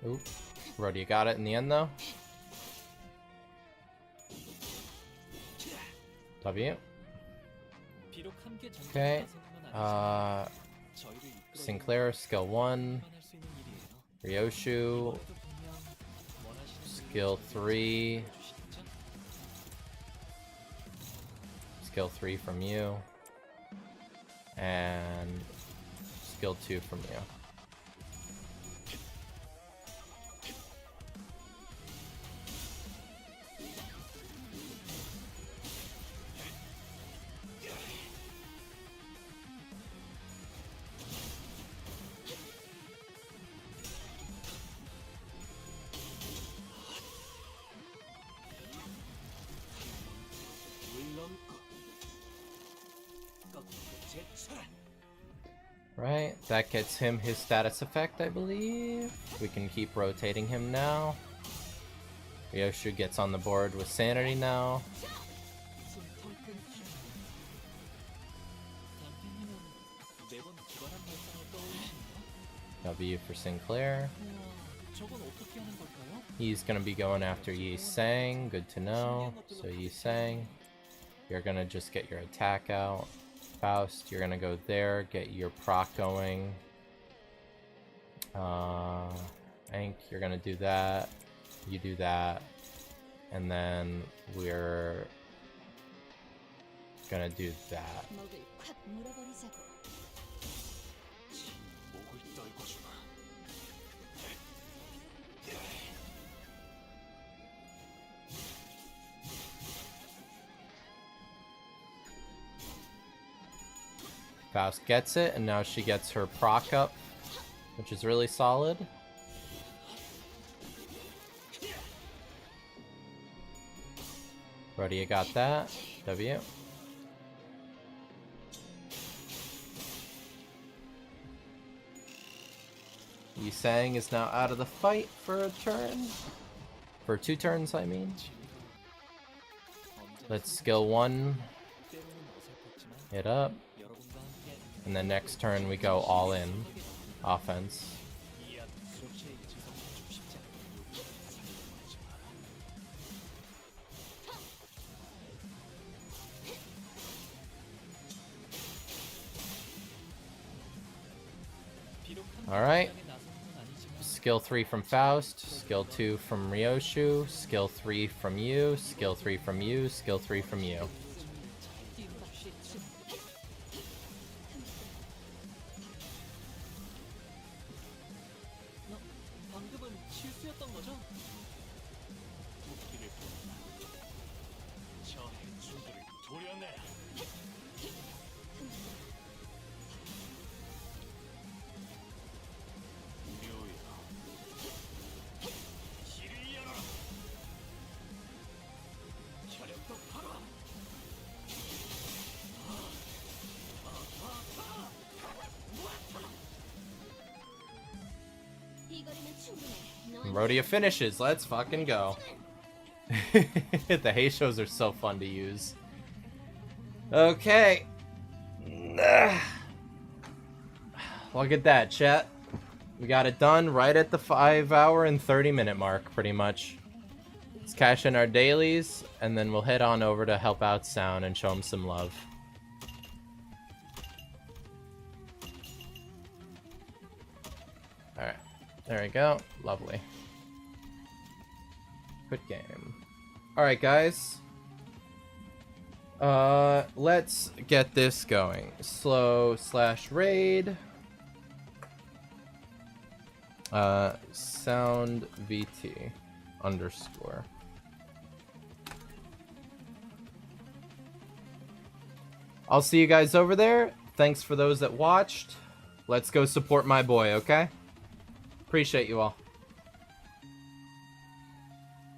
Oop. Rhodey got it in the end though. W. 비록 함께 Okay. 전쟁에 나서는 건 아니지만 저희를 이끌어 Sinclair, skill 1. 할수 있는 일이에요. Ryoshu, 이번에도 분명 원하시는 skill 3. 대로 해주시겠죠? Skill 3 from you. And skill 2 from you. Right, that gets him his status effect, I believe. We can keep rotating him now. Ryoshu gets on the board with sanity now. 남편님은 매번 기발한 발상을 떠올리시네요. W for Sinclair. 우와, 저건 어떻게 하는 걸까요? He's gonna be going after Yi Sang. Good to know. So Yi Sang, you're gonna just get your attack out. Faust, you're gonna go there, get your proc going. Ank, you're gonna do that. You do that. And then we're gonna do that. 먹을 확 밀어버리자고. Faust gets it, and now she gets her proc up, which is really solid. Rhodey got that. W. Yi Sang is now out of the fight for a turn. For 2 turns, I mean. Let's skill 1 때로는 어설펐지만 it up. 여러분과 함께 And then next turn we go all in offense. 그렇게 지속해주고 싶지 않아요. Alright. Skill 3 from Faust, skill 2 from Ryoshu, skill 3 from you, skill 3 from you, skill 3 from you. 방금은 실수였던 거죠? 저 해충들을 도려내라. Rodia finishes. Let's fucking go. The hay shows are so fun to use. Okay. Look at that, chat. We got it done right at the 5-hour and 30-minute mark, pretty much. Let's cash in our dailies, and then we'll head on over to help out Sound and show him some love. Alright. There we go. Lovely. Good game. Alright, guys. Let's get this going. Slow/raid. Sound VT _. I'll see you guys over there. Thanks for those that watched. Let's go support my boy, okay? Appreciate you all.